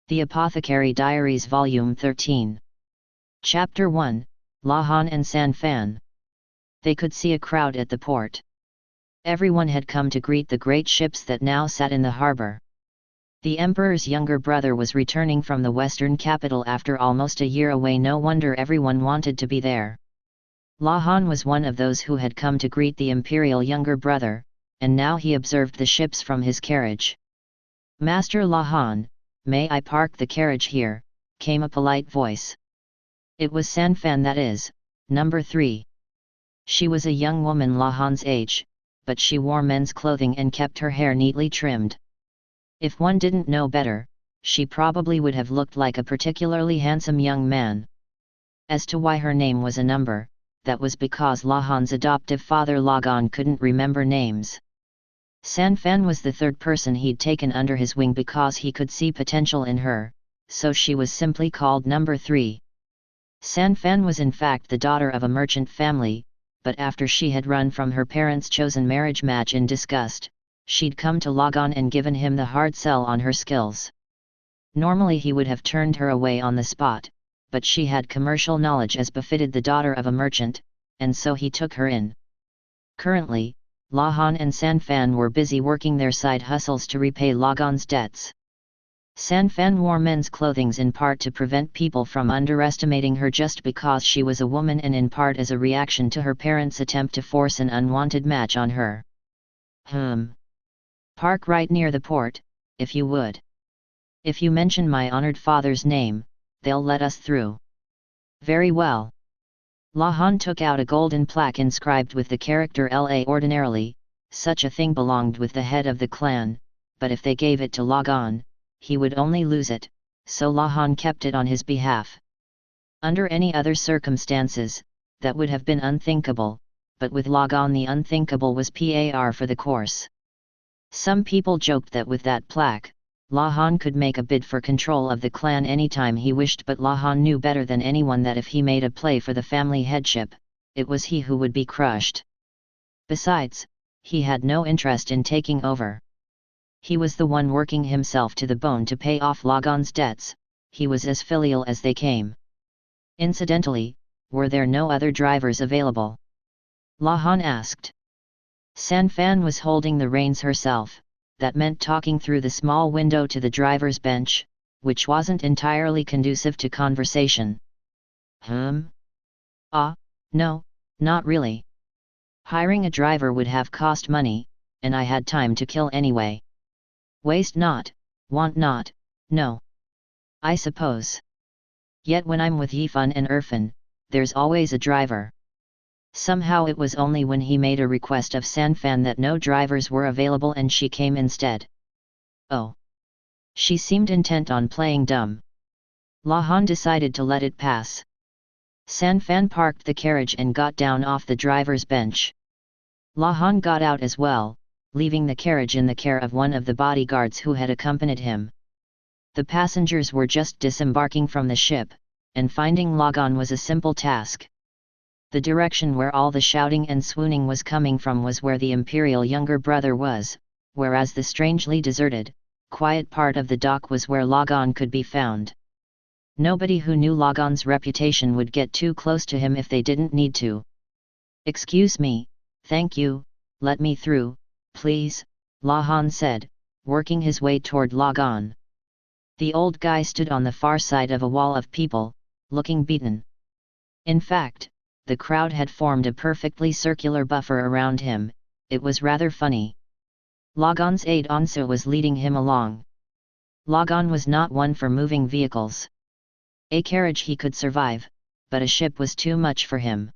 The Apothecary Diaries Volume 13. Chapter 1, Lahan and Sanfan. They could see a crowd at the port. Everyone had come to greet the great ships that now sat in the harbor. The emperor's younger brother was returning from the western capital after almost a year away. No wonder everyone wanted to be there. Lahan was one of those who had come to greet the imperial younger brother, and now he observed the ships from his carriage. "Master Lahan, may I park the carriage here?" came a polite voice. It was Sanfan, that is, number 3. She was a young woman Lahan's age, but she wore men's clothing and kept her hair neatly trimmed. If one didn't know better, she probably would have looked like a particularly handsome young man. As to why her name was a number, that was because Lahan's adoptive father Lagan couldn't remember names. Sanfan was the third person he'd taken under his wing because he could see potential in her, so she was simply called number 3. Sanfan was in fact the daughter of a merchant family, but after she had run from her parents' chosen marriage match in disgust, she'd come to Lagan and given him the hard sell on her skills. Normally he would have turned her away on the spot, but she had commercial knowledge as befitted the daughter of a merchant, and so he took her in. Currently, Lahan and Sanfan were busy working their side hustles to repay Lagan's debts. Sanfan wore men's clothing in part to prevent people from underestimating her just because she was a woman, and in part as a reaction to her parents' attempt to force an unwanted match on her. Park right near the port, if you would. If you mention my honored father's name, they'll let us through." "Very well." Lahan took out a golden plaque inscribed with the character La. Ordinarily, such a thing belonged with the head of the clan, but if they gave it to Lagan, he would only lose it, so Lahan kept it on his behalf. Under any other circumstances, that would have been unthinkable, but with Lagan the unthinkable was par for the course. Some people joked that with that plaque, Lahan could make a bid for control of the clan anytime he wished, but Lahan knew better than anyone that if he made a play for the family headship, it was he who would be crushed. Besides, he had no interest in taking over. He was the one working himself to the bone to pay off Lagan's debts. He was as filial as they came. Incidentally, were there no other drivers available? Lahan asked. Sanfan was holding the reins herself. That meant talking through the small window to the driver's bench, which wasn't entirely conducive to conversation. No, not really. Hiring a driver would have cost money, and I had time to kill anyway. Waste not, want not, no. I suppose. Yet when I'm with Yifun and Irfan, there's always a driver. Somehow it was only when he made a request of Sanfan that no drivers were available and she came instead. Oh. She seemed intent on playing dumb. Lahan decided to let it pass. Sanfan parked the carriage and got down off the driver's bench. Lahan got out as well, leaving the carriage in the care of one of the bodyguards who had accompanied him. The passengers were just disembarking from the ship, and finding Lagan was a simple task. The direction where all the shouting and swooning was coming from was where the imperial younger brother was, whereas the strangely deserted, quiet part of the dock was where Lagan could be found. Nobody who knew Lagan's reputation would get too close to him if they didn't need to. "Excuse me, thank you, let me through, please," Lahan said, working his way toward Lagan. The old guy stood on the far side of a wall of people, looking beaten. In fact, the crowd had formed a perfectly circular buffer around him. It was rather funny. Lagan's aide Ansu was leading him along. Lagan was not one for moving vehicles. A carriage he could survive, but a ship was too much for him.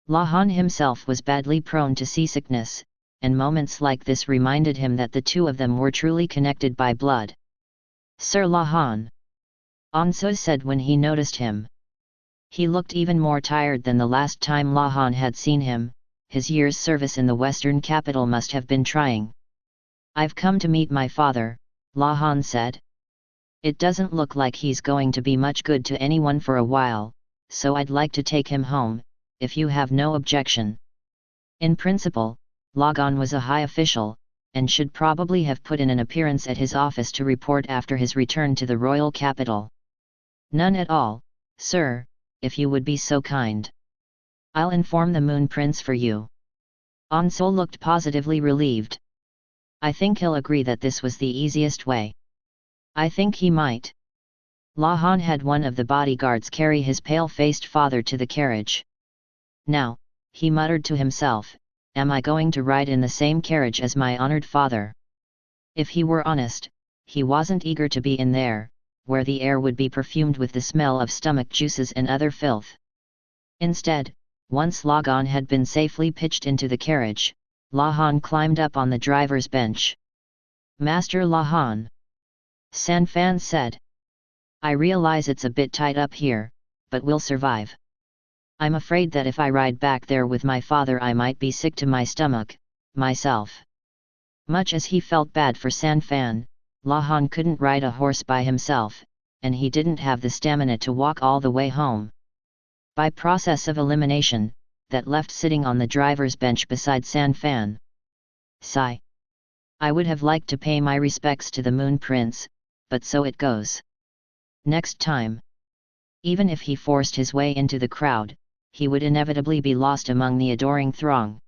Lahan himself was badly prone to seasickness, and moments like this reminded him that the two of them were truly connected by blood. "Sir Lahan," Ansu said when he noticed him. He looked even more tired than the last time Lahan had seen him. His year's service in the western capital must have been trying. "I've come to meet my father," Lahan said. "It doesn't look like he's going to be much good to anyone for a while, so I'd like to take him home, if you have no objection." In principle, Lagan was a high official, and should probably have put in an appearance at his office to report after his return to the royal capital. None at all, sir, if you would be so kind. I'll inform the Moon Prince for you. Ansel looked positively relieved. I think he'll agree that this was the easiest way. I think he might. Lahan had one of the bodyguards carry his pale-faced father to the carriage. Now, he muttered to himself, am I going to ride in the same carriage as my honored father? If he were honest, he wasn't eager to be in there, where the air would be perfumed with the smell of stomach juices and other filth. Instead, once Lagan had been safely pitched into the carriage, Lahan climbed up on the driver's bench. Master Lahan, Sanfan said. I realize it's a bit tight up here, but we'll survive. I'm afraid that if I ride back there with my father I might be sick to my stomach, myself. Much as he felt bad for Sanfan, Lahan couldn't ride a horse by himself, and he didn't have the stamina to walk all the way home. By process of elimination, that left sitting on the driver's bench beside Sanfan. Sigh. I would have liked to pay my respects to the Moon Prince, but so it goes. Next time. Even if he forced his way into the crowd, he would inevitably be lost among the adoring throng.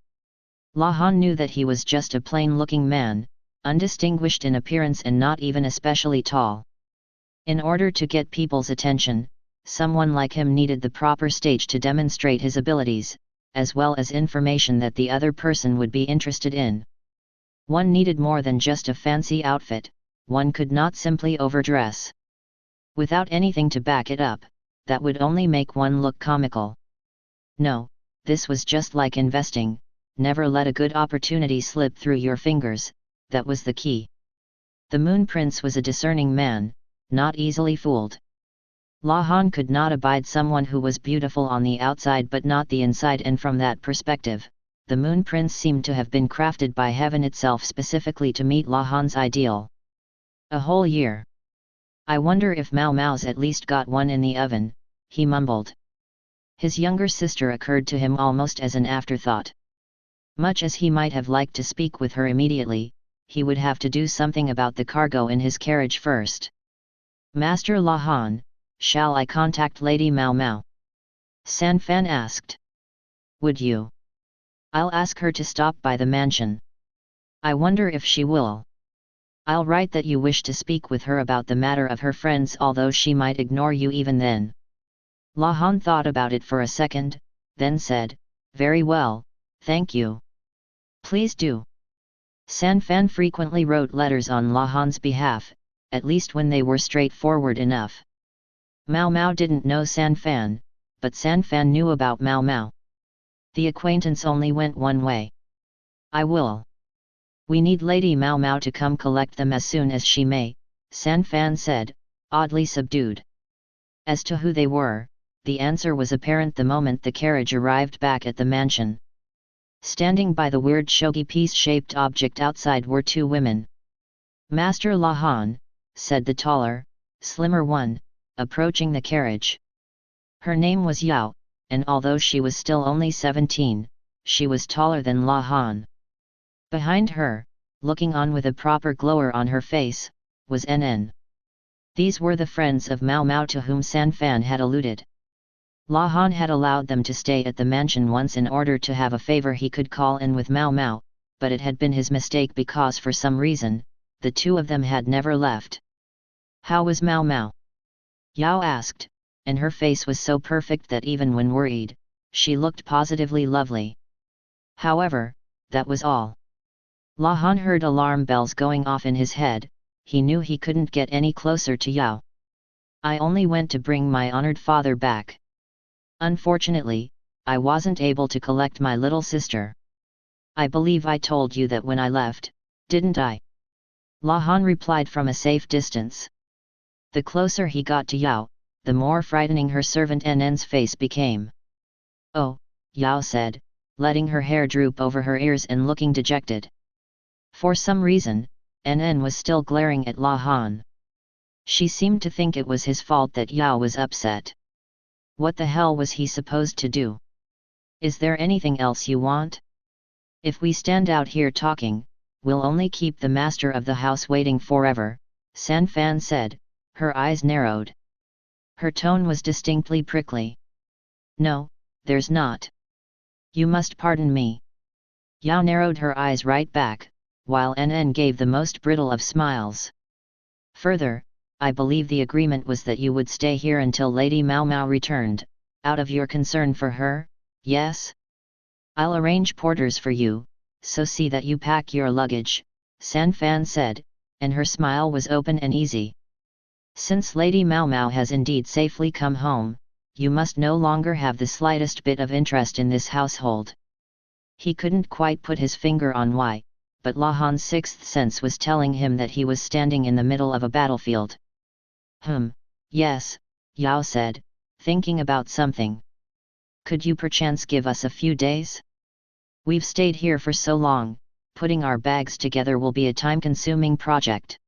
Lahan knew that he was just a plain-looking man, undistinguished in appearance and not even especially tall. In order to get people's attention, someone like him needed the proper stage to demonstrate his abilities, as well as information that the other person would be interested in. One needed more than just a fancy outfit, one could not simply overdress. Without anything to back it up, that would only make one look comical. No, this was just like investing, never let a good opportunity slip through your fingers, that was the key. The Moon Prince was a discerning man, not easily fooled. Lahan could not abide someone who was beautiful on the outside but not the inside, and from that perspective, the Moon Prince seemed to have been crafted by heaven itself specifically to meet Lahan's ideal. A whole year. I wonder if Mau Mau's at least got one in the oven, he mumbled. His younger sister occurred to him almost as an afterthought. Much as he might have liked to speak with her immediately, he would have to do something about the cargo in his carriage first. Master Lahan, shall I contact Lady Mau Mau? Sanfan asked. Would you? I'll ask her to stop by the mansion. I wonder if she will. I'll write that you wish to speak with her about the matter of her friends, although she might ignore you even then. Lahan thought about it for a second, then said, very well, thank you. Please do. Sanfan frequently wrote letters on Lahan's behalf, at least when they were straightforward enough. Mau Mau didn't know Sanfan, but Sanfan knew about Mau Mau. The acquaintance only went one way. I will. We need Lady Mau Mau to come collect them as soon as she may, Sanfan said, oddly subdued. As to who they were, the answer was apparent the moment the carriage arrived back at the mansion. Standing by the weird shogi piece-shaped object outside were two women. Master Lahan, said the taller, slimmer one, approaching the carriage. Her name was Yao, and although she was still only 17, she was taller than Lahan. Behind her, looking on with a proper glower on her face, was NN. These were the friends of Mau Mau to whom Sanfan had alluded. Lahan had allowed them to stay at the mansion once in order to have a favor he could call in with Mau Mau, but it had been his mistake because for some reason, the two of them had never left. How was Mau Mau? Yao asked, and her face was so perfect that even when worried, she looked positively lovely. However, that was all. Lahan heard alarm bells going off in his head. He knew he couldn't get any closer to Yao. I only went to bring my honored father back. Unfortunately, I wasn't able to collect my little sister. I believe I told you that when I left, didn't I? Lahan replied from a safe distance. The closer he got to Yao, the more frightening her servant NN's face became. Oh, Yao said, letting her hair droop over her ears and looking dejected. For some reason, NN was still glaring at Lahan. She seemed to think it was his fault that Yao was upset. What the hell was he supposed to do? Is there anything else you want? If we stand out here talking, will only keep the master of the house waiting forever, San Fan said, her eyes narrowed. Her tone was distinctly prickly. No, there's not. You must pardon me. Yao narrowed her eyes right back, while NN gave the most brittle of smiles. Further, I believe the agreement was that you would stay here until Lady Mao Mao returned, out of your concern for her, yes? I'll arrange porters for you, so see that you pack your luggage, San Fan said, and her smile was open and easy. Since Lady Mao Mao has indeed safely come home, you must no longer have the slightest bit of interest in this household. He couldn't quite put his finger on why, but Lahan's sixth sense was telling him that he was standing in the middle of a battlefield. Yes, Yao said, thinking about something. Could you perchance give us a few days? We've stayed here for so long, putting our bags together will be a time-consuming project.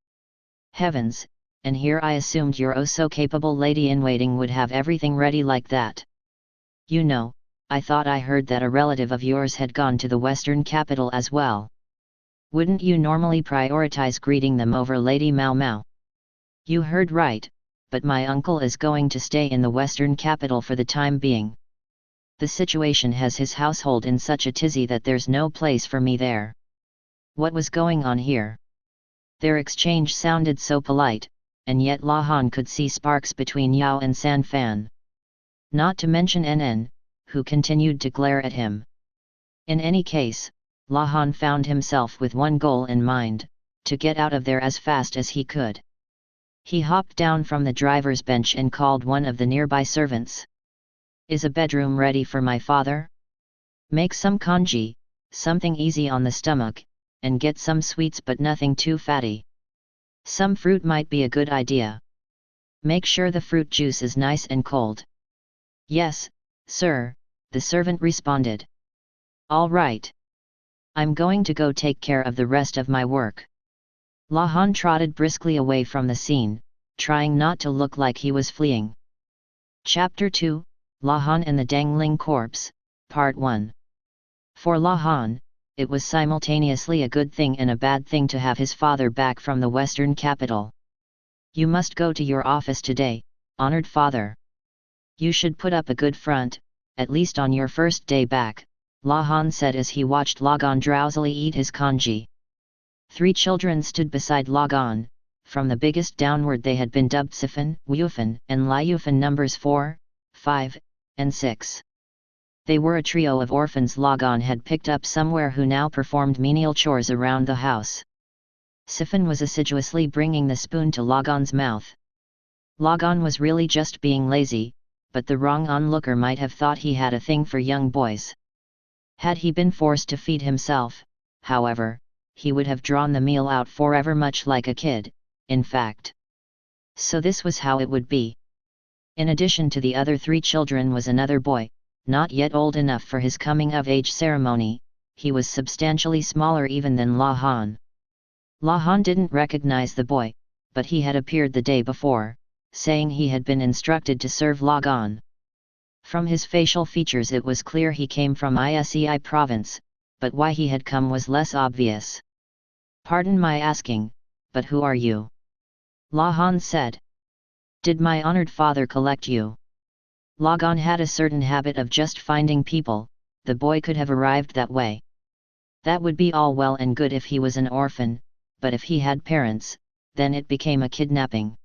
Heavens, and here I assumed your oh-so-capable lady-in-waiting would have everything ready like that. You know, I thought I heard that a relative of yours had gone to the western capital as well. Wouldn't you normally prioritize greeting them over Lady Mao Mao? You heard right, but my uncle is going to stay in the western capital for the time being. The situation has his household in such a tizzy that there's no place for me there. What was going on here? Their exchange sounded so polite, and yet Lahan could see sparks between Yao and San Fan. Not to mention NN, who continued to glare at him. In any case, Lahan found himself with one goal in mind, to get out of there as fast as he could. He hopped down from the driver's bench and called one of the nearby servants. Is a bedroom ready for my father? Make some congee, something easy on the stomach, and get some sweets but nothing too fatty. Some fruit might be a good idea. Make sure the fruit juice is nice and cold. Yes, sir, the servant responded. All right. I'm going to go take care of the rest of my work. Lahan trotted briskly away from the scene, trying not to look like he was fleeing. Chapter 2, Lahan and the Dangling Corpse, Part 1. For Lahan, it was simultaneously a good thing and a bad thing to have his father back from the western capital. You must go to your office today, honored father. You should put up a good front, at least on your first day back, Lahan said as he watched Lagan drowsily eat his congee. 3 children stood beside Lagan, from the biggest downward they had been dubbed Sifan, Wufan and Liufan numbers 4, 5, and 6. They were a trio of orphans Lagan had picked up somewhere who now performed menial chores around the house. Sifan was assiduously bringing the spoon to Lagan's mouth. Lagan was really just being lazy, but the wrong onlooker might have thought he had a thing for young boys. Had he been forced to feed himself, however, he would have drawn the meal out forever much like a kid, in fact. So this was how it would be. In addition to the other 3 children was another boy, not yet old enough for his coming-of-age ceremony. He was substantially smaller even than Lahan. Lahan didn't recognize the boy, but he had appeared the day before, saying he had been instructed to serve Lagan. From his facial features it was clear he came from Isei province, but why he had come was less obvious. Pardon my asking, but who are you? Lahan said. Did my honored father collect you? Lagan had a certain habit of just finding people. The boy could have arrived that way. That would be all well and good if he was an orphan, but if he had parents, then it became a kidnapping.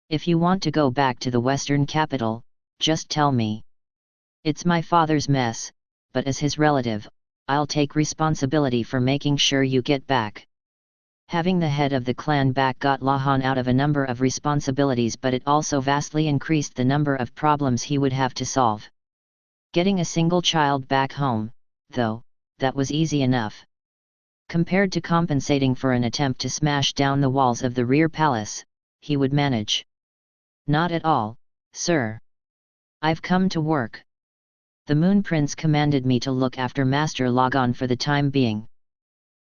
If you want to go back to the western capital, just tell me. It's my father's mess, but as his relative, I'll take responsibility for making sure you get back. Having the head of the clan back got Lahan out of a number of responsibilities, but it also vastly increased the number of problems he would have to solve. Getting a single child back home, though, that was easy enough. Compared to compensating for an attempt to smash down the walls of the rear palace, he would manage. Not at all, sir. I've come to work. The Moon Prince commanded me to look after Master Lagan for the time being.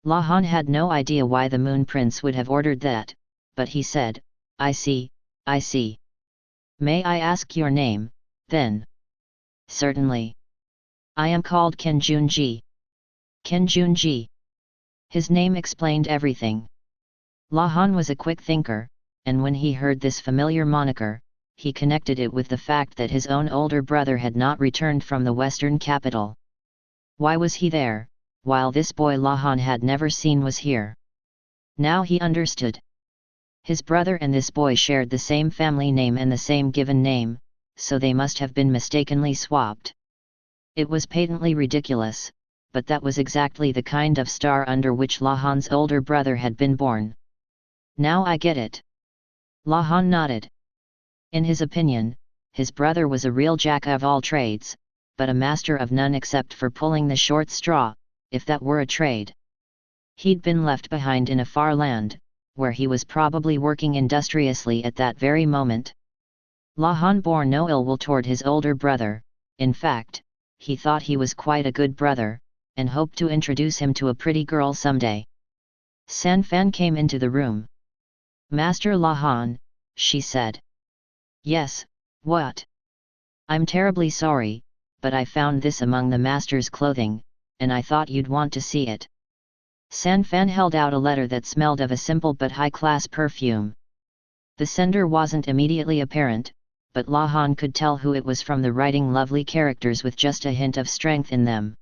Lahan had no idea why the Moon Prince would have ordered that, but he said, I see, I see. May I ask your name, then? Certainly. I am called Kenjunji. Kenjunji. His name explained everything. Lahan was a quick thinker, and when he heard this familiar moniker, he connected it with the fact that his own older brother had not returned from the western capital. Why was he there, while this boy Lahan had never seen was here? Now he understood. His brother and this boy shared the same family name and the same given name, so they must have been mistakenly swapped. It was patently ridiculous, but that was exactly the kind of star under which Lahan's older brother had been born. Now I get it. Lahan nodded. In his opinion, his brother was a real jack of all trades, but a master of none except for pulling the short straw, if that were a trade. He'd been left behind in a far land, where he was probably working industriously at that very moment. Lahan bore no ill will toward his older brother. In fact, he thought he was quite a good brother, and hoped to introduce him to a pretty girl someday. Sanfan came into the room. "Master Lahan," she said. "Yes, what?" "I'm terribly sorry, but I found this among the master's clothing, and I thought you'd want to see it." Sanfan held out a letter that smelled of a simple but high-class perfume. The sender wasn't immediately apparent, but Lahan could tell who it was from the writing lovely characters with just a hint of strength in them.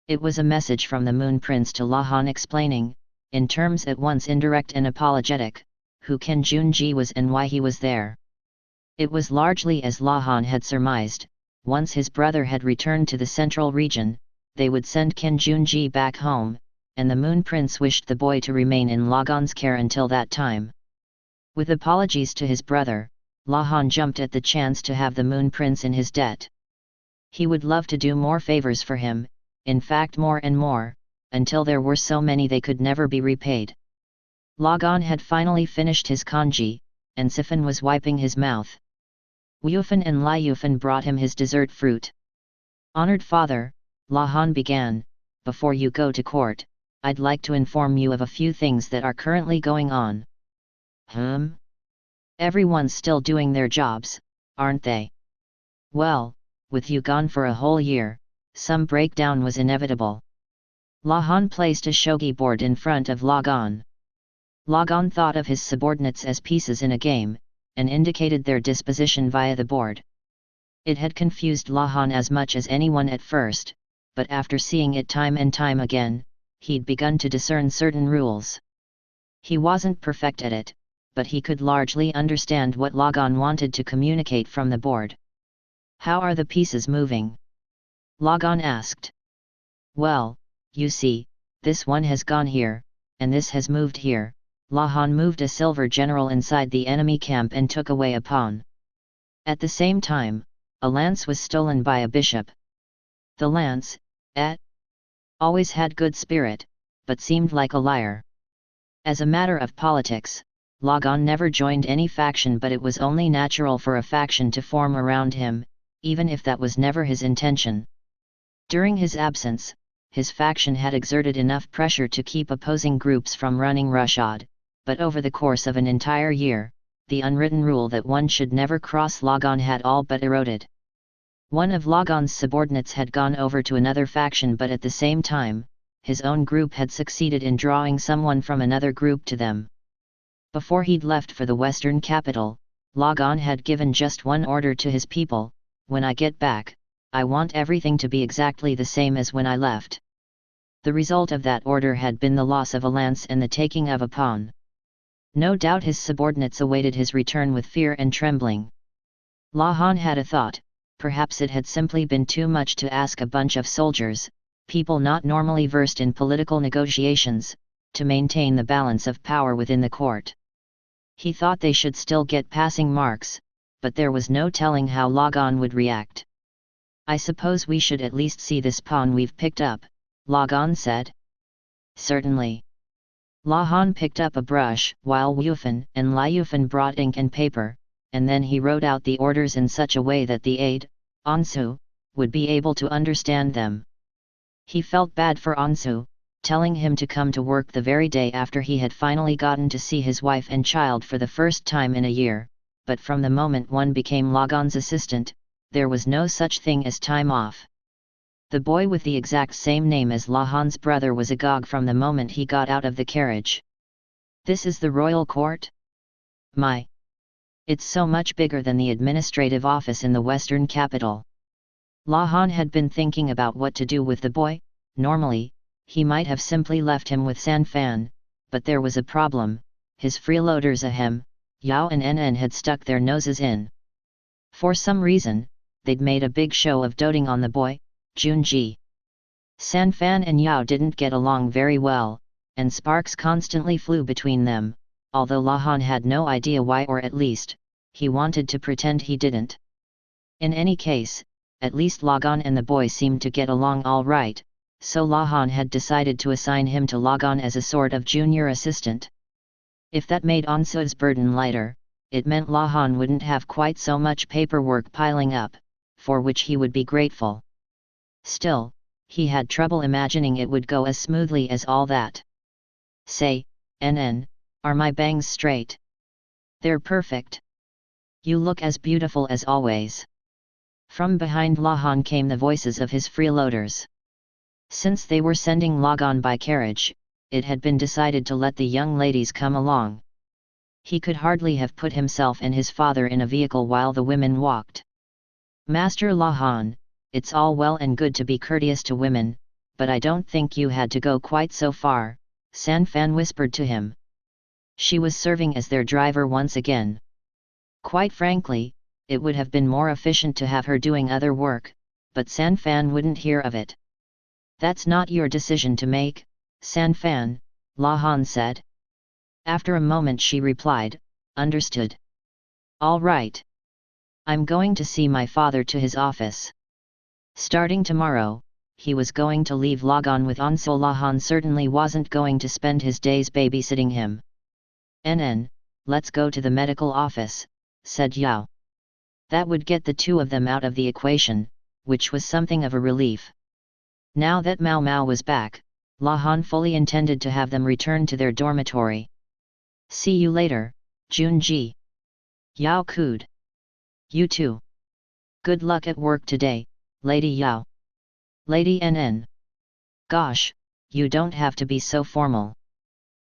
It was a message from the Moon Prince to Lahan explaining, in terms at once indirect and apologetic, who Ken Junji was and why he was there. It was largely as Lahan had surmised. Once his brother had returned to the central region, they would send Ken Junji back home, and the Moon Prince wished the boy to remain in Lagan's care until that time. With apologies to his brother, Lahan jumped at the chance to have the Moon Prince in his debt. He would love to do more favors for him, in fact more and more, until there were so many they could never be repaid. Lagan had finally finished his kanji, and Sifan was wiping his mouth. Wufan and Liufan brought him his dessert fruit. "Honored father," Lahan began, "before you go to court, I'd like to inform you of a few things that are currently going on." "Everyone's still doing their jobs, aren't they?" "Well, with you gone for a whole year, some breakdown was inevitable." Lahan placed a shogi board in front of Lagan. Lagan thought of his subordinates as pieces in a game, and indicated their disposition via the board. It had confused Lahan as much as anyone at first, but after seeing it time and time again, he'd begun to discern certain rules. He wasn't perfect at it, but he could largely understand what Lagan wanted to communicate from the board. "How are the pieces moving?" Lagan asked. "Well, you see, this one has gone here, and this has moved here." Lahan moved a silver general inside the enemy camp and took away a pawn. At the same time, a lance was stolen by a bishop. The lance, always had good spirit, but seemed like a liar. As a matter of politics, Lagan never joined any faction, but it was only natural for a faction to form around him, even if that was never his intention. During his absence, his faction had exerted enough pressure to keep opposing groups from running roughshod, but over the course of an entire year, the unwritten rule that one should never cross Lagan had all but eroded. One of Lagan's subordinates had gone over to another faction, but at the same time, his own group had succeeded in drawing someone from another group to them. Before he'd left for the western capital, Lagan had given just one order to his people: "When I get back, I want everything to be exactly the same as when I left." The result of that order had been the loss of a lance and the taking of a pawn. No doubt his subordinates awaited his return with fear and trembling. Lahan had a thought: perhaps it had simply been too much to ask a bunch of soldiers, people not normally versed in political negotiations, to maintain the balance of power within the court. He thought they should still get passing marks, but there was no telling how Lagan would react. "I suppose we should at least see this pawn we've picked up," Lagan said. "Certainly." Lahan picked up a brush, while Wufan and Liufan brought ink and paper, and then he wrote out the orders in such a way that the aide, Ansu, would be able to understand them. He felt bad for Ansu, telling him to come to work the very day after he had finally gotten to see his wife and child for the first time in a year, but from the moment one became Lagan's assistant, there was no such thing as time off. The boy with the exact same name as Lahan's brother was agog from the moment he got out of the carriage. This is the royal court? My! It's so much bigger than the administrative office in the western capital. Lahan had been thinking about what to do with the boy. Normally, he might have simply left him with Sanfan, but there was a problem. His freeloaders Ahem, Yao and NN had stuck their noses in. For some reason, they'd made a big show of doting on the boy, Junji. Sanfan and Yao didn't get along very well, and sparks constantly flew between them, although Lahan had no idea why, or at least, he wanted to pretend he didn't. In any case, at least Lagan and the boy seemed to get along all right, so Lahan had decided to assign him to Lagan as a sort of junior assistant. If that made Ansu's burden lighter, it meant Lahan wouldn't have quite so much paperwork piling up, for which he would be grateful. Still, he had trouble imagining it would go as smoothly as all that. Say, NN, are my bangs straight? They're perfect. You look as beautiful as always. From behind Lahan came the voices of his freeloaders. Since they were sending Lagan by carriage, it had been decided to let the young ladies come along. He could hardly have put himself and his father in a vehicle while the women walked. Master Lahan, it's all well and good to be courteous to women, but I don't think you had to go quite so far, Sanfan whispered to him. She was serving as their driver once again. Quite frankly, it would have been more efficient to have her doing other work, but Sanfan wouldn't hear of it. That's not your decision to make, Sanfan, Lahan said. After a moment she replied, understood. All right. I'm going to see my father to his office. Starting tomorrow, he was going to leave Lagan with Anso. Lahan certainly wasn't going to spend his days babysitting him. NN, let's go to the medical office, said Yao. That would get the two of them out of the equation, which was something of a relief. Now that Mao Mao was back, Lahan fully intended to have them return to their dormitory. See you later, Junji. Yao cooed. You too. Good luck at work today, Lady Yao. Lady NN. Gosh, you don't have to be so formal.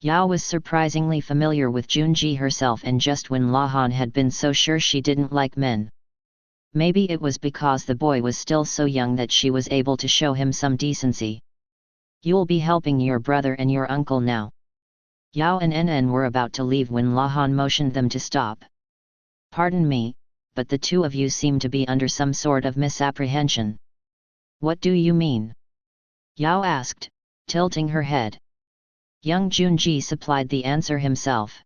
Yao was surprisingly familiar with Junji herself, and just when Lahan had been so sure she didn't like men. Maybe it was because the boy was still so young that she was able to show him some decency. You'll be helping your brother and your uncle now. Yao and NN were about to leave when Lahan motioned them to stop. Pardon me, but the two of you seem to be under some sort of misapprehension. What do you mean? Yao asked, tilting her head. Young Junji supplied the answer himself.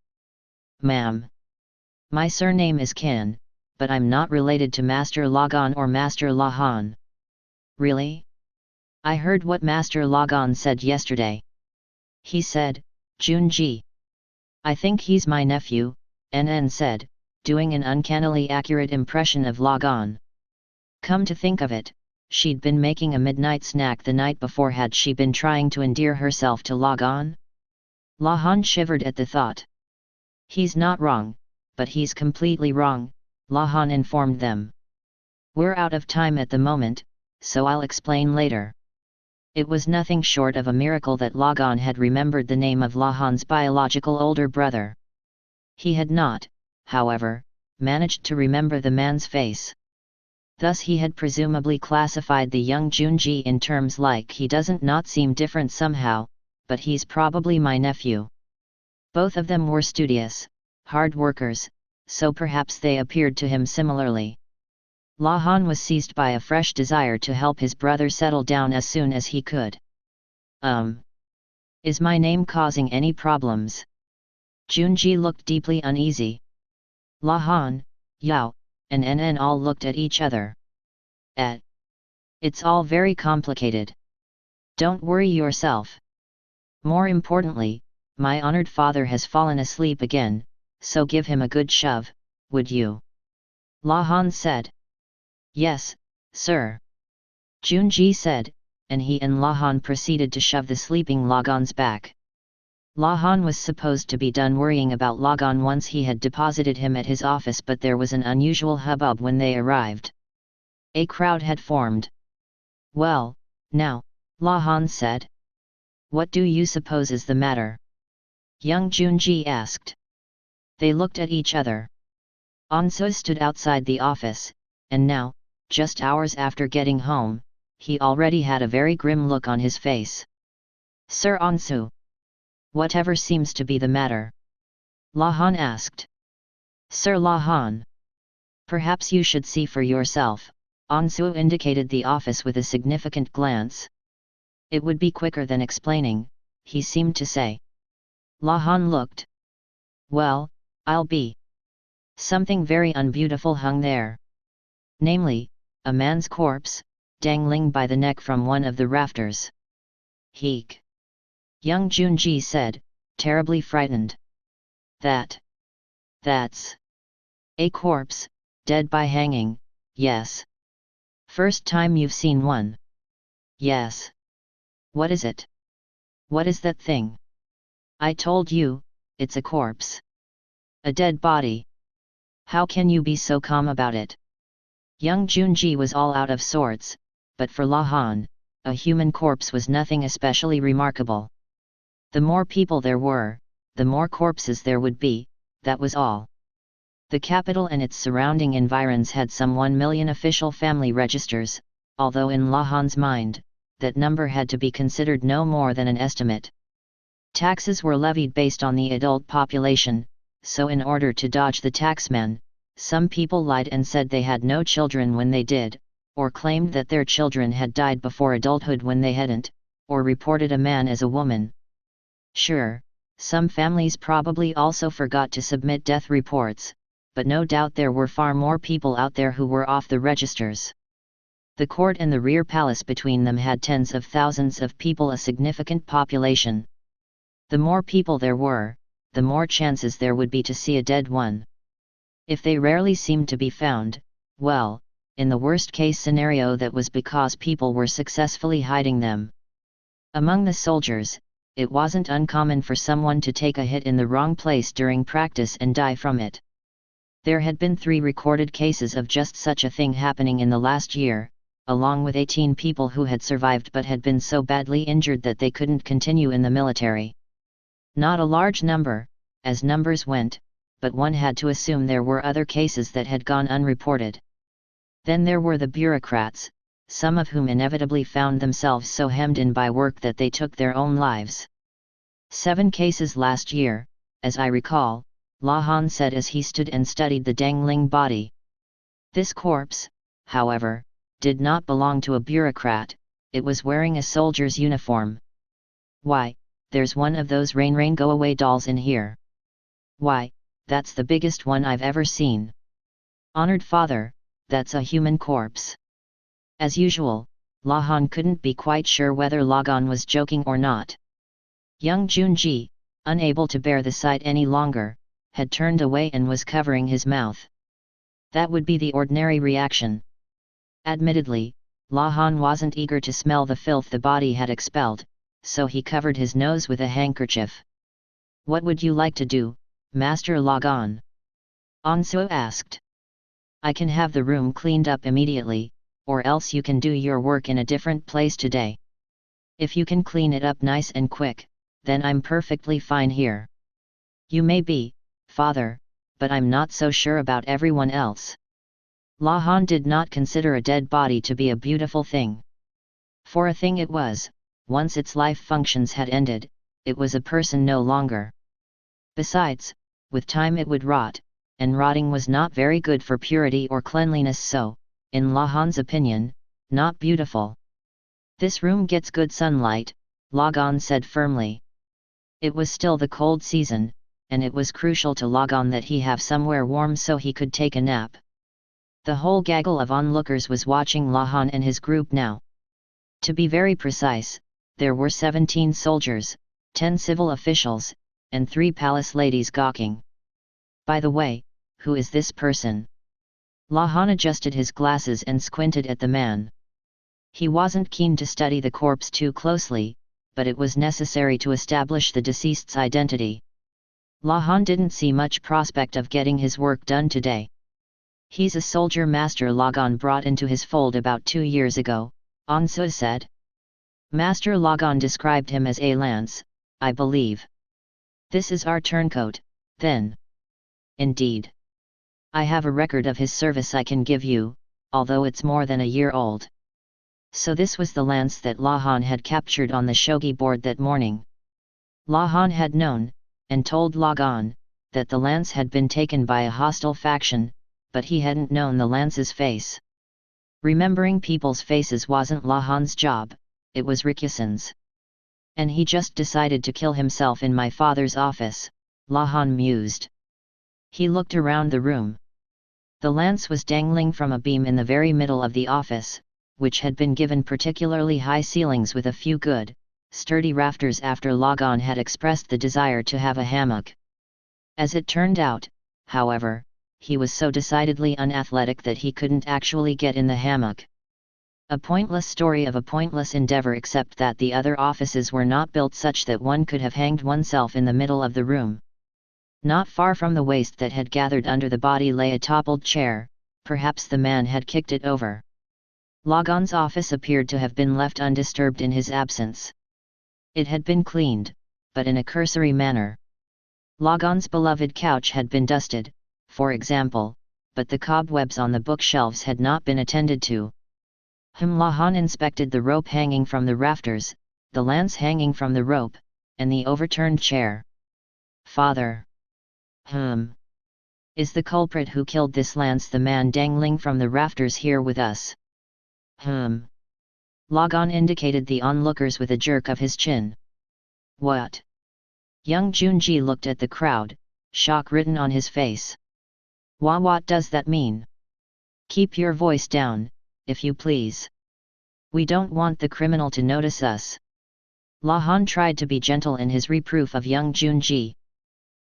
Ma'am. My surname is Kin, but I'm not related to Master Lagan or Master Lahan. Really? I heard what Master Lagan said yesterday. He said, Junji. I think he's my nephew, NN said, doing an uncannily accurate impression of Lagan. Come to think of it, she'd been making a midnight snack the night before. Had she been trying to endear herself to Lagan? Lahan shivered at the thought. He's not wrong, but he's completely wrong, Lahan informed them. We're out of time at the moment, so I'll explain later. It was nothing short of a miracle that Lagan had remembered the name of Lahan's biological older brother. He had not, however, managed to remember the man's face. Thus he had presumably classified the young Junji in terms like he doesn't not seem different somehow, but he's probably my nephew. Both of them were studious, hard workers, so perhaps they appeared to him similarly. Lahan was seized by a fresh desire to help his brother settle down as soon as he could. Is my name causing any problems? Junji looked deeply uneasy. Lahan, Yao, and NN all looked at each other. It's all very complicated. Don't worry yourself. More importantly, my honored father has fallen asleep again, so give him a good shove, would you? Lahan said. Yes, sir. Junji said, and he and Lahan proceeded to shove the sleeping Lagan's back. Lahan was supposed to be done worrying about Lagan once he had deposited him at his office, but there was an unusual hubbub when they arrived. A crowd had formed. Well, now, La Han said. What do you suppose is the matter? Young Junji asked. They looked at each other. Ansu stood outside the office, and now, just hours after getting home, he already had a very grim look on his face. Sir Ansu. Whatever seems to be the matter? La Han asked. Sir La Han. Perhaps you should see for yourself. Ansu indicated the office with a significant glance. It would be quicker than explaining, he seemed to say. La Han looked. Well, I'll be. Something very unbeautiful hung there. Namely, a man's corpse, dangling by the neck from one of the rafters. Heek. Young Junji said, terribly frightened. That's a corpse, dead by hanging, yes. First time you've seen one? Yes. What is it? What is that thing? I told you, it's a corpse. A dead body. How can you be so calm about it? Young Junji was all out of sorts, but for La Han, a human corpse was nothing especially remarkable. The more people there were, the more corpses there would be, that was all. The capital and its surrounding environs had some 1 million official family registers, although in La Han's mind, that number had to be considered no more than an estimate. Taxes were levied based on the adult population, so in order to dodge the taxman, some people lied and said they had no children when they did, or claimed that their children had died before adulthood when they hadn't, or reported a man as a woman. Sure, some families probably also forgot to submit death reports, but no doubt there were far more people out there who were off the registers. The court and the rear palace between them had tens of thousands of people, a significant population. The more people there were, the more chances there would be to see a dead one. If they rarely seemed to be found, well, in the worst-case scenario that was because people were successfully hiding them. Among the soldiers, it wasn't uncommon for someone to take a hit in the wrong place during practice and die from it. There had been 3 recorded cases of just such a thing happening in the last year, along with 18 people who had survived but had been so badly injured that they couldn't continue in the military. Not a large number, as numbers went, but one had to assume there were other cases that had gone unreported. Then there were the bureaucrats, some of whom inevitably found themselves so hemmed in by work that they took their own lives. 7 cases last year, as I recall, La Han said as he stood and studied the dangling body. This corpse, however, did not belong to a bureaucrat, it was wearing a soldier's uniform. Why, there's one of those rain go away dolls in here. Why, that's the biggest one I've ever seen. Honored father, that's a human corpse. As usual, La Han couldn't be quite sure whether Lagan was joking or not. Young Junji, unable to bear the sight any longer, had turned away and was covering his mouth. That would be the ordinary reaction. Admittedly, La Han wasn't eager to smell the filth the body had expelled, so he covered his nose with a handkerchief. What would you like to do, Master Lagan? Ansu asked. I can have the room cleaned up immediately, or else you can do your work in a different place today. If you can clean it up nice and quick, then I'm perfectly fine here. You may be, father, but I'm not so sure about everyone else. La Han did not consider a dead body to be a beautiful thing. For a thing it was, once its life functions had ended, it was a person no longer. Besides, with time it would rot, and rotting was not very good for purity or cleanliness, so, in La Han's opinion, not beautiful. This room gets good sunlight, Lagan said firmly. It was still the cold season, and it was crucial to Lagan that he have somewhere warm so he could take a nap. The whole gaggle of onlookers was watching La Han and his group now. To be very precise, there were 17 soldiers, 10 civil officials, and 3 palace ladies gawking. By the way, who is this person? La Han adjusted his glasses and squinted at the man. He wasn't keen to study the corpse too closely, but it was necessary to establish the deceased's identity. La Han didn't see much prospect of getting his work done today. He's a soldier Master Lagan brought into his fold about 2 years ago, Ansu said. Master Logon described him as a lance, I believe. This is our turncoat, then. Indeed. I have a record of his service I can give you, although it's more than a year old. So this was the lance that Lahan had captured on the shogi board that morning. Lahan had known, and told Logon, that the lance had been taken by a hostile faction, but he hadn't known the lance's face. Remembering people's faces wasn't Lahan's job, it was Rikusen's. And he just decided to kill himself in my father's office, Lahan mused. He looked around the room. The lance was dangling from a beam in the very middle of the office, which had been given particularly high ceilings with a few good, sturdy rafters after Logon had expressed the desire to have a hammock. As it turned out, however, he was so decidedly unathletic that he couldn't actually get in the hammock. A pointless story of a pointless endeavor, except that the other offices were not built such that one could have hanged oneself in the middle of the room. Not far from the waste that had gathered under the body lay a toppled chair, perhaps the man had kicked it over. Logon's office appeared to have been left undisturbed in his absence. It had been cleaned, but in a cursory manner. Logon's beloved couch had been dusted, for example, but the cobwebs on the bookshelves had not been attended to. Lahan inspected the rope hanging from the rafters, the lance hanging from the rope, and the overturned chair. Father. Is the culprit who killed this lance the man dangling from the rafters here with us? Logon indicated the onlookers with a jerk of his chin. What? Young Junji looked at the crowd, shock written on his face. What does that mean? Keep your voice down, if you please. We don't want the criminal to notice us. Lahan tried to be gentle in his reproof of young Junji.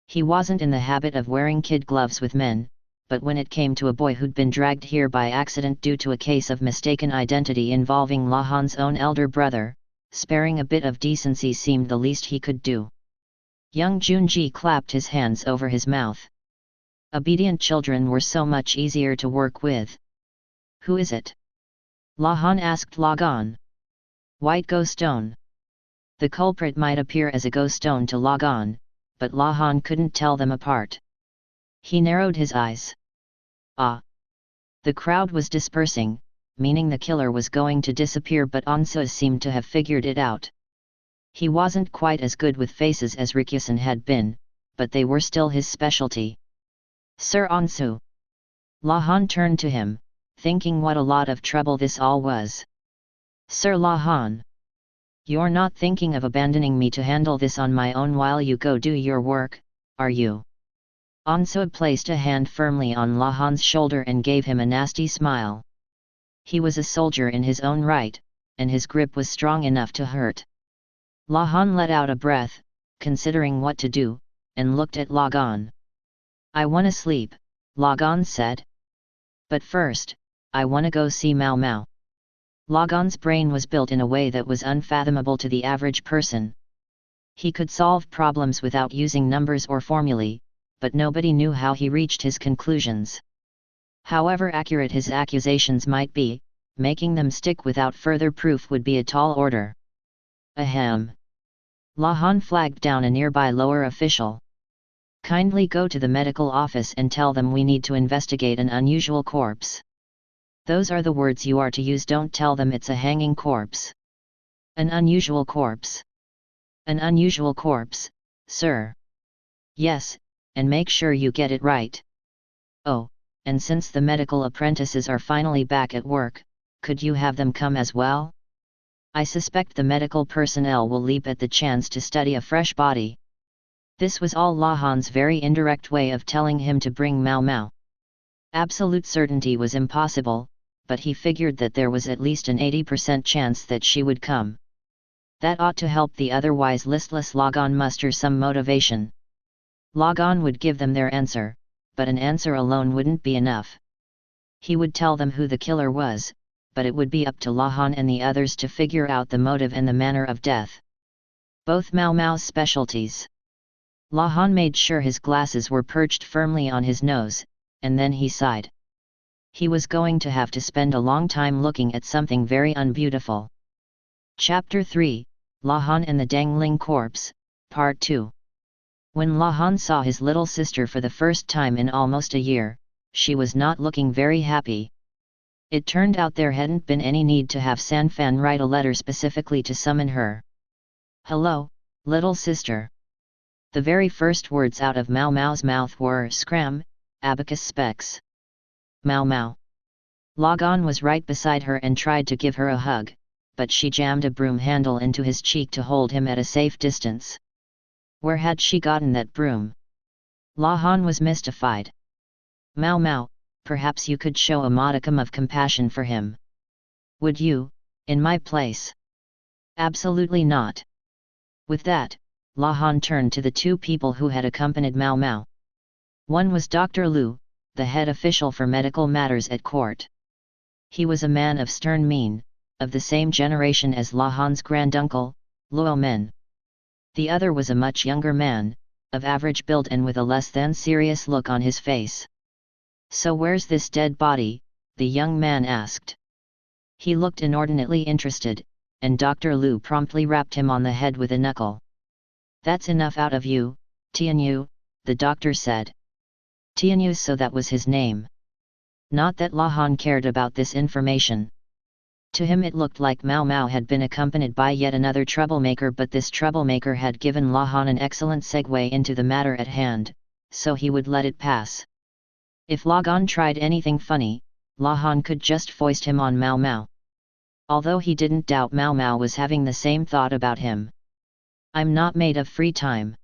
He wasn't in the habit of wearing kid gloves with men, but when it came to a boy who'd been dragged here by accident due to a case of mistaken identity involving Lahan's own elder brother, sparing a bit of decency seemed the least he could do. Young Junji clapped his hands over his mouth. Obedient children were so much easier to work with. Who is it? Lahan asked Logon. White Ghostone. The culprit might appear as a ghostone to Logon, but Lahan couldn't tell them apart. He narrowed his eyes. Ah! The crowd was dispersing, meaning the killer was going to disappear, but Ansu seemed to have figured it out. He wasn't quite as good with faces as Rikusen had been, but they were still his specialty. Sir Ansu. Lahan turned to him, thinking what a lot of trouble this all was. Sir Lahan. You're not thinking of abandoning me to handle this on my own while you go do your work, are you? Ansu placed a hand firmly on Lahan's shoulder and gave him a nasty smile. He was a soldier in his own right, and his grip was strong enough to hurt. Lahan let out a breath, considering what to do, and looked at Logon. I wanna sleep, Logon said. But first, I wanna go see Mao Mao. Logon's brain was built in a way that was unfathomable to the average person. He could solve problems without using numbers or formulae, but nobody knew how he reached his conclusions. However accurate his accusations might be, making them stick without further proof would be a tall order. Ahem. Lahan flagged down a nearby lower official. Kindly go to the medical office and tell them we need to investigate an unusual corpse. Those are the words you are to use. Don't tell them it's a hanging corpse. An unusual corpse. An unusual corpse, sir. Yes, and make sure you get it right. Oh, and since the medical apprentices are finally back at work, could you have them come as well? I suspect the medical personnel will leap at the chance to study a fresh body. This was all Lahan's very indirect way of telling him to bring Mao Mao. Absolute certainty was impossible, but he figured that there was at least an 80% chance that she would come. That ought to help the otherwise listless Logon muster some motivation. Logon would give them their answer, but an answer alone wouldn't be enough. He would tell them who the killer was, but it would be up to Lahan and the others to figure out the motive and the manner of death. Both Mao Mao's specialties. Lahan made sure his glasses were perched firmly on his nose, and then he sighed. he was going to have to spend a long time looking at something very unbeautiful. Chapter 3, Lahan and the Dangling Corpse, Part 2. When Lahan saw his little sister for the first time in almost a year, she was not looking very happy. It turned out there hadn't been any need to have Sanfan write a letter specifically to summon her. "Hello, little sister." The very first words out of Mao Mao's mouth were "Scram, abacus specs." Mao Mao. Lagan was right beside her and tried to give her a hug, but she jammed a broom handle into his cheek to hold him at a safe distance. Where had she gotten that broom? Lahan was mystified. "Mao Mao, perhaps you could show a modicum of compassion for him. Would you, in my place?" "Absolutely not." With that, Lahan turned to the two people who had accompanied Mao Mao. One was Dr. Lu, the head official for medical matters at court. He was a man of stern mien, of the same generation as Lahan's granduncle, Luo Men. The other was a much younger man, of average build and with a less than serious look on his face. "So where's this dead body?" the young man asked. He looked inordinately interested, and Dr. Lu promptly rapped him on the head with a knuckle. "That's enough out of you, Tianyu," the doctor said. Tianyu, so that was his name. Not that Lahan cared about this information. To him it looked like Mao Mao had been accompanied by yet another troublemaker, but this troublemaker had given Lahan an excellent segue into the matter at hand, so he would let it pass. If Lagan tried anything funny, Lahan could just foist him on Mao Mao. Although he didn't doubt Mao Mao was having the same thought about him. "I'm not made of free time.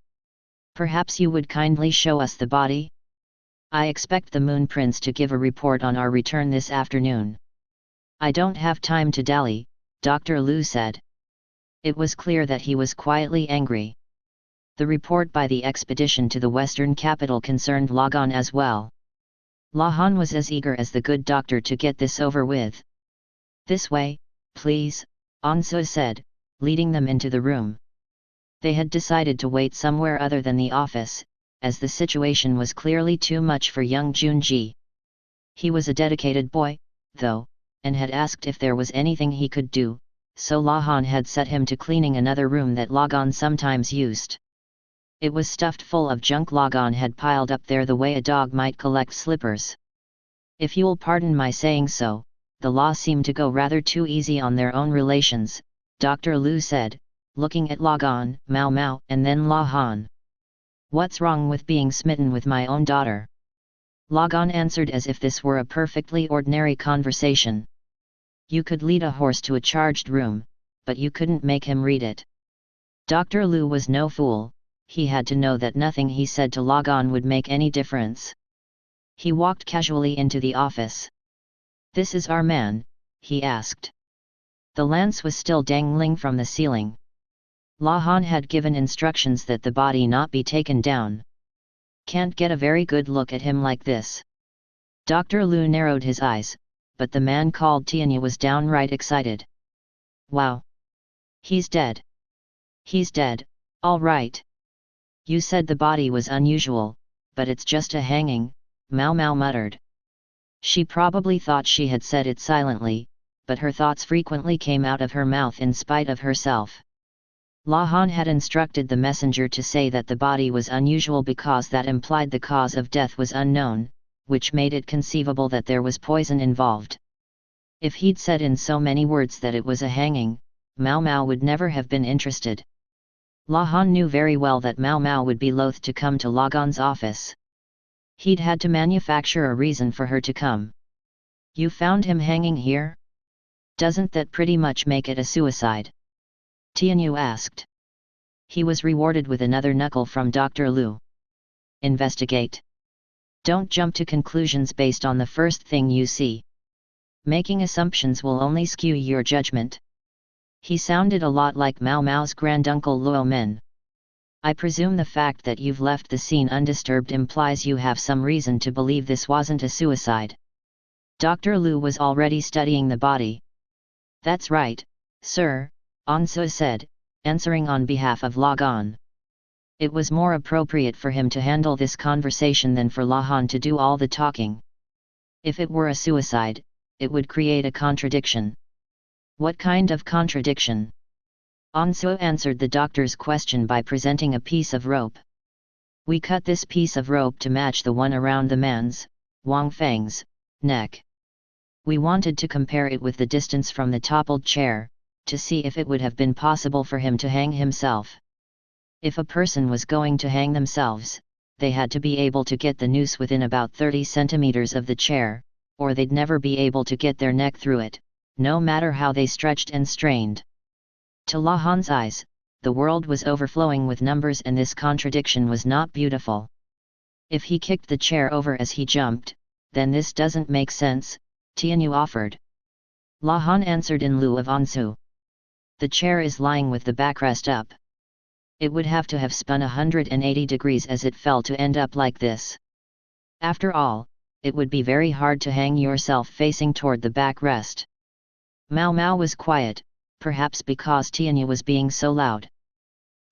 Perhaps you would kindly show us the body? I expect the Moon Prince to give a report on our return this afternoon." "I don't have time to dally," Dr. Lu said. It was clear that he was quietly angry. The report by the expedition to the western capital concerned Lagan as well. Lahan was as eager as the good doctor to get this over with. "This way, please," Ansu said, leading them into the room. They had decided to wait somewhere other than the office, as the situation was clearly too much for young Junji. He was a dedicated boy, though, and had asked if there was anything he could do, so Lahan had set him to cleaning another room that Lagan sometimes used. It was stuffed full of junk Lagan had piled up there the way a dog might collect slippers. "If you'll pardon my saying so, the law seemed to go rather too easy on their own relations," Dr. Lu said, looking at Lagan, Mao Mao, and then Lahan. "What's wrong with being smitten with my own daughter?" Lagan answered as if this were a perfectly ordinary conversation. "You could lead a horse to a charged room, but you couldn't make him read it." Dr. Lu was no fool, he had to know that nothing he said to Lagan would make any difference. He walked casually into the office. "This is our man?" he asked. The lance was still dangling from the ceiling. Lahan had given instructions that the body not be taken down. "Can't get a very good look at him like this." Dr. Lu narrowed his eyes, but the man called Tianyu was downright excited. "Wow! He's dead. He's dead, all right. You said the body was unusual, but it's just a hanging," Mao Mao muttered. She probably thought she had said it silently, but her thoughts frequently came out of her mouth in spite of herself. Lahan had instructed the messenger to say that the body was unusual because that implied the cause of death was unknown, which made it conceivable that there was poison involved. If he'd said in so many words that it was a hanging, Mao Mao would never have been interested. Lahan knew very well that Mao Mao would be loath to come to Lagan's office. He'd had to manufacture a reason for her to come. "You found him hanging here? Doesn't that pretty much make it a suicide?" Tianyu asked. He was rewarded with another knuckle from Dr. Lu. "Investigate. Don't jump to conclusions based on the first thing you see. Making assumptions will only skew your judgment." He sounded a lot like Mao Mao's granduncle Luo Men. "I presume the fact that you've left the scene undisturbed implies you have some reason to believe this wasn't a suicide." Dr. Lu was already studying the body. "That's right, sir," Ansu said, answering on behalf of Lagan. It was more appropriate for him to handle this conversation than for Lahan to do all the talking. If it were a suicide, it would create a contradiction. What kind of contradiction? Ansu answered the doctor's question by presenting a piece of rope. We cut this piece of rope to match the one around the man's, Wang Feng's, neck. We wanted to compare it with the distance from the toppled chair, to see if it would have been possible for him to hang himself. If a person was going to hang themselves, they had to be able to get the noose within about 30 centimeters of the chair, or they'd never be able to get their neck through it, no matter how they stretched and strained. To La Han's eyes, the world was overflowing with numbers and this contradiction was not beautiful. If he kicked the chair over as he jumped, then this doesn't make sense, Tianyu offered. La Han answered in lieu of Ansu. The chair is lying with the backrest up. It would have to have spun 180 degrees as it fell to end up like this. After all, it would be very hard to hang yourself facing toward the backrest. Mao Mao was quiet, perhaps because Tianyu was being so loud.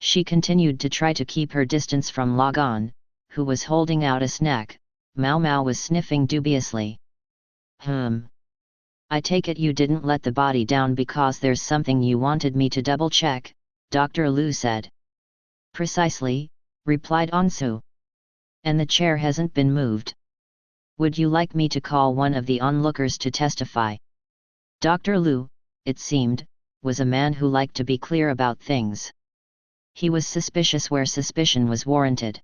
She continued to try to keep her distance from Lagan, who was holding out a snack. Mao Mao was sniffing dubiously. I take it you didn't let the body down because there's something you wanted me to double-check, Dr. Liu said. Precisely, replied Ansu. And the chair hasn't been moved. Would you like me to call one of the onlookers to testify? Dr. Liu, it seemed, was a man who liked to be clear about things. He was suspicious where suspicion was warranted.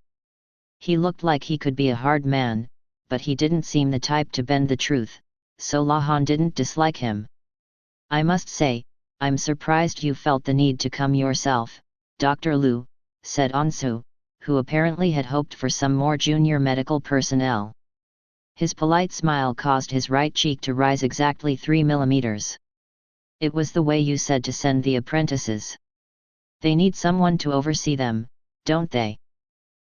He looked like he could be a hard man, but he didn't seem the type to bend the truth, so La Han didn't dislike him. I must say, I'm surprised you felt the need to come yourself, Dr. Liu, said Ansu, who apparently had hoped for some more junior medical personnel. His polite smile caused his right cheek to rise exactly 3 millimeters. It was the way you said to send the apprentices. They need someone to oversee them, don't they?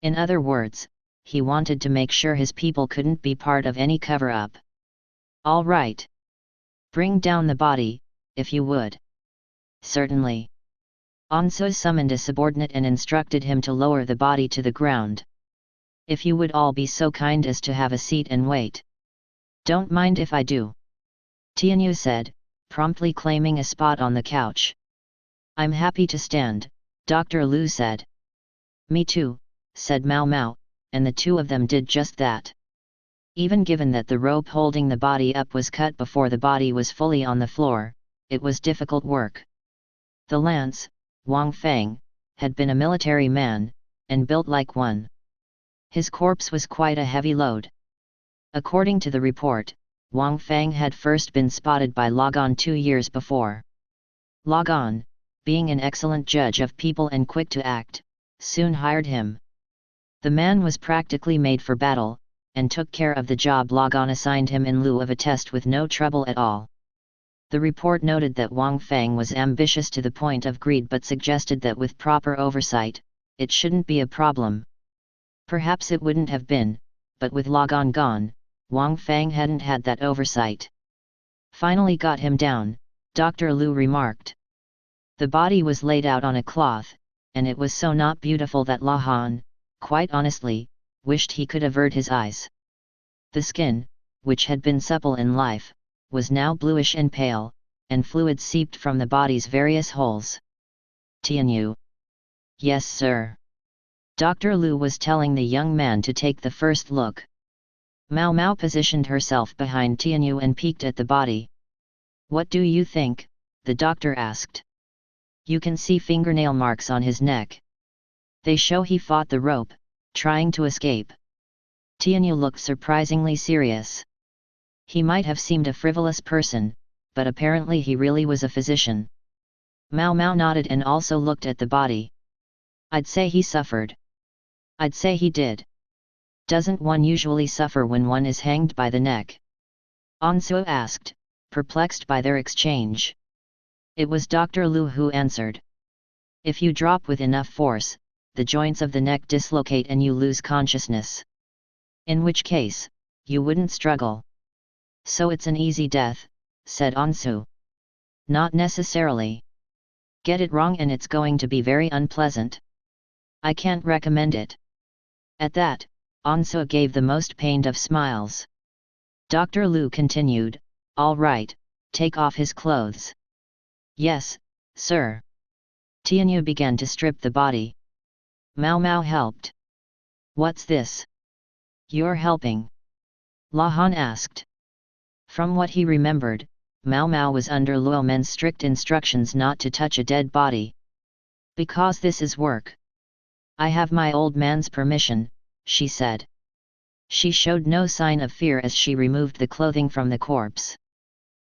In other words, he wanted to make sure his people couldn't be part of any cover-up. All right. Bring down the body, if you would. Certainly. Ansu summoned a subordinate and instructed him to lower the body to the ground. If you would all be so kind as to have a seat and wait. Don't mind if I do. Tianyu said, promptly claiming a spot on the couch. I'm happy to stand, Dr. Liu said. Me too, said Mao Mao, and the two of them did just that. Even given that the rope holding the body up was cut before the body was fully on the floor, it was difficult work. The lance, Wang Feng, had been a military man, and built like one. His corpse was quite a heavy load. According to the report, Wang Feng had first been spotted by Lagan 2 years before. Lagan, being an excellent judge of people and quick to act, soon hired him. The man was practically made for battle, and took care of the job Lagan assigned him in lieu of a test with no trouble at all. The report noted that Wang Feng was ambitious to the point of greed but suggested that with proper oversight, it shouldn't be a problem. Perhaps it wouldn't have been, but with Lagan gone, Wang Feng hadn't had that oversight. Finally got him down, Dr. Liu remarked. The body was laid out on a cloth, and it was so not beautiful that La Han, quite honestly, wished he could avert his eyes. The skin, which had been supple in life, was now bluish and pale, and fluid seeped from the body's various holes. Tianyu. Yes, sir. Dr. Liu was telling the young man to take the first look. Mao Mao positioned herself behind Tianyu and peeked at the body. What do you think? The doctor asked. You can see fingernail marks on his neck. They show he fought the rope, trying to escape. Tianyu looked surprisingly serious. He might have seemed a frivolous person, but apparently he really was a physician. Mao Mao nodded and also looked at the body. I'd say he suffered. I'd say he did. Doesn't one usually suffer when one is hanged by the neck? Ansu asked, perplexed by their exchange. It was Dr. Liu who answered. If you drop with enough force, the joints of the neck dislocate and you lose consciousness. In which case, you wouldn't struggle. So it's an easy death, said Ansu. Not necessarily. Get it wrong and it's going to be very unpleasant. I can't recommend it. At that, Ansu gave the most pained of smiles. Dr. Lu continued, "All right, take off his clothes." "Yes, sir." Tianyu began to strip the body. Mao Mao helped. "What's this? You're helping?" Lahan asked. From what he remembered, Mao Mao was under Luo Men's strict instructions not to touch a dead body. "Because this is work. I have my old man's permission," she said. She showed no sign of fear as she removed the clothing from the corpse.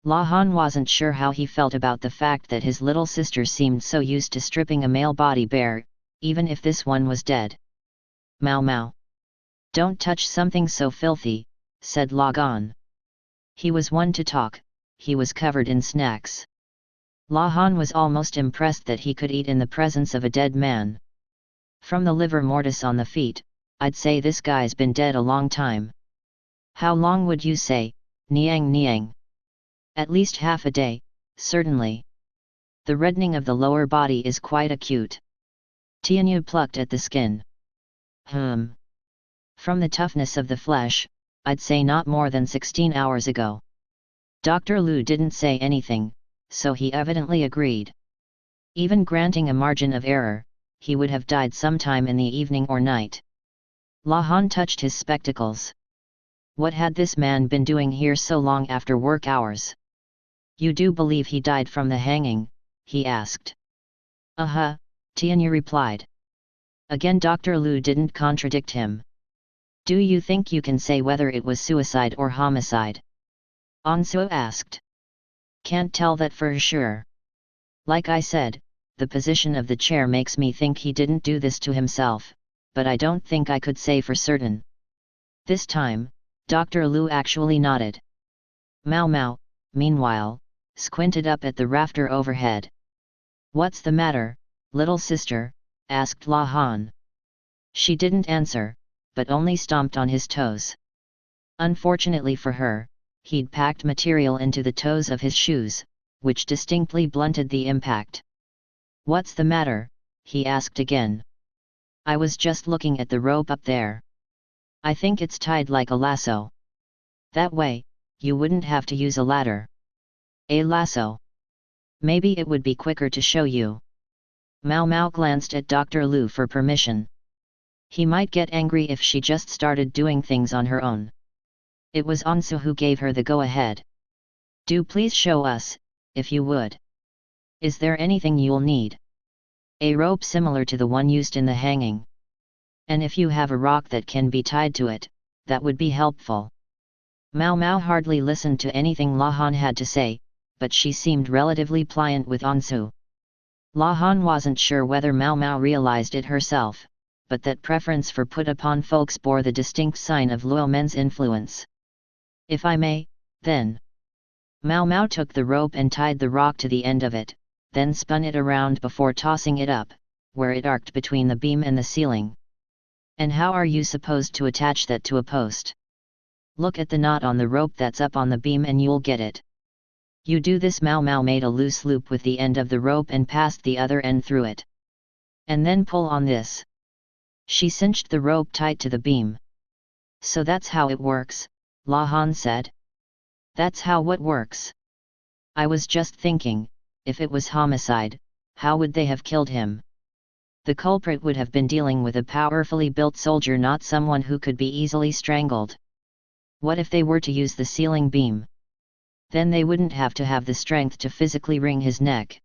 Lahan wasn't sure how he felt about the fact that his little sister seemed so used to stripping a male body bare, even if this one was dead. "Mao Mao. Don't touch something so filthy," said Lagan. He was one to talk, he was covered in snacks. Lahan was almost impressed that he could eat in the presence of a dead man. "From the liver mortis on the feet, I'd say this guy's been dead a long time." "How long would you say, Niang Niang?" "At least half a day, certainly. The reddening of the lower body is quite acute." Tianyu plucked at the skin. From the toughness of the flesh, I'd say not more than 16 hours ago." Dr. Lu didn't say anything, so he evidently agreed. Even granting a margin of error, he would have died sometime in the evening or night. Lahan touched his spectacles. What had this man been doing here so long after work hours? "You do believe he died from the hanging?" he asked. Tianyu replied. Again Dr. Lu didn't contradict him. "Do you think you can say whether it was suicide or homicide?" Ansu asked. "Can't tell that for sure. Like I said, the position of the chair makes me think he didn't do this to himself, but I don't think I could say for certain." This time, Dr. Lu actually nodded. Mao Mao, meanwhile, squinted up at the rafter overhead. "What's the matter, little sister?" asked Lahan. She didn't answer, but only stomped on his toes. Unfortunately for her, he'd packed material into the toes of his shoes, which distinctly blunted the impact. "What's the matter?" he asked again. "I was just looking at the rope up there. I think it's tied like a lasso. That way, you wouldn't have to use a ladder." "A lasso? Maybe it would be quicker to show you." Mao Mao glanced at Dr. Lu for permission. He might get angry if she just started doing things on her own. It was Ansu who gave her the go-ahead. "Do please show us, if you would. Is there anything you'll need?" "A rope similar to the one used in the hanging. And if you have a rock that can be tied to it, that would be helpful." Mao Mao hardly listened to anything Lahan had to say, but she seemed relatively pliant with Ansu. Lahan wasn't sure whether Mao Mao realized it herself, but that preference for put-upon folks bore the distinct sign of Luo Men's influence. "If I may, then." Mao Mao took the rope and tied the rock to the end of it, then spun it around before tossing it up, where it arced between the beam and the ceiling. "And how are you supposed to attach that to a post?" "Look at the knot on the rope that's up on the beam and you'll get it. You do this." Mao Mao made a loose loop with the end of the rope and passed the other end through it. "And then pull on this." She cinched the rope tight to the beam. "So that's how it works," Lahan said. "That's how what works. I was just thinking, if it was homicide, how would they have killed him? The culprit would have been dealing with a powerfully built soldier, not someone who could be easily strangled. What if they were to use the ceiling beam? Then they wouldn't have to have the strength to physically wring his neck.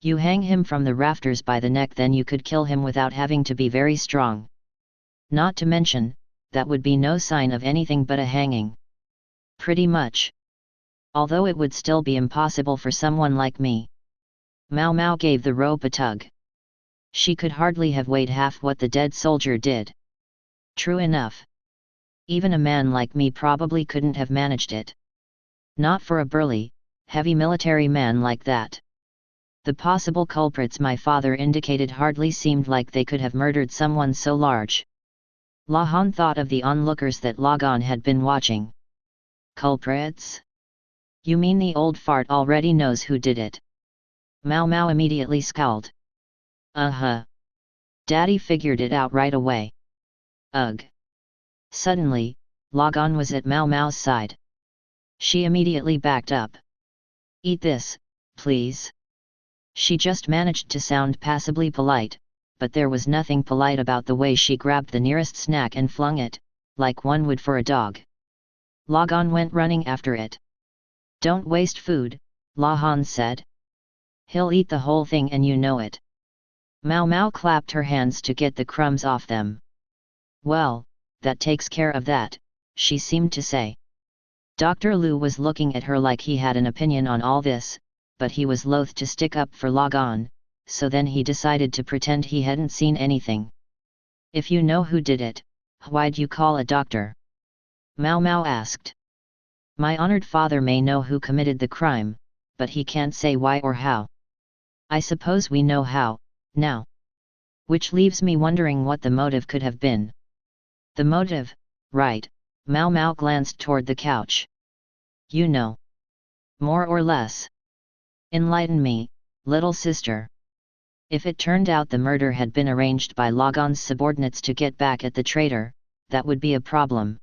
You hang him from the rafters by the neck, then you could kill him without having to be very strong. Not to mention, that would be no sign of anything but a hanging. Pretty much. Although it would still be impossible for someone like me." Mao Mao gave the rope a tug. She could hardly have weighed half what the dead soldier did. "True enough. Even a man like me probably couldn't have managed it. Not for a burly, heavy military man like that." The possible culprits my father indicated hardly seemed like they could have murdered someone so large. Lahan thought of the onlookers that Lagan had been watching. "Culprits? You mean the old fart already knows who did it?" Mao Mao immediately scowled. Daddy figured it out right away." Ugh. Suddenly, Lagan was at Mao Mao's side. She immediately backed up. Eat this, please. She just managed to sound passably polite, but there was nothing polite about the way she grabbed the nearest snack and flung it, like one would for a dog. Lagan went running after it. Don't waste food, Lahan said. He'll eat the whole thing and you know it. Mau Mau clapped her hands to get the crumbs off them. Well, that takes care of that, she seemed to say. Dr. Lu was looking at her like he had an opinion on all this, but he was loath to stick up for Lagan, so then he decided to pretend he hadn't seen anything. If you know who did it, why'd you call a doctor? Mau Mau asked. My honored father may know who committed the crime, but he can't say why or how. I suppose we know how, now. Which leaves me wondering what the motive could have been. The motive, right, Mau Mau glanced toward the couch. You know. More or less. Enlighten me, little sister. If it turned out the murder had been arranged by Lagan's subordinates to get back at the traitor, that would be a problem.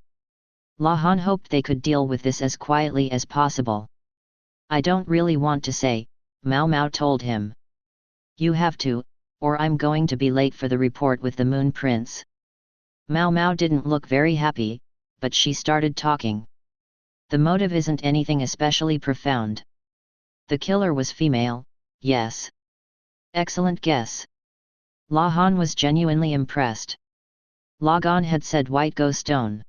Lahan hoped they could deal with this as quietly as possible. I don't really want to say, Mau Mau told him. You have to, or I'm going to be late for the report with the Moon Prince. Mau Mau didn't look very happy, but she started talking. The motive isn't anything especially profound. The killer was female, yes. Excellent guess. Lahan was genuinely impressed. Lagan had said white ghost stone.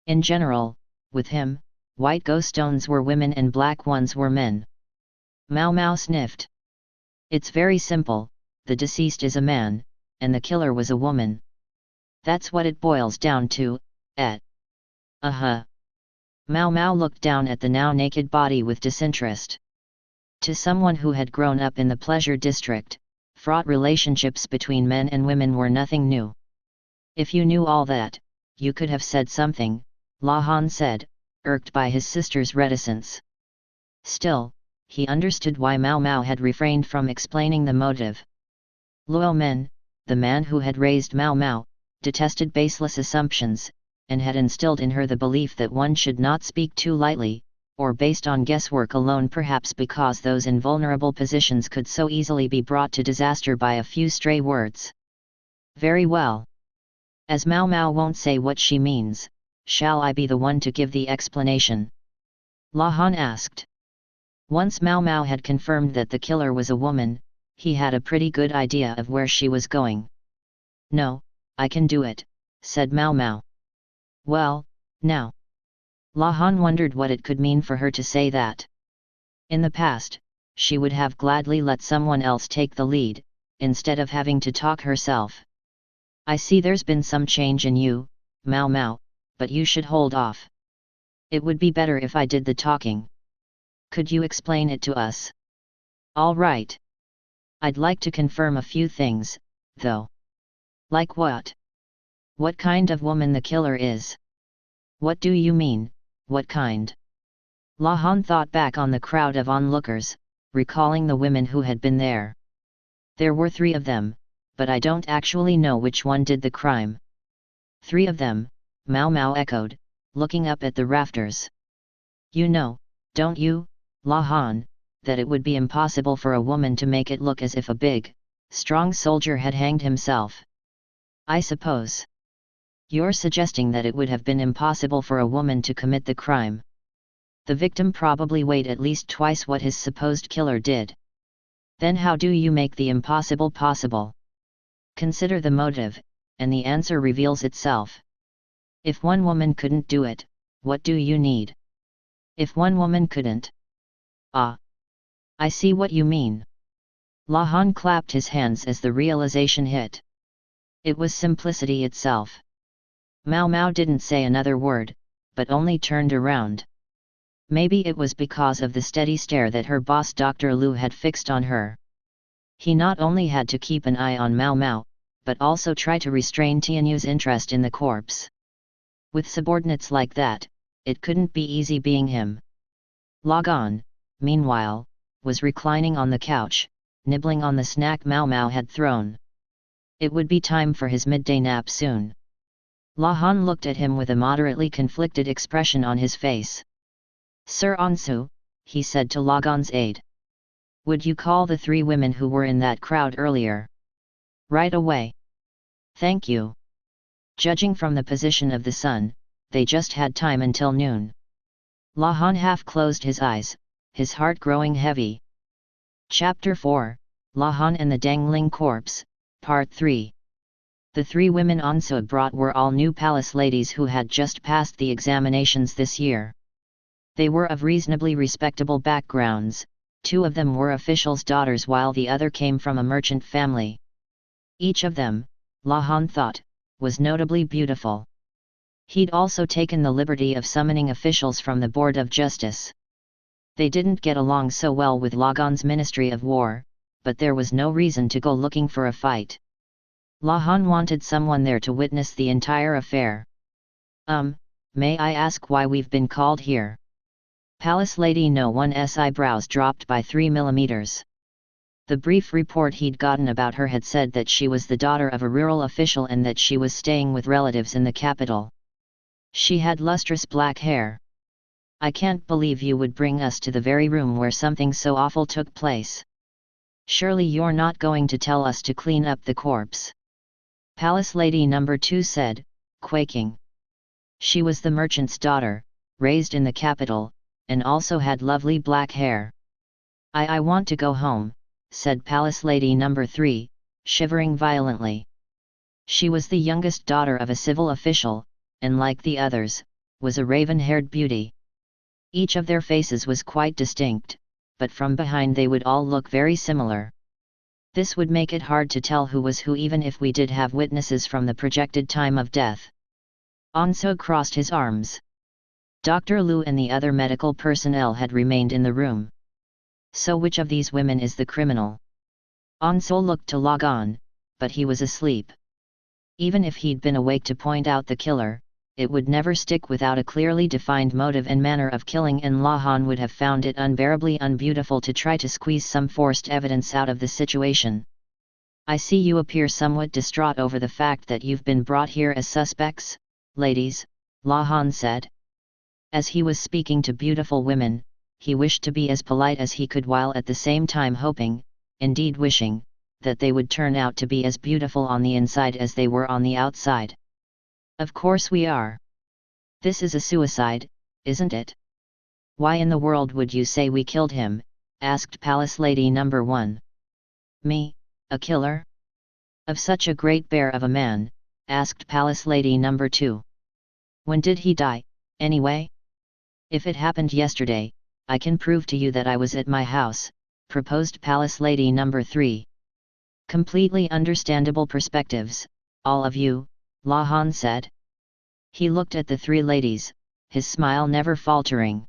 In general, with him, white ghost stones were women and black ones were men. Mau Mau sniffed. It's very simple, the deceased is a man, and the killer was a woman. That's what it boils down to, eh? Uh-huh. Mau Mau looked down at the now naked body with disinterest. To someone who had grown up in the pleasure district, fraught relationships between men and women were nothing new. If you knew all that, you could have said something, Lahan said, irked by his sister's reticence. Still, he understood why Mau Mau had refrained from explaining the motive. Luo Men, the man who had raised Mau Mau, detested baseless assumptions, and had instilled in her the belief that one should not speak too lightly, or based on guesswork alone, perhaps because those in vulnerable positions could so easily be brought to disaster by a few stray words. Very well. As Mau Mau won't say what she means, shall I be the one to give the explanation? Lahan asked. Once Mau Mau had confirmed that the killer was a woman, he had a pretty good idea of where she was going. No, I can do it, said Mau Mau. Well, now. Lahan wondered what it could mean for her to say that. In the past, she would have gladly let someone else take the lead, instead of having to talk herself. I see there's been some change in you, Mau Mau, but you should hold off. It would be better if I did the talking. Could you explain it to us? All right. I'd like to confirm a few things, though. Like what? What kind of woman the killer is? What do you mean, what kind? Lahan thought back on the crowd of onlookers, recalling the women who had been there. There were 3 of them, but I don't actually know which one did the crime. 3 of them, Mau Mau echoed, looking up at the rafters. You know, don't you, Lahan, that it would be impossible for a woman to make it look as if a big, strong soldier had hanged himself. I suppose. You're suggesting that it would have been impossible for a woman to commit the crime. The victim probably weighed at least twice what his supposed killer did. Then how do you make the impossible possible? Consider the motive, and the answer reveals itself. If one woman couldn't do it, what do you need? If one woman couldn't? Ah! I see what you mean. Lahan clapped his hands as the realization hit. It was simplicity itself. Mau Mau didn't say another word, but only turned around. Maybe it was because of the steady stare that her boss Dr. Lu had fixed on her. He not only had to keep an eye on Mau Mau, but also try to restrain Tianyu's interest in the corpse. With subordinates like that, it couldn't be easy being him. Lagan, meanwhile, was reclining on the couch, nibbling on the snack Mau Mau had thrown. It would be time for his midday nap soon. Lahan looked at him with a moderately conflicted expression on his face. Sir Ansu, he said to Lagan's aide. Would you call the 3 women who were in that crowd earlier? Right away. Thank you. Judging from the position of the sun, they just had time until noon. Lahan half closed his eyes, his heart growing heavy. Chapter 4, Lahan and the Dangling Corpse, Part 3. The 3 women Ansu brought were all new palace ladies who had just passed the examinations this year. They were of reasonably respectable backgrounds, 2 of them were officials' daughters while the other came from a merchant family. Each of them, Lahan thought, was notably beautiful. He'd also taken the liberty of summoning officials from the Board of Justice. They didn't get along so well with Lagan's Ministry of War, but there was no reason to go looking for a fight. Lahan wanted someone there to witness the entire affair. May I ask why we've been called here? Palace Lady No One's eyebrows dropped by 3 millimeters. The brief report he'd gotten about her had said that she was the daughter of a rural official and that she was staying with relatives in the capital. She had lustrous black hair. I can't believe you would bring us to the very room where something so awful took place. Surely you're not going to tell us to clean up the corpse. Palace Lady number 2 said, quaking. She was the merchant's daughter, raised in the capital, and also had lovely black hair. I want to go home, said Palace Lady number 3, shivering violently. She was the youngest daughter of a civil official, and like the others, was a raven-haired beauty. Each of their faces was quite distinct, but from behind they would all look very similar. This would make it hard to tell who was who even if we did have witnesses from the projected time of death. Ansu crossed his arms. Dr. Liu and the other medical personnel had remained in the room. So which of these women is the criminal? Ansu looked to Lagan, but he was asleep. Even if he'd been awake to point out the killer, it would never stick without a clearly defined motive and manner of killing, and Lahan would have found it unbearably unbeautiful to try to squeeze some forced evidence out of the situation. I see you appear somewhat distraught over the fact that you've been brought here as suspects, ladies, Lahan said. As he was speaking to beautiful women, he wished to be as polite as he could while at the same time hoping, indeed wishing, that they would turn out to be as beautiful on the inside as they were on the outside. Of course we are. This is a suicide, isn't it? Why in the world would you say we killed him? Asked Palace Lady number 1. Me, a killer? Of such a great bear of a man? Asked Palace Lady number 2. When did he die, anyway? If it happened yesterday, I can prove to you that I was at my house, proposed Palace Lady number 3. Completely understandable perspectives, all of you, Lahan said. He looked at the 3 ladies, his smile never faltering.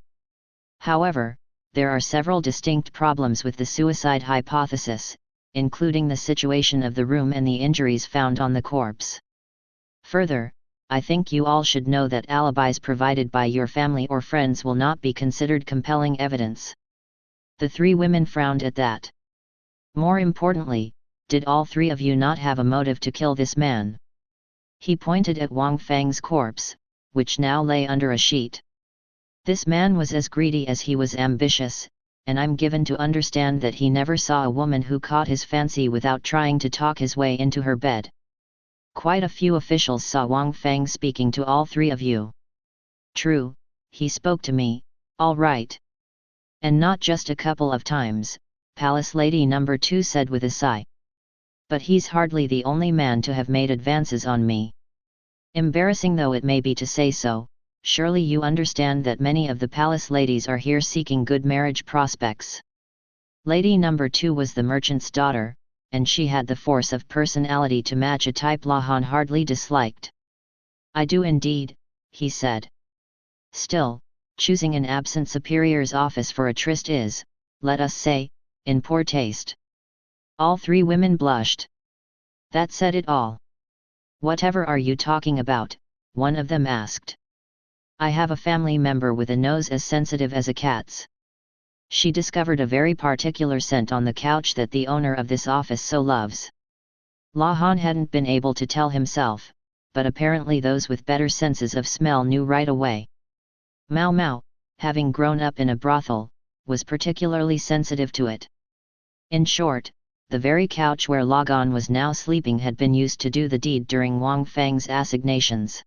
However, there are several distinct problems with the suicide hypothesis, including the situation of the room and the injuries found on the corpse. Further, I think you all should know that alibis provided by your family or friends will not be considered compelling evidence. The 3 women frowned at that. More importantly, did all 3 of you not have a motive to kill this man? He pointed at Wang Feng's corpse, which now lay under a sheet. This man was as greedy as he was ambitious, and I'm given to understand that he never saw a woman who caught his fancy without trying to talk his way into her bed. Quite a few officials saw Wang Feng speaking to all 3 of you. True, he spoke to me, all right. And not just a couple of times, Palace Lady number 2 said with a sigh. But he's hardly the only man to have made advances on me. Embarrassing though it may be to say so, surely you understand that many of the palace ladies are here seeking good marriage prospects. Lady number 2 was the merchant's daughter, and she had the force of personality to match a type Lahan hardly disliked. I do indeed, he said. Still, choosing an absent superior's office for a tryst is, let us say, in poor taste. All 3 women blushed. That said it all. Whatever are you talking about? One of them asked. I have a family member with a nose as sensitive as a cat's. She discovered a very particular scent on the couch that the owner of this office so loves. Lahan hadn't been able to tell himself, but apparently those with better senses of smell knew right away. Mau Mau, having grown up in a brothel, was particularly sensitive to it. In short, the very couch where Logon was now sleeping had been used to do the deed during Wang Feng's assignations.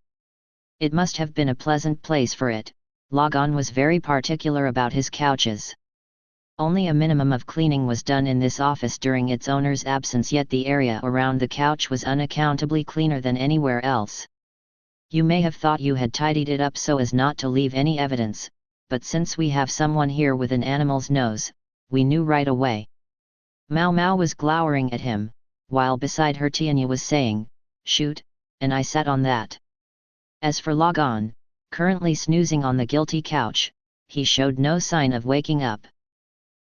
It must have been a pleasant place for it. Logon was very particular about his couches. Only a minimum of cleaning was done in this office during its owner's absence, yet the area around the couch was unaccountably cleaner than anywhere else. You may have thought you had tidied it up so as not to leave any evidence, but since we have someone here with an animal's nose, we knew right away. Mao Mao was glowering at him, while beside her Tianya was saying, "Shoot," and I sat on that. As for Logon, currently snoozing on the guilty couch, he showed no sign of waking up.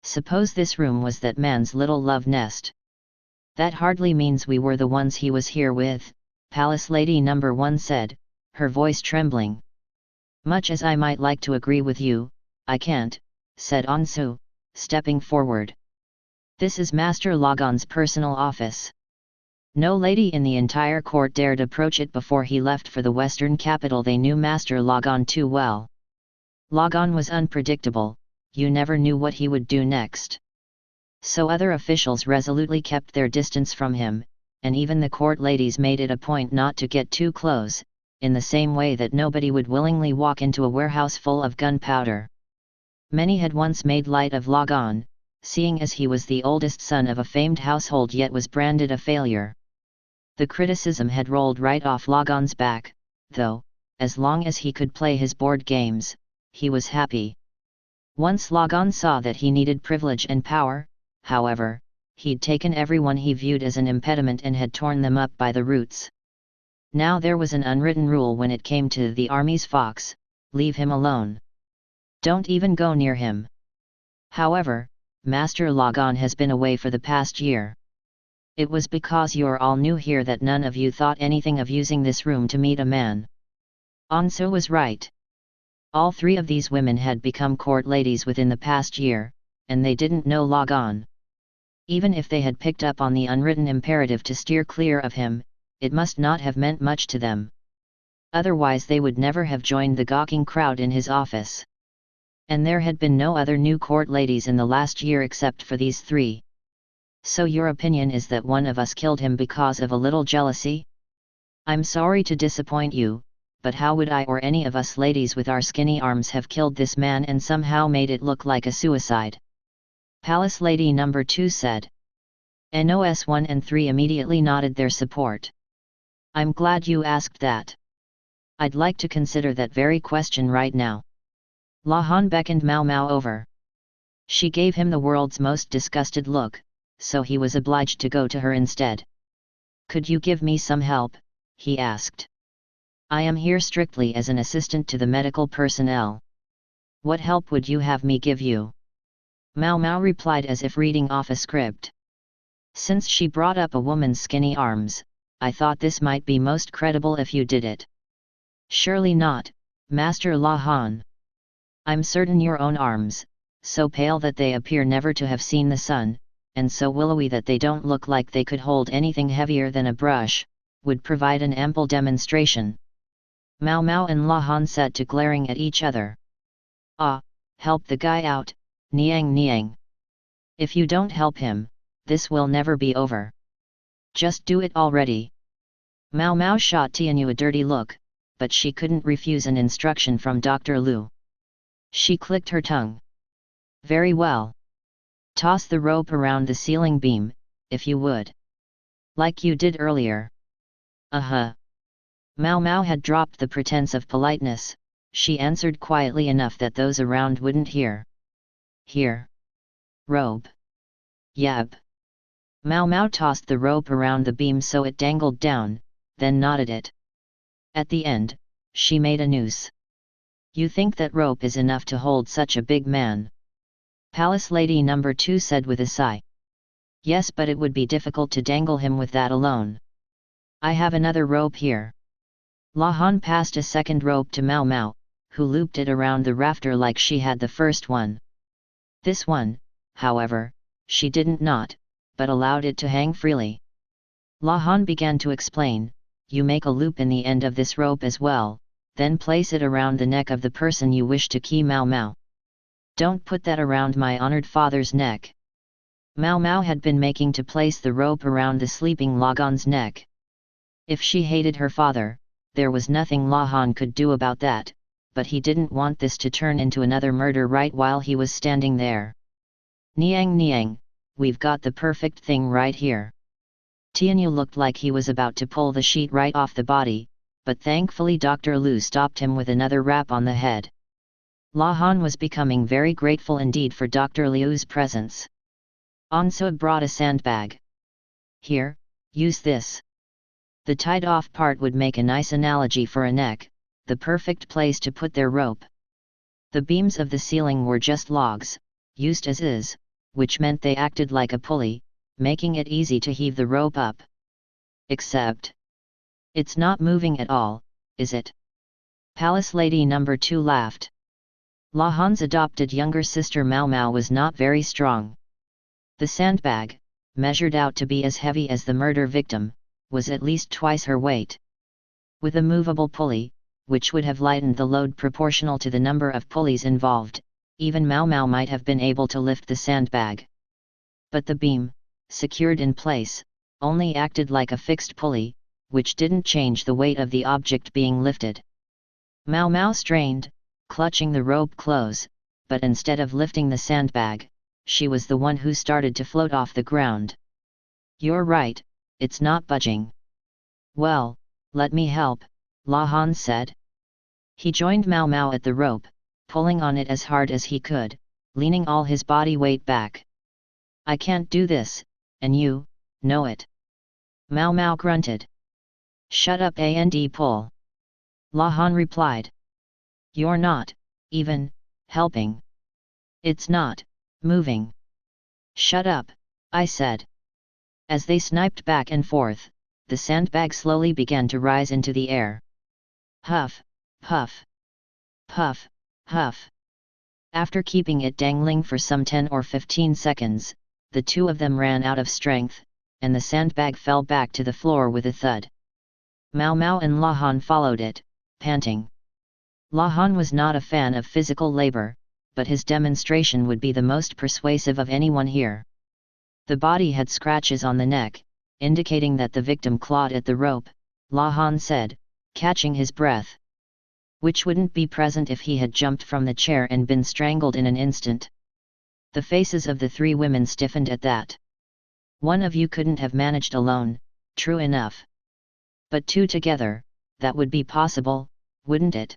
Suppose this room was that man's little love nest. That hardly means we were the ones he was here with, Palace Lady number 1 said, her voice trembling. Much as I might like to agree with you, I can't, said Ansu, stepping forward. This is Master Logon's personal office. No lady in the entire court dared approach it before he left for the western capital. They knew Master Logon too well. Logon was unpredictable, you never knew what he would do next. So other officials resolutely kept their distance from him, and even the court ladies made it a point not to get too close, in the same way that nobody would willingly walk into a warehouse full of gunpowder. Many had once made light of Logon, seeing as he was the oldest son of a famed household yet was branded a failure. The criticism had rolled right off Logon's back, though, as long as he could play his board games, he was happy. Once Logon saw that he needed privilege and power, however, he'd taken everyone he viewed as an impediment and had torn them up by the roots. Now there was an unwritten rule when it came to the army's fox: leave him alone. Don't even go near him. However, Master Logon has been away for the past year. It was because you're all new here that none of you thought anything of using this room to meet a man. Ansu was right. All three of these women had become court ladies within the past year, and they didn't know Logon. Even if they had picked up on the unwritten imperative to steer clear of him, it must not have meant much to them. Otherwise they would never have joined the gawking crowd in his office. And there had been no other new court ladies in the last year except for these three. So your opinion is that one of us killed him because of a little jealousy? I'm sorry to disappoint you, but how would I or any of us ladies with our skinny arms have killed this man and somehow made it look like a suicide? Palace Lady number 2 said. NOS 1 and 3 immediately nodded their support. I'm glad you asked that. I'd like to consider that very question right now. Lahan beckoned Mao Mao over. She gave him the world's most disgusted look, so he was obliged to go to her instead. Could you give me some help? He asked. I am here strictly as an assistant to the medical personnel. What help would you have me give you? Mao Mao replied as if reading off a script. Since she brought up a woman's skinny arms, I thought this might be most credible if you did it. Surely not, Master Lahan. I'm certain your own arms, so pale that they appear never to have seen the sun, and so willowy that they don't look like they could hold anything heavier than a brush, would provide an ample demonstration. Mao Mao and Lahan set to glaring at each other. Ah, help the guy out, Niang Niang. If you don't help him, this will never be over. Just do it already. Mao Mao shot Tianyu a dirty look, but she couldn't refuse an instruction from Dr. Liu. She clicked her tongue. Very well. Toss the rope around the ceiling beam, if you would. Like you did earlier. Mao Mao had dropped the pretense of politeness, she answered quietly enough that those around wouldn't hear. Here. Rope. Yab. Mao Mao tossed the rope around the beam so it dangled down, then knotted it. At the end, she made a noose. You think that rope is enough to hold such a big man? Palace Lady number 2 said with a sigh. Yes, but it would be difficult to dangle him with that alone. I have another rope here. Lahan passed a second rope to Mao Mao, who looped it around the rafter like she had the first one. This one, however, she didn't knot, but allowed it to hang freely. Lahan began to explain, you make a loop in the end of this rope as well, then place it around the neck of the person you wish to key Mao Mao. Don't put that around my honored father's neck. Mao Mao had been making to place the rope around the sleeping Lagan's neck. If she hated her father, there was nothing Lahan could do about that, but he didn't want this to turn into another murder right while he was standing there. Niang Niang, we've got the perfect thing right here. Tianyu looked like he was about to pull the sheet right off the body, but thankfully Dr. Liu stopped him with another rap on the head. Lahan was becoming very grateful indeed for Dr. Liu's presence. Anso brought a sandbag. Here, use this. The tied-off part would make a nice analogy for a neck, the perfect place to put their rope. The beams of the ceiling were just logs, used as is, which meant they acted like a pulley, making it easy to heave the rope up. Except, it's not moving at all, is it? Palace Lady number 2 laughed. Lahan's adopted younger sister Mao Mao was not very strong. The sandbag, measured out to be as heavy as the murder victim, was at least twice her weight. With a movable pulley, which would have lightened the load proportional to the number of pulleys involved, even Mao Mao might have been able to lift the sandbag. But the beam, secured in place, only acted like a fixed pulley, which didn't change the weight of the object being lifted. Mao Mao strained, clutching the rope close, but instead of lifting the sandbag, she was the one who started to float off the ground. You're right, it's not budging. Well, let me help, Lahan said. He joined Mao Mao at the rope, pulling on it as hard as he could, leaning all his body weight back. I can't do this, and you know it. Mao Mao grunted. Shut up and pull. Lahan replied. You're not, even, helping. It's not moving. Shut up, I said. As they sniped back and forth, the sandbag slowly began to rise into the air. Huff, puff, puff, huff. After keeping it dangling for some 10 or 15 seconds, the two of them ran out of strength, and the sandbag fell back to the floor with a thud. Mao Mao and Lahan followed it, panting. Lahan was not a fan of physical labor, but his demonstration would be the most persuasive of anyone here. The body had scratches on the neck, indicating that the victim clawed at the rope, Lahan said, catching his breath. Which wouldn't be present if he had jumped from the chair and been strangled in an instant. The faces of the three women stiffened at that. One of you couldn't have managed alone, true enough. But two together, that would be possible, wouldn't it?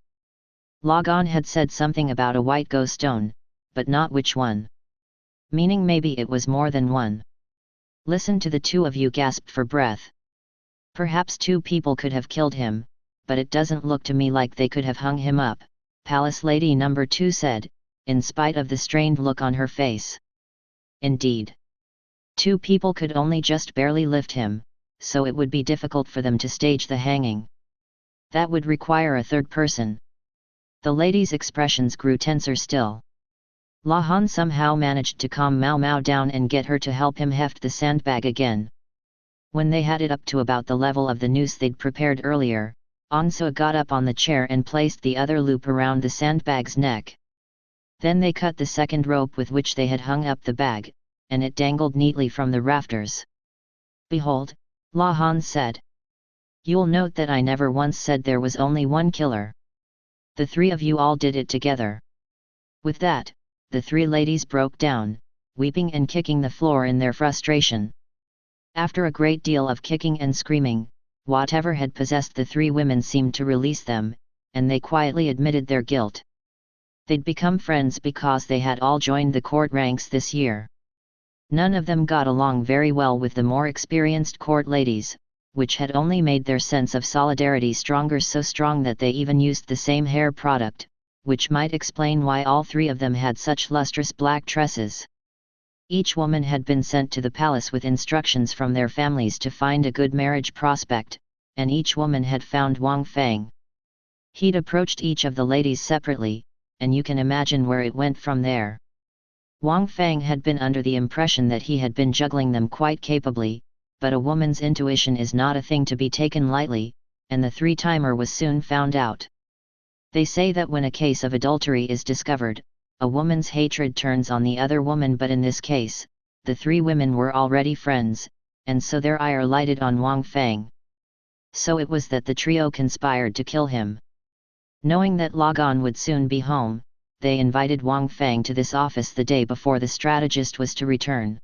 Lagan had said something about a white ghost stone, but not which one. Meaning maybe it was more than one. Listen to the two of you gasp for breath. Perhaps two people could have killed him, but it doesn't look to me like they could have hung him up, Palace Lady number 2 said, in spite of the strained look on her face. Indeed. Two people could only just barely lift him, so it would be difficult for them to stage the hanging. That would require a third person. The lady's expressions grew tenser still. Lahan somehow managed to calm Mao Mao down and get her to help him heft the sandbag again. When they had it up to about the level of the noose they'd prepared earlier, Anso got up on the chair and placed the other loop around the sandbag's neck. Then they cut the second rope with which they had hung up the bag, and it dangled neatly from the rafters. Behold, Lahan said. You'll note that I never once said there was only one killer. The three of you all did it together. With that, the three ladies broke down, weeping and kicking the floor in their frustration. After a great deal of kicking and screaming, whatever had possessed the three women seemed to release them, and they quietly admitted their guilt. They'd become friends because they had all joined the court ranks this year. None of them got along very well with the more experienced court ladies, which had only made their sense of solidarity stronger, so strong that they even used the same hair product, which might explain why all three of them had such lustrous black tresses. Each woman had been sent to the palace with instructions from their families to find a good marriage prospect, and each woman had found Wang Feng. He'd approached each of the ladies separately, and you can imagine where it went from there. Wang Feng had been under the impression that he had been juggling them quite capably, but a woman's intuition is not a thing to be taken lightly, and the three-timer was soon found out. They say that when a case of adultery is discovered, a woman's hatred turns on the other woman, but in this case, the three women were already friends, and so their ire lighted on Wang Feng. So it was that the trio conspired to kill him. Knowing that Lagan would soon be home, they invited Wang Feng to this office the day before the strategist was to return.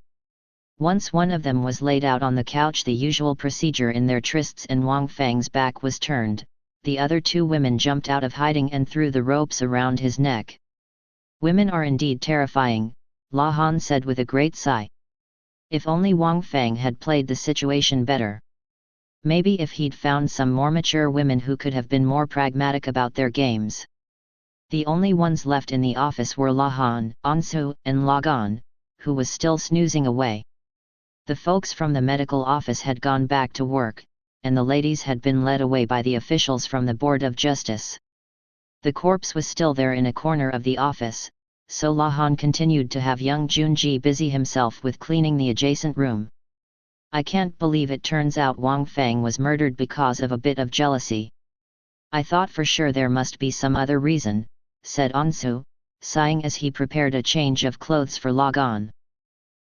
Once one of them was laid out on the couch, the usual procedure in their trysts, and Wang Feng's back was turned, the other two women jumped out of hiding and threw the ropes around his neck. Women are indeed terrifying, La Han said with a great sigh. If only Wang Feng had played the situation better. Maybe if he'd found some more mature women who could have been more pragmatic about their games. The only ones left in the office were La Han, Ansu, and Lagan, who was still snoozing away. The folks from the medical office had gone back to work, and the ladies had been led away by the officials from the Board of Justice. The corpse was still there in a corner of the office, so La Han continued to have young Junji busy himself with cleaning the adjacent room. I can't believe it turns out Wang Feng was murdered because of a bit of jealousy. I thought for sure there must be some other reason, said Ansu, sighing as he prepared a change of clothes for Lagan.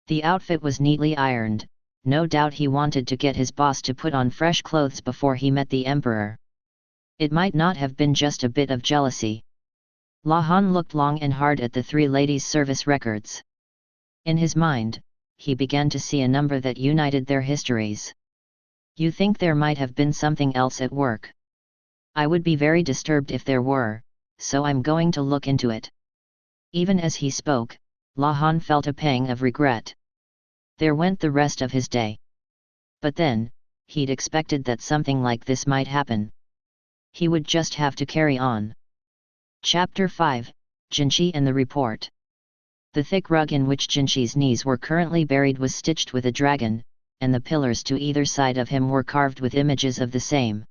The outfit was neatly ironed, no doubt he wanted to get his boss to put on fresh clothes before he met the emperor. It might not have been just a bit of jealousy. Lahan looked long and hard at the three ladies' service records. In his mind, he began to see a number that united their histories. You think there might have been something else at work? I would be very disturbed if there were, so I'm going to look into it. Even as he spoke, Lahan felt a pang of regret. There went the rest of his day. But then, he'd expected that something like this might happen. He would just have to carry on. Chapter 5, Jinchi and the Report. The thick rug in which Jinshi's knees were currently buried was stitched with a dragon, and the pillars to either side of him were carved with images of the same.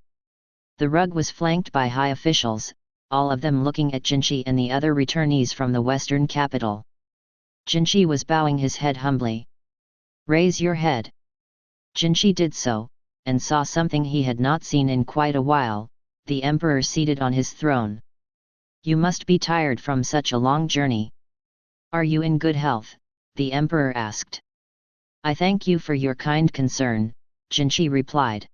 The rug was flanked by high officials, all of them looking at Jinchi and the other returnees from the western capital. Jinchi was bowing his head humbly. Raise your head. Jinchi did so, and saw something he had not seen in quite a while, the emperor seated on his throne. You must be tired from such a long journey. Are you in good health? The emperor asked. I thank you for your kind concern, Jinchi replied.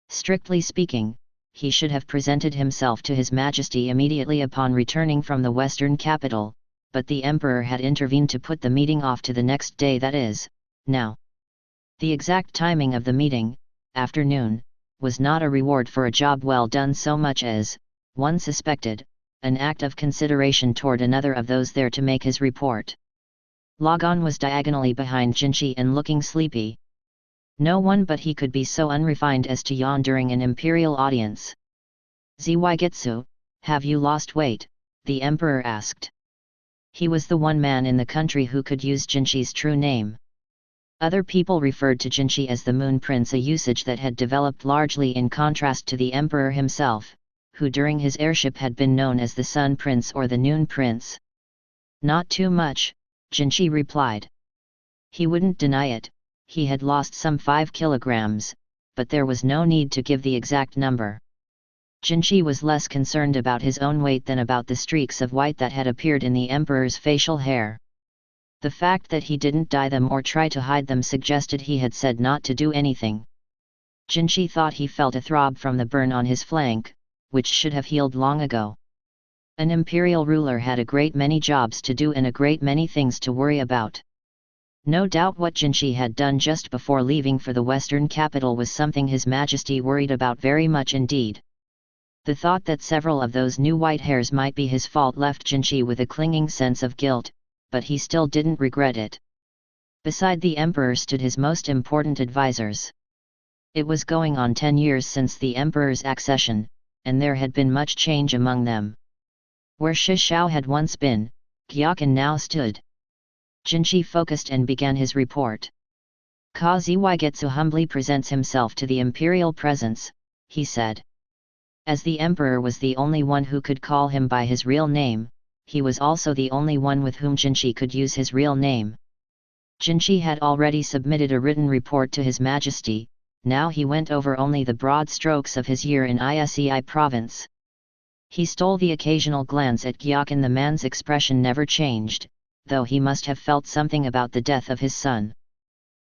Strictly speaking, he should have presented himself to His Majesty immediately upon returning from the western capital, but the emperor had intervened to put the meeting off to the next day, that is, now. The exact timing of the meeting, afternoon, was not a reward for a job well done so much as, one suspected, an act of consideration toward another of those there to make his report. Lagan was diagonally behind Jinchi and looking sleepy. No one but he could be so unrefined as to yawn during an imperial audience. Zygetsu, have you lost weight? The emperor asked. He was the one man in the country who could use Jinshi's true name. Other people referred to Jinchi as the Moon Prince, a usage that had developed largely in contrast to the emperor himself, who during his heirship had been known as the Sun Prince or the Noon Prince. Not too much, Jinchi replied. He wouldn't deny it, he had lost some 5 kilograms, but there was no need to give the exact number. Jinchi was less concerned about his own weight than about the streaks of white that had appeared in the emperor's facial hair. The fact that he didn't dye them or try to hide them suggested he had said not to do anything. Jinchi thought he felt a throb from the burn on his flank, which should have healed long ago. An imperial ruler had a great many jobs to do and a great many things to worry about. No doubt what Jinchi had done just before leaving for the western capital was something His Majesty worried about very much indeed. The thought that several of those new white hairs might be his fault left Jinchi with a clinging sense of guilt, but he still didn't regret it. Beside the emperor stood his most important advisors. It was going on 10 years since the emperor's accession, and there had been much change among them. Where Shishao had once been, Gyakan now stood. Jinchi focused and began his report. Ka Zygetsu humbly presents himself to the imperial presence, he said. As the emperor was the only one who could call him by his real name, he was also the only one with whom Jinchi could use his real name. Jinchi had already submitted a written report to His Majesty, now he went over only the broad strokes of his year in Isei province. He stole the occasional glance at Gyakin. The man's expression never changed, though he must have felt something about the death of his son.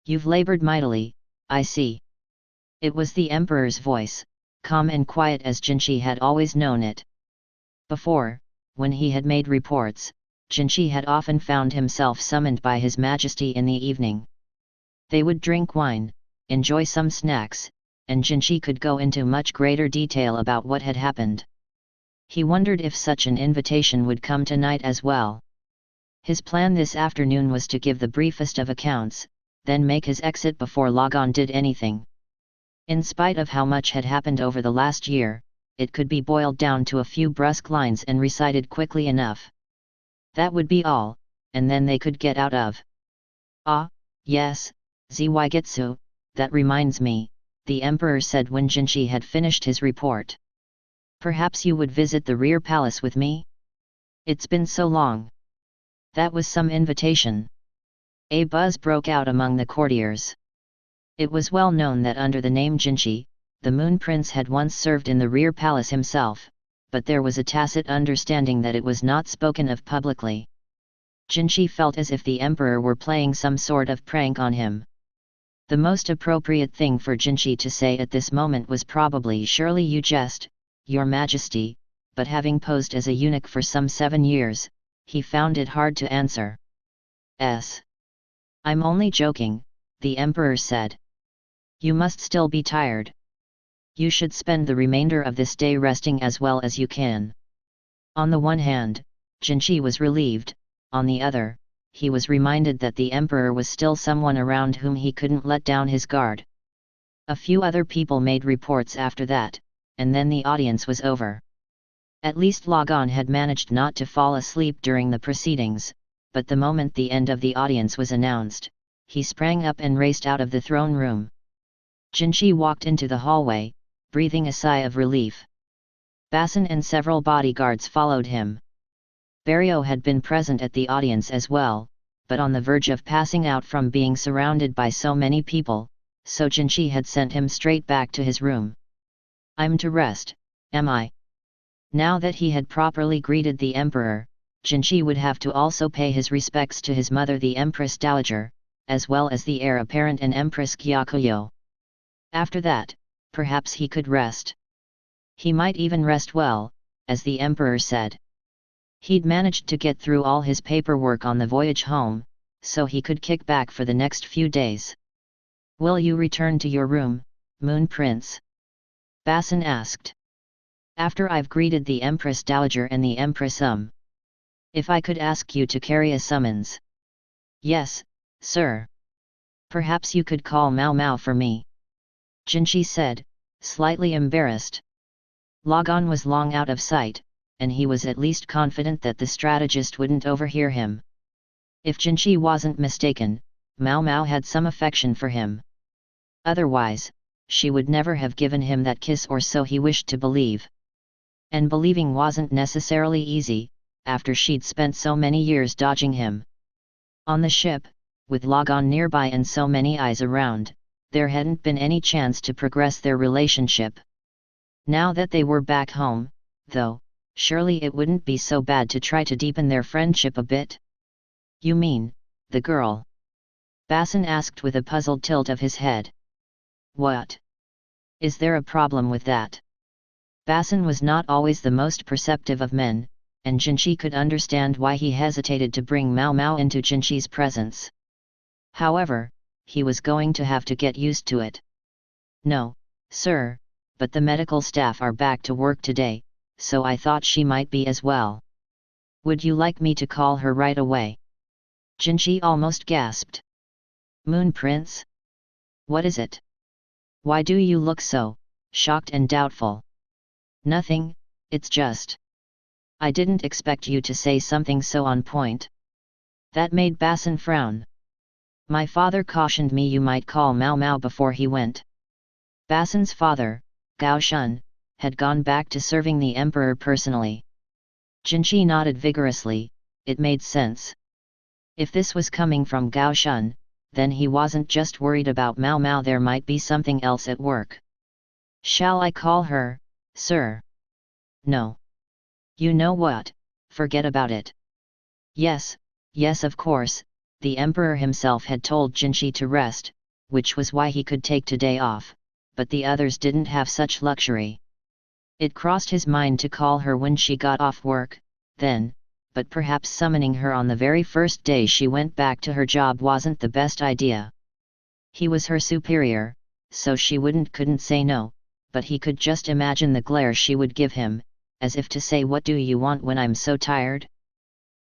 You've labored mightily, I see. It was the emperor's voice, calm and quiet as Jinshi had always known it. Before, when he had made reports, Jinshi had often found himself summoned by His Majesty in the evening. They would drink wine, enjoy some snacks, and Jinshi could go into much greater detail about what had happened. He wondered if such an invitation would come tonight as well. His plan this afternoon was to give the briefest of accounts, then make his exit before Lagan did anything. In spite of how much had happened over the last year, it could be boiled down to a few brusque lines and recited quickly enough. That would be all, and then they could get out of. Ah, yes, Zygetsu, that reminds me, the emperor said when Jinshi had finished his report. Perhaps you would visit the rear palace with me? It's been so long. That was some invitation. A buzz broke out among the courtiers. It was well known that under the name Jinshi, the Moon Prince had once served in the rear palace himself, but there was a tacit understanding that it was not spoken of publicly. Jinshi felt as if the emperor were playing some sort of prank on him. The most appropriate thing for Jinshi to say at this moment was probably "Surely you jest, Your Majesty," but having posed as a eunuch for some 7 years, he found it hard to answer. I'm only joking," the emperor said. "You must still be tired. You should spend the remainder of this day resting as well as you can." On the one hand, Jinshi was relieved, on the other, he was reminded that the emperor was still someone around whom he couldn't let down his guard. A few other people made reports after that, and then the audience was over. At least Lagan had managed not to fall asleep during the proceedings, but the moment the end of the audience was announced, he sprang up and raced out of the throne room. Jinshi walked into the hallway, breathing a sigh of relief. Basin and several bodyguards followed him. Barrio had been present at the audience as well, but on the verge of passing out from being surrounded by so many people, so Jinshi had sent him straight back to his room. "I'm to rest, am I?" Now that he had properly greeted the emperor, Jinshi would have to also pay his respects to his mother the Empress Dowager, as well as the heir apparent and Empress Gyakuyo. After that, perhaps he could rest. He might even rest well, as the emperor said. He'd managed to get through all his paperwork on the voyage home, so he could kick back for the next few days. "Will you return to your room, Moon Prince?" Basin asked. "After I've greeted the Empress Dowager and the Empress If I could ask you to carry a summons." "Yes, sir. Perhaps you could call Mao Mao for me," Jinshi said, slightly embarrassed. Lagan was long out of sight, and he was at least confident that the strategist wouldn't overhear him. If Jinshi wasn't mistaken, Mao Mao had some affection for him. Otherwise, she would never have given him that kiss, or so he wished to believe. And believing wasn't necessarily easy, after she'd spent so many years dodging him. On the ship, with Lagan nearby and so many eyes around, there hadn't been any chance to progress their relationship. Now that they were back home, though, surely it wouldn't be so bad to try to deepen their friendship a bit. "You mean, the girl?" Basin asked with a puzzled tilt of his head. "What? Is there a problem with that?" Basin was not always the most perceptive of men, and Jinshi could understand why he hesitated to bring Mao Mao into Jinshi's presence. However, he was going to have to get used to it. "No, sir, but the medical staff are back to work today, so I thought she might be as well. Would you like me to call her right away?" Jinshi almost gasped. "Moon Prince? What is it? Why do you look so shocked and doubtful?" "Nothing, it's just. I didn't expect you to say something so on point." That made Basin frown. "My father cautioned me you might call Mao Mao before he went." Basin's father, Gao Shun, had gone back to serving the emperor personally. Jinshi nodded vigorously. It made sense. If this was coming from Gao Shun, then he wasn't just worried about Mao Mao, there might be something else at work. "Shall I call her, sir?" "No. You know what, forget about it. Yes, yes of course, the emperor himself had told Jinshi to rest, which was why he could take today off, but the others didn't have such luxury. It crossed his mind to call her when she got off work, then, but perhaps summoning her on the very first day she went back to her job wasn't the best idea. He was her superior, so she couldn't say no, but he could just imagine the glare she would give him, as if to say, what do you want when I'm so tired?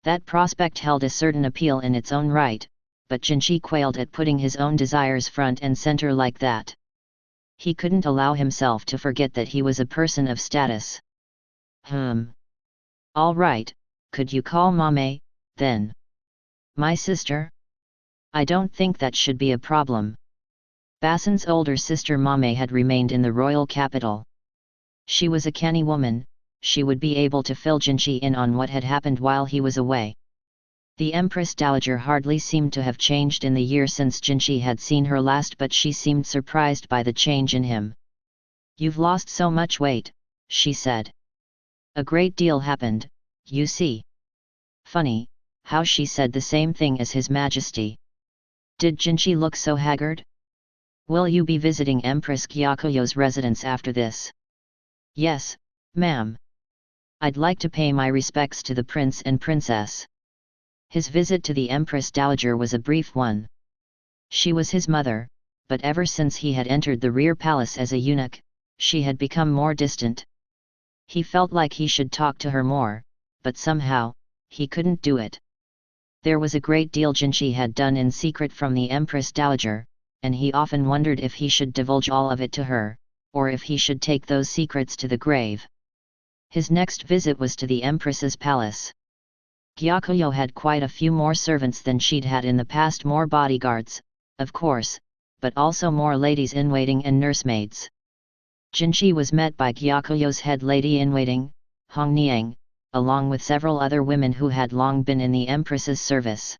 That prospect held a certain appeal in its own right, but Jinshi quailed at putting his own desires front and center like that. He couldn't allow himself to forget that he was a person of status. All right, could you call Mame, then? My sister? I don't think that should be a problem. Basan's older sister Mame had remained in the royal capital. She was a canny woman, she would be able to fill Jinshi in on what had happened while he was away. The Empress Dowager hardly seemed to have changed in the year since Jinshi had seen her last, but she seemed surprised by the change in him. You've lost so much weight, she said. A great deal happened, you see. Funny, how she said the same thing as His Majesty. Did Jinshi look so haggard? Will you be visiting Empress Gyakuyo's residence after this? Yes, ma'am. I'd like to pay my respects to the prince and princess. His visit to the Empress Dowager was a brief one. She was his mother, but ever since he had entered the rear palace as a eunuch, she had become more distant. He felt like he should talk to her more, but somehow, he couldn't do it. There was a great deal Jinshi had done in secret from the Empress Dowager, and he often wondered if he should divulge all of it to her, or if he should take those secrets to the grave. His next visit was to the Empress's palace. Gyakuyo had quite a few more servants than she'd had in the past, more bodyguards, of course, but also more ladies-in-waiting and nursemaids. Jinshi was met by Gyakuyo's head lady-in-waiting, Hong Niang, along with several other women who had long been in the Empress's service.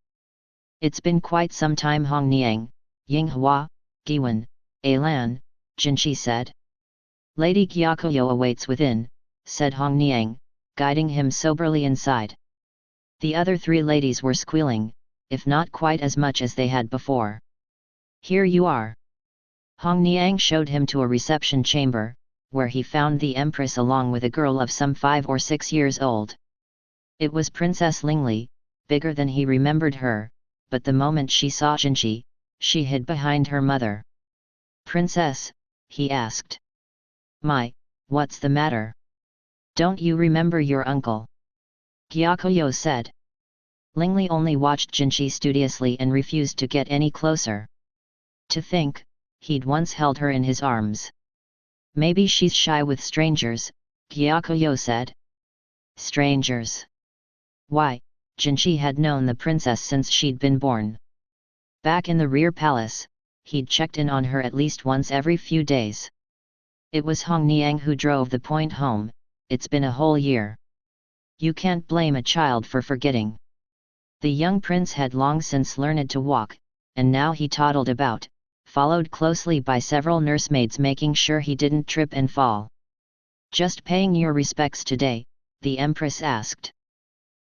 It's been quite some time, Hong Niang, Yinghua, Giwan, Ailan, Jinshi said. Lady Gyakuyo awaits within, said Hong Niang, guiding him soberly inside. The other three ladies were squealing, if not quite as much as they had before. Here you are. Hong Niang showed him to a reception chamber, where he found the Empress along with a girl of some 5 or 6 years old. It was Princess Lingli, bigger than he remembered her, but the moment she saw Jinshi, she hid behind her mother. Princess, he asked. What's the matter? Don't you remember your uncle? Gyakuyo said. Lingli only watched Jinshi studiously and refused to get any closer. To think, he'd once held her in his arms. Maybe she's shy with strangers, Gyakuyo said. Strangers? Why, Jinshi had known the princess since she'd been born. Back in the rear palace, he'd checked in on her at least once every few days. It was Hong Niang who drove the point home. It's been a whole year. You can't blame a child for forgetting. The young prince had long since learned to walk, and now he toddled about, followed closely by several nursemaids making sure he didn't trip and fall. Just paying your respects today, the Empress asked.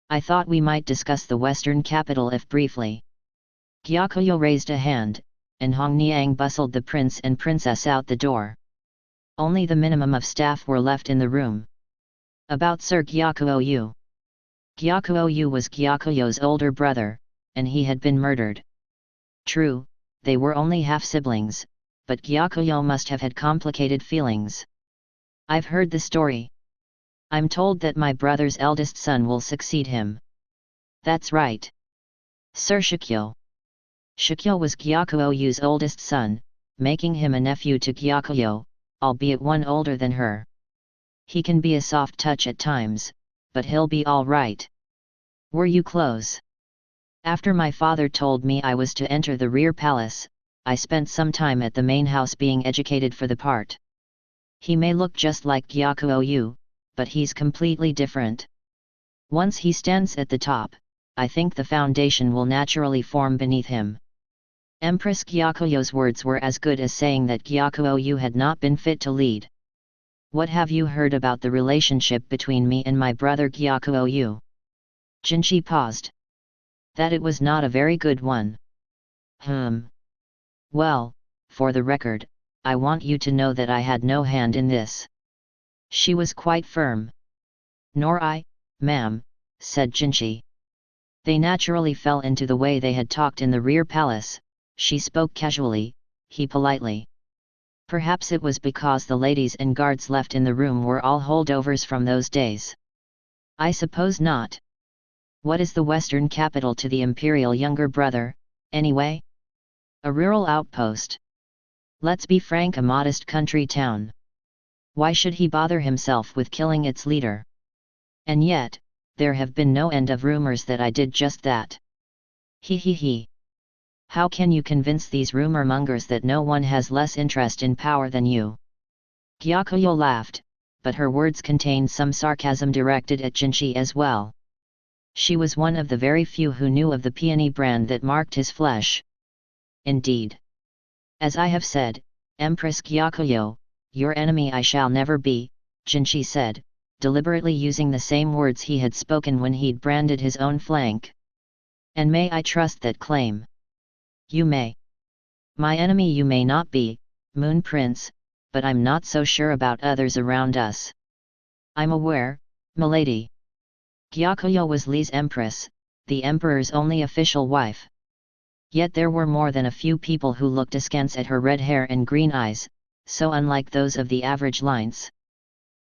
I thought we might discuss the western capital if briefly. Gyakuyo raised a hand, and Hong Niang bustled the prince and princess out the door. Only the minimum of staff were left in the room. About Sir Gyakuyo. Gyakuyo was Gyakuyo's older brother, and he had been murdered. True, they were only half-siblings, but Gyakuyo must have had complicated feelings. I've heard the story. I'm told that my brother's eldest son will succeed him. That's right. Sir Shikyo. Shikyo was Gyakuyo's oldest son, making him a nephew to Gyakuyo, albeit one older than her. He can be a soft touch at times, but he'll be all right. Were you close? After my father told me I was to enter the rear palace, I spent some time at the main house being educated for the part. He may look just like Gyakuyo, but he's completely different. Once he stands at the top, I think the foundation will naturally form beneath him. Empress Gyakuyo's words were as good as saying that Gyakuyo had not been fit to lead. What have you heard about the relationship between me and my brother Gyakuo? Jinchi paused. That it was not a very good one. Well, for the record, I want you to know that I had no hand in this. She was quite firm. Nor I, ma'am, said Jinchi. They naturally fell into the way they had talked in the rear palace. She spoke casually, he politely. Perhaps it was because the ladies and guards left in the room were all holdovers from those days. I suppose not. What is the western capital to the imperial younger brother, anyway? A rural outpost. Let's be frank, a modest country town. Why should he bother himself with killing its leader? And yet, there have been no end of rumors that I did just that. He. How can you convince these rumor mongers that no one has less interest in power than you? Gyakuo laughed, but her words contained some sarcasm directed at Jinchi as well. She was one of the very few who knew of the peony brand that marked his flesh. Indeed. As I have said, Empress Gyakuo, your enemy I shall never be, Jinchi said, deliberately using the same words he had spoken when he'd branded his own flank. And may I trust that claim? You may. My enemy you may not be, Moon Prince, but I'm not so sure about others around us. I'm aware, milady. Gyakuo was Li's empress, the emperor's only official wife. Yet there were more than a few people who looked askance at her red hair and green eyes, so unlike those of the average lines.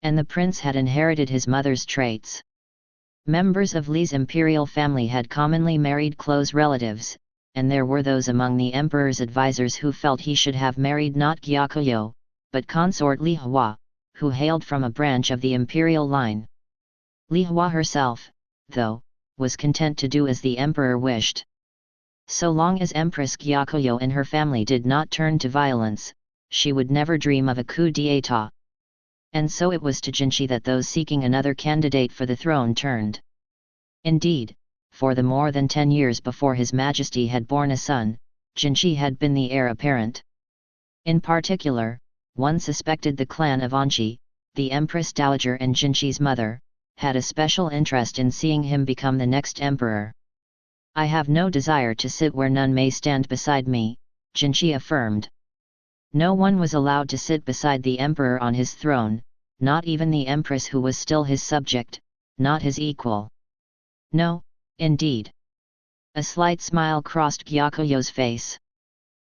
And the prince had inherited his mother's traits. Members of Li's imperial family had commonly married close relatives, and there were those among the emperor's advisors who felt he should have married not Gyakuo, but consort Li Hua, who hailed from a branch of the imperial line. Li Hua herself, though, was content to do as the emperor wished. So long as Empress Gyakuo and her family did not turn to violence, she would never dream of a coup d'état. And so it was to Jinchi that those seeking another candidate for the throne turned. Indeed, for the more than 10 years before His Majesty had borne a son, Jinchi had been the heir apparent. In particular, one suspected the clan of Anchi, the Empress Dowager and Jinchi's mother, had a special interest in seeing him become the next emperor. I have no desire to sit where none may stand beside me, Jinchi affirmed. No one was allowed to sit beside the emperor on his throne, not even the empress who was still his subject, not his equal. No, indeed. A slight smile crossed Gyakuyo's face.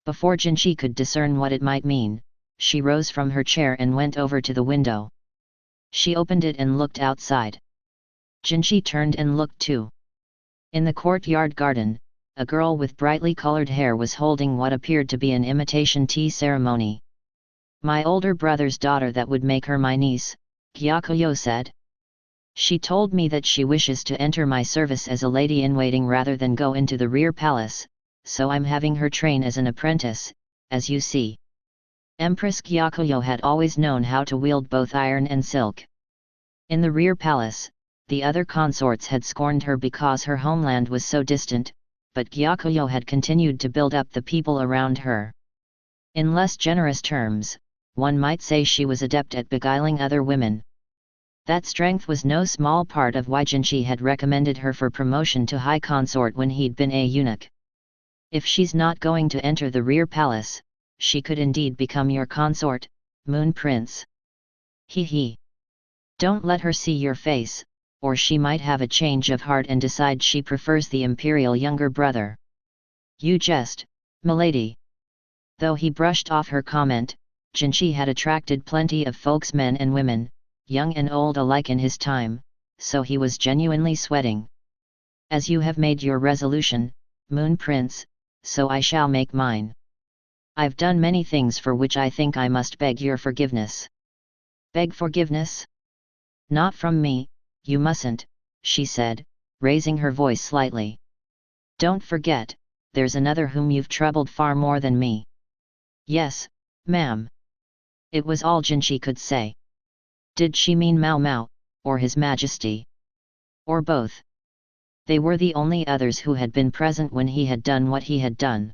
Before Jinchi could discern what it might mean, she rose from her chair and went over to the window. She opened it and looked outside. Jinchi turned and looked too. In the courtyard garden, a girl with brightly colored hair was holding what appeared to be an imitation tea ceremony. My older brother's daughter that would make her my niece, Gyakuo said. She told me that she wishes to enter my service as a lady-in-waiting rather than go into the rear palace, so I'm having her train as an apprentice, as you see. Empress Gyakuo had always known how to wield both iron and silk. In the rear palace, the other consorts had scorned her because her homeland was so distant, but Gyakuo had continued to build up the people around her. In less generous terms, one might say she was adept at beguiling other women. That strength was no small part of why Jinchi had recommended her for promotion to high consort when he'd been a eunuch. If she's not going to enter the rear palace, she could indeed become your consort, Moon Prince. He. Don't let her see your face, or she might have a change of heart and decide she prefers the imperial younger brother. You jest, milady. Though he brushed off her comment, Jinchi had attracted plenty of folks, men and women, young and old alike in his time, so he was genuinely sweating. As you have made your resolution, Moon Prince, so I shall make mine. I've done many things for which I think I must beg your forgiveness. Beg forgiveness? Not from me, you mustn't, she said, raising her voice slightly. Don't forget, there's another whom you've troubled far more than me. Yes, ma'am. It was all Jinchi could say. Did she mean Mao Mao, or His Majesty? Or both? They were the only others who had been present when he had done what he had done.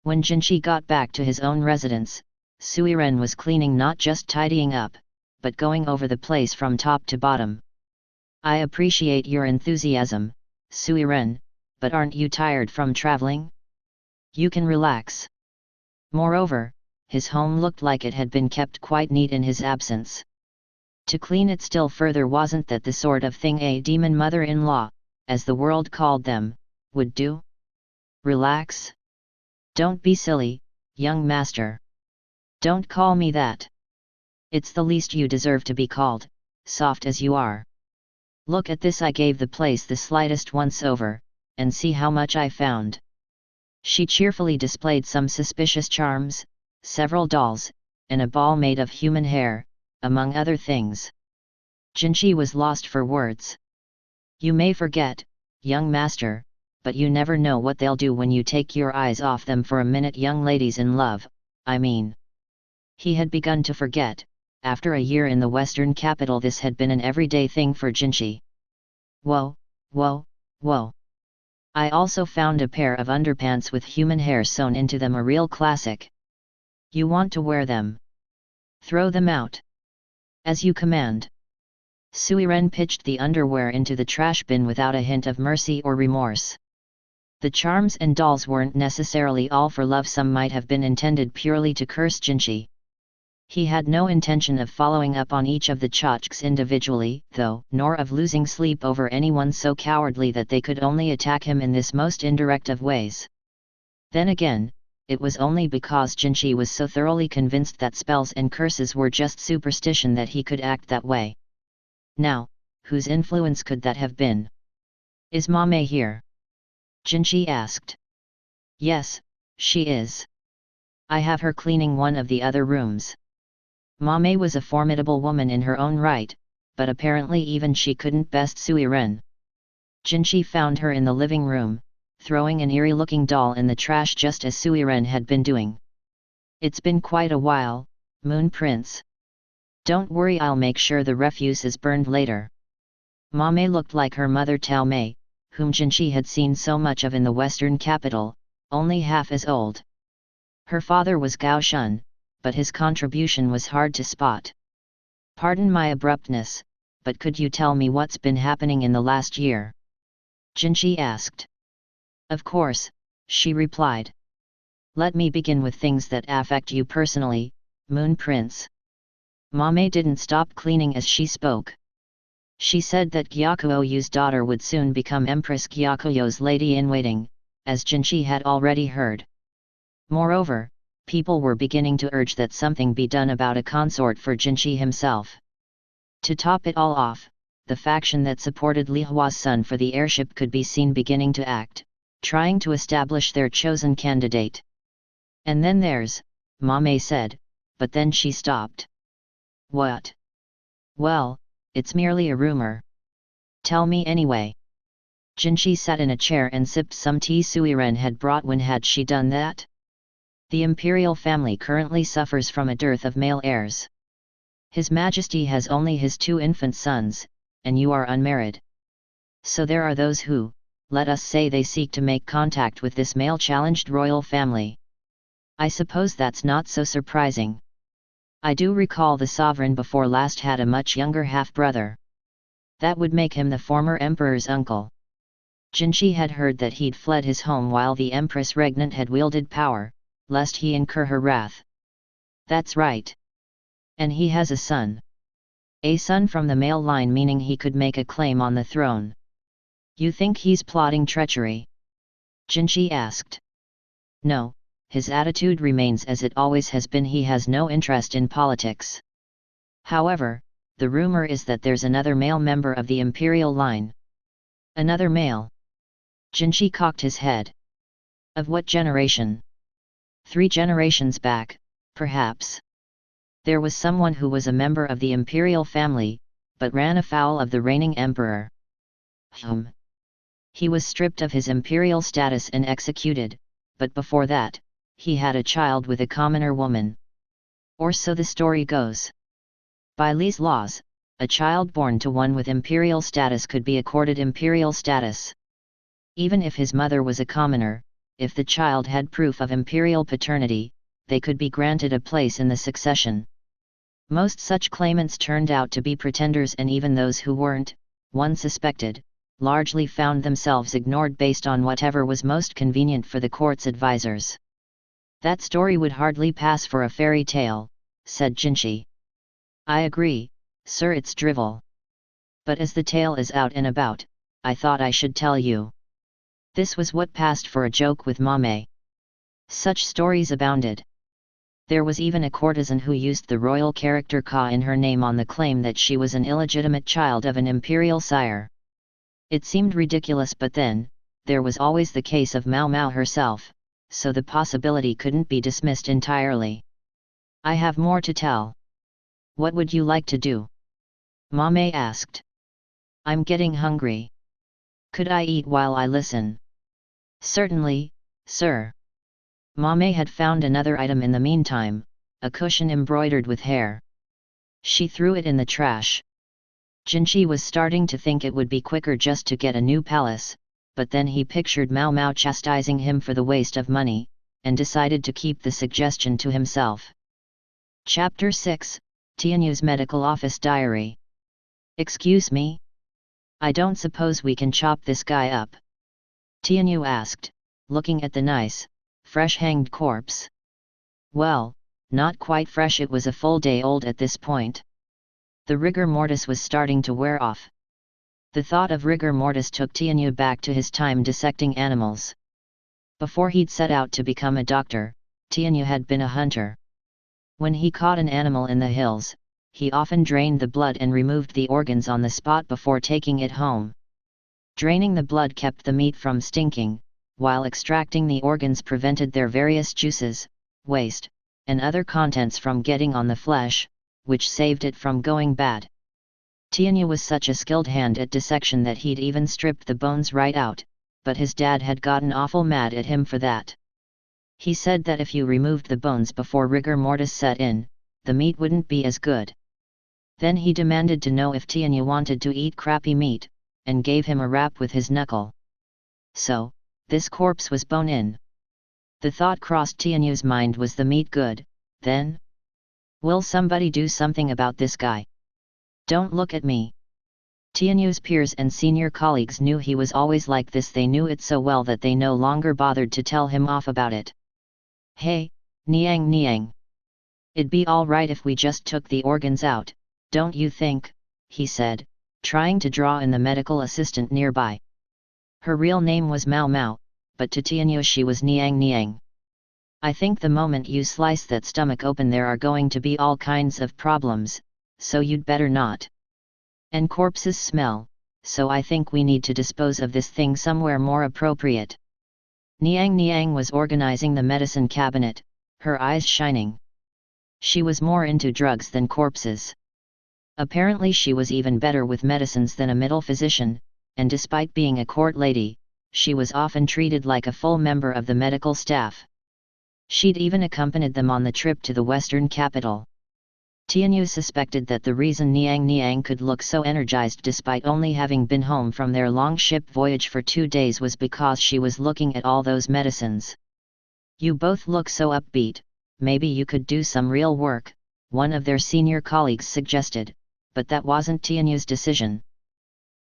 When Jinchi got back to his own residence, Suiren was cleaning, not just tidying up, but going over the place from top to bottom. I appreciate your enthusiasm, Suiren, but aren't you tired from traveling? You can relax. Moreover, his home looked like it had been kept quite neat in his absence. To clean it still further wasn't that the sort of thing a demon mother-in-law, as the world called them, would do? Relax? Don't be silly, young master. Don't call me that. It's the least you deserve to be called, soft as you are. Look at this. I gave the place the slightest once-over, and see how much I found. She cheerfully displayed some suspicious charms, several dolls, and a ball made of human hair, among other things. Jinchi was lost for words. You may forget, young master, but you never know what they'll do when you take your eyes off them for a minute. Young ladies in love, I mean. He had begun to forget. After a year in the western capital, this had been an everyday thing for Jinchi. Whoa, whoa, whoa. I also found a pair of underpants with human hair sewn into them, a real classic. You want to wear them? Throw them out. As you command. Suiren pitched the underwear into the trash bin without a hint of mercy or remorse. The charms and dolls weren't necessarily all for love. Some might have been intended purely to curse Jinchi. He had no intention of following up on each of the tchotchkes individually, though, nor of losing sleep over anyone so cowardly that they could only attack him in this most indirect of ways. Then again, it was only because Jinchi was so thoroughly convinced that spells and curses were just superstition that he could act that way. Now, whose influence could that have been? Is Mame here? Jinchi asked. Yes, she is. I have her cleaning one of the other rooms. Mame was a formidable woman in her own right, but apparently even she couldn't best Suiren. Jinchi found her in the living room, throwing an eerie-looking doll in the trash just as Suiren had been doing. It's been quite a while, Moon Prince. Don't worry, I'll make sure the refuse is burned later. Mame looked like her mother Taomei, whom Jinchi had seen so much of in the western capital, only half as old. Her father was Gao Shun, but his contribution was hard to spot. Pardon my abruptness, but could you tell me what's been happening in the last year? Jinchi asked. Of course, she replied. Let me begin with things that affect you personally, Moon Prince. Mame didn't stop cleaning as she spoke. She said that Gyakuoyu's daughter would soon become Empress Gyakuo's lady-in-waiting, as Jinchi had already heard. Moreover, people were beginning to urge that something be done about a consort for Jinchi himself. To top it all off, the faction that supported Li Hua's son for the heirship could be seen beginning to act, trying to establish their chosen candidate. And then there's, Mame said, but then she stopped. What? Well, it's merely a rumor. Tell me anyway. Jinchi sat in a chair and sipped some tea Suiren had brought. When had she done that? The imperial family currently suffers from a dearth of male heirs. His Majesty has only his 2 infant sons, and you are unmarried. So there are those who, let us say, they seek to make contact with this male-challenged royal family. I suppose that's not so surprising. I do recall the sovereign before last had a much younger half-brother. That would make him the former emperor's uncle. Jinchi had heard that he'd fled his home while the empress regnant had wielded power, lest he incur her wrath. That's right. And he has a son. A son from the male line, meaning he could make a claim on the throne. You think he's plotting treachery? Jinchi asked. No, his attitude remains as it always has been. He has no interest in politics. However, the rumor is that there's another male member of the imperial line. Another male? Jinchi cocked his head. Of what generation? 3 generations back, perhaps. There was someone who was a member of the imperial family, but ran afoul of the reigning emperor. He was stripped of his imperial status and executed, but before that, he had a child with a commoner woman. Or so the story goes. By Li's laws, a child born to one with imperial status could be accorded imperial status. Even if his mother was a commoner, if the child had proof of imperial paternity, they could be granted a place in the succession. Most such claimants turned out to be pretenders, and even those who weren't, one suspected, largely found themselves ignored based on whatever was most convenient for the court's advisors. That story would hardly pass for a fairy tale, said Jinshi. I agree, sir, it's drivel. But as the tale is out and about, I thought I should tell you. This was what passed for a joke with Mame. Such stories abounded. There was even a courtesan who used the royal character Ka in her name on the claim that she was an illegitimate child of an imperial sire. It seemed ridiculous, but then, there was always the case of Mao Mao herself, so the possibility couldn't be dismissed entirely. I have more to tell. What would you like to do? Mame asked. I'm getting hungry. Could I eat while I listen? Certainly, sir. Mame had found another item in the meantime, a cushion embroidered with hair. She threw it in the trash. Jinshi was starting to think it would be quicker just to get a new palace, but then he pictured Mao Mao chastising him for the waste of money, and decided to keep the suggestion to himself. Chapter 6, Tianyu's Medical Office Diary. Excuse me? I don't suppose we can chop this guy up? Tianyu asked, looking at the nice, fresh-hanged corpse. Well, not quite fresh, it was a full day old at this point. The rigor mortis was starting to wear off. The thought of rigor mortis took Tianyu back to his time dissecting animals. Before he'd set out to become a doctor, Tianyu had been a hunter. When he caught an animal in the hills, he often drained the blood and removed the organs on the spot before taking it home. Draining the blood kept the meat from stinking, while extracting the organs prevented their various juices, waste, and other contents from getting on the flesh, which saved it from going bad. Tianyu was such a skilled hand at dissection that he'd even stripped the bones right out, but his dad had gotten awful mad at him for that. He said that if you removed the bones before rigor mortis set in, the meat wouldn't be as good. Then he demanded to know if Tianyu wanted to eat crappy meat, and gave him a rap with his knuckle. So, this corpse was bone-in. The thought crossed Tianyu's mind, was the meat good, then? Will somebody do something about this guy? Don't look at me. Tianyu's peers and senior colleagues knew he was always like this. They knew it so well that they no longer bothered to tell him off about it. Hey, Niang Niang. It'd be all right if we just took the organs out, don't you think? He said, trying to draw in the medical assistant nearby. Her real name was Mao Mao, but to Tianyu she was Niang Niang. I think the moment you slice that stomach open there are going to be all kinds of problems, so you'd better not. And corpses smell, so I think we need to dispose of this thing somewhere more appropriate. Niang Niang was organizing the medicine cabinet, her eyes shining. She was more into drugs than corpses. Apparently she was even better with medicines than a middle physician, and despite being a court lady, she was often treated like a full member of the medical staff. She'd even accompanied them on the trip to the western capital. Tianyu suspected that the reason Niang Niang could look so energized despite only having been home from their long ship voyage for 2 days was because she was looking at all those medicines. You both look so upbeat, maybe you could do some real work, one of their senior colleagues suggested, but that wasn't Tianyu's decision.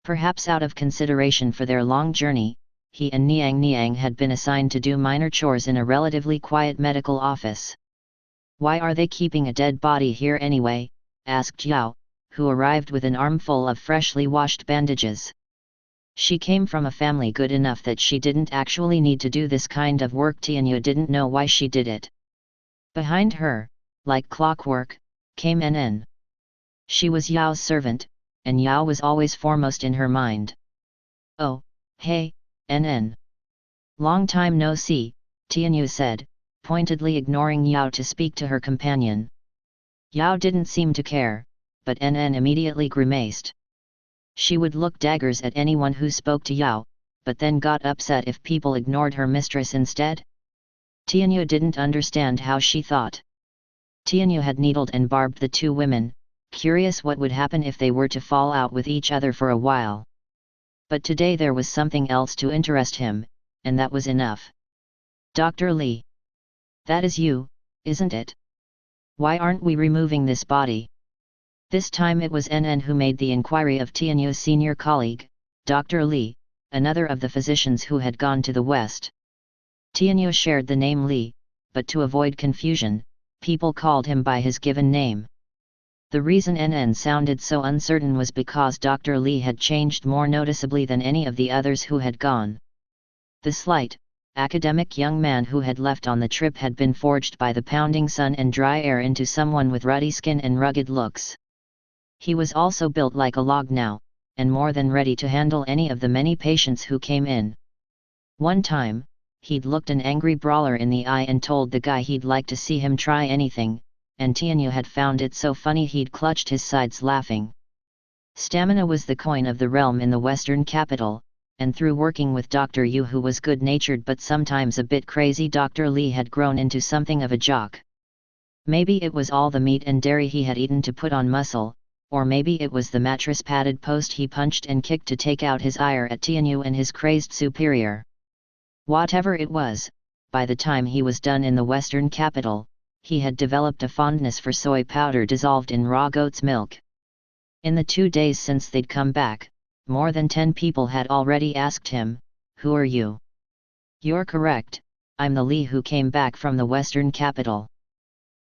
Perhaps out of consideration for their long journey, he and Niang Niang had been assigned to do minor chores in a relatively quiet medical office. Why are they keeping a dead body here anyway? Asked Yao, who arrived with an armful of freshly washed bandages. She came from a family good enough that she didn't actually need to do this kind of work. Tianyu didn't know why she did it. Behind her, like clockwork, came NN. She was Yao's servant, and Yao was always foremost in her mind. Oh, hey, NN. Long time no see, Tianyu said, pointedly ignoring Yao to speak to her companion. Yao didn't seem to care, but NN immediately grimaced. She would look daggers at anyone who spoke to Yao, but then got upset if people ignored her mistress instead. Tianyu didn't understand how she thought. Tianyu had needled and barbed the two women, curious what would happen if they were to fall out with each other for a while. But today there was something else to interest him, and that was enough. Dr. Li. That is you, isn't it? Why aren't we removing this body? This time it was NN who made the inquiry of Tianyu's senior colleague, Dr. Li, another of the physicians who had gone to the west. Tianyu shared the name Li, but to avoid confusion, people called him by his given name. The reason NN sounded so uncertain was because Dr. Li had changed more noticeably than any of the others who had gone. The slight, academic young man who had left on the trip had been forged by the pounding sun and dry air into someone with ruddy skin and rugged looks. He was also built like a log now, and more than ready to handle any of the many patients who came in. One time, he'd looked an angry brawler in the eye and told the guy he'd like to see him try anything, and Tianyu had found it so funny he'd clutched his sides laughing. Stamina was the coin of the realm in the western capital, and through working with Dr. Yu, who was good-natured but sometimes a bit crazy, Dr. Li had grown into something of a jock. Maybe it was all the meat and dairy he had eaten to put on muscle, or maybe it was the mattress-padded post he punched and kicked to take out his ire at Tianyu and his crazed superior. Whatever it was, by the time he was done in the western capital, he had developed a fondness for soy powder dissolved in raw goat's milk. In the 2 days since they'd come back, more than 10 people had already asked him, "Who are you?" "You're correct, I'm the Li who came back from the western capital.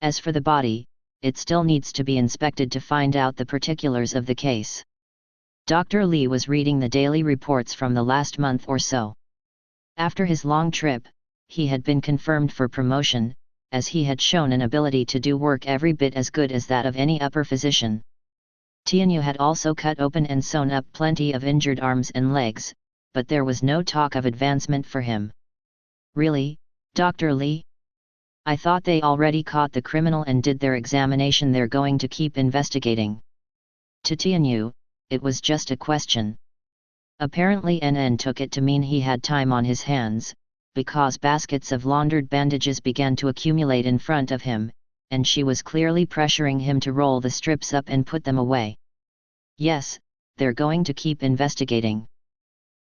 As for the body, it still needs to be inspected to find out the particulars of the case." Dr. Li was reading the daily reports from the last month or so. After his long trip, he had been confirmed for promotion, as he had shown an ability to do work every bit as good as that of any upper physician. Tianyu had also cut open and sewn up plenty of injured arms and legs, but there was no talk of advancement for him. "Really, Dr. Li? I thought they already caught the criminal and did their examination. They're going to keep investigating." To Tianyu, it was just a question. Apparently NN took it to mean he had time on his hands, because baskets of laundered bandages began to accumulate in front of him, and she was clearly pressuring him to roll the strips up and put them away. "Yes, they're going to keep investigating."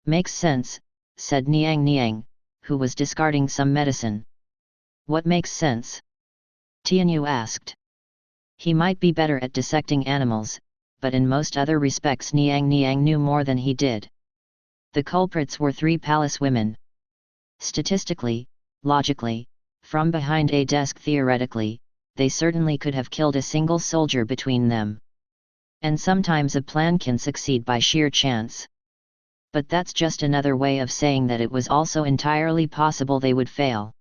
"Makes sense," said Niang, who was discarding some medicine. "What makes sense?" Tianyu asked. He might be better at dissecting animals, but in most other respects Niang knew more than he did. The culprits were 3 palace women. Statistically, logically, from behind a desk theoretically, they certainly could have killed a single soldier between them. And sometimes a plan can succeed by sheer chance. But that's just another way of saying that it was also entirely possible they would fail.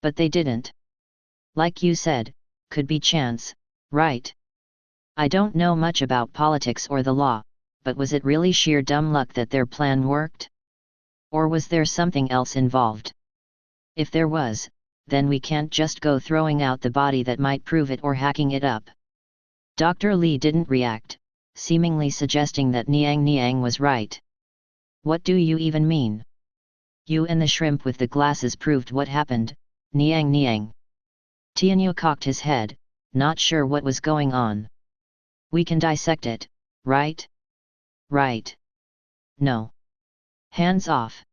But they didn't. Like you said, could be chance, right? I don't know much about politics or the law, but was it really sheer dumb luck that their plan worked? Or was there something else involved? If there was, then we can't just go throwing out the body that might prove it or hacking it up." Dr. Li didn't react, seemingly suggesting that Niang was right. "What do you even mean?" "You and the shrimp with the glasses proved what happened, Niang. Tianyu cocked his head, not sure what was going on. "We can dissect it, right?" "Right. No. Hands off."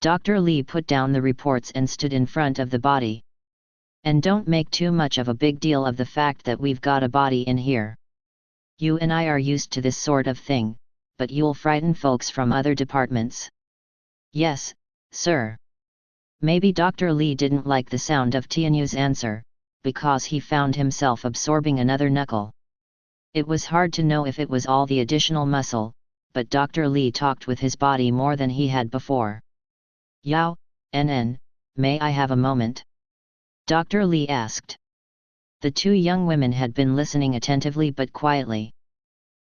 Dr. Li put down the reports and stood in front of the body. "And don't make too much of a big deal of the fact that we've got a body in here. You and I are used to this sort of thing, but you'll frighten folks from other departments." "Yes, sir." Maybe Dr. Li didn't like the sound of Tianyu's answer, because he found himself absorbing another knuckle. It was hard to know if it was all the additional muscle, but Dr. Li talked with his body more than he had before. "Yao, NN, may I have a moment?" Dr. Li asked. The 2 young women had been listening attentively but quietly.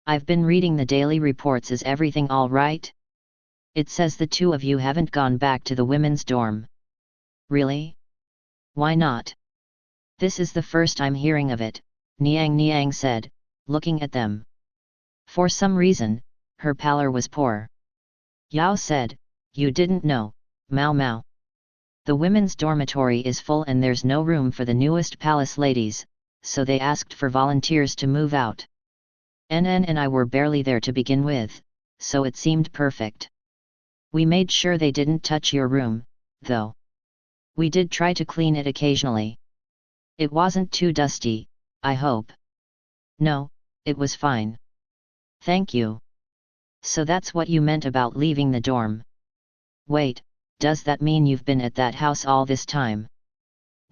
"I've been reading the daily reports. Is everything all right? It says the 2 of you haven't gone back to the women's dorm." "Really? Why not?" "This is the first I'm hearing of it," Niang said, looking at them. For some reason, her pallor was poor. Yao said, "You didn't know, Mao. The women's dormitory is full and there's no room for the newest palace ladies, so they asked for volunteers to move out. NN and I were barely there to begin with, so it seemed perfect. We made sure they didn't touch your room, though. We did try to clean it occasionally. It wasn't too dusty, I hope." "No, It was fine. Thank you. So that's what you meant about leaving the dorm. Wait, does that mean you've been at that house all this time?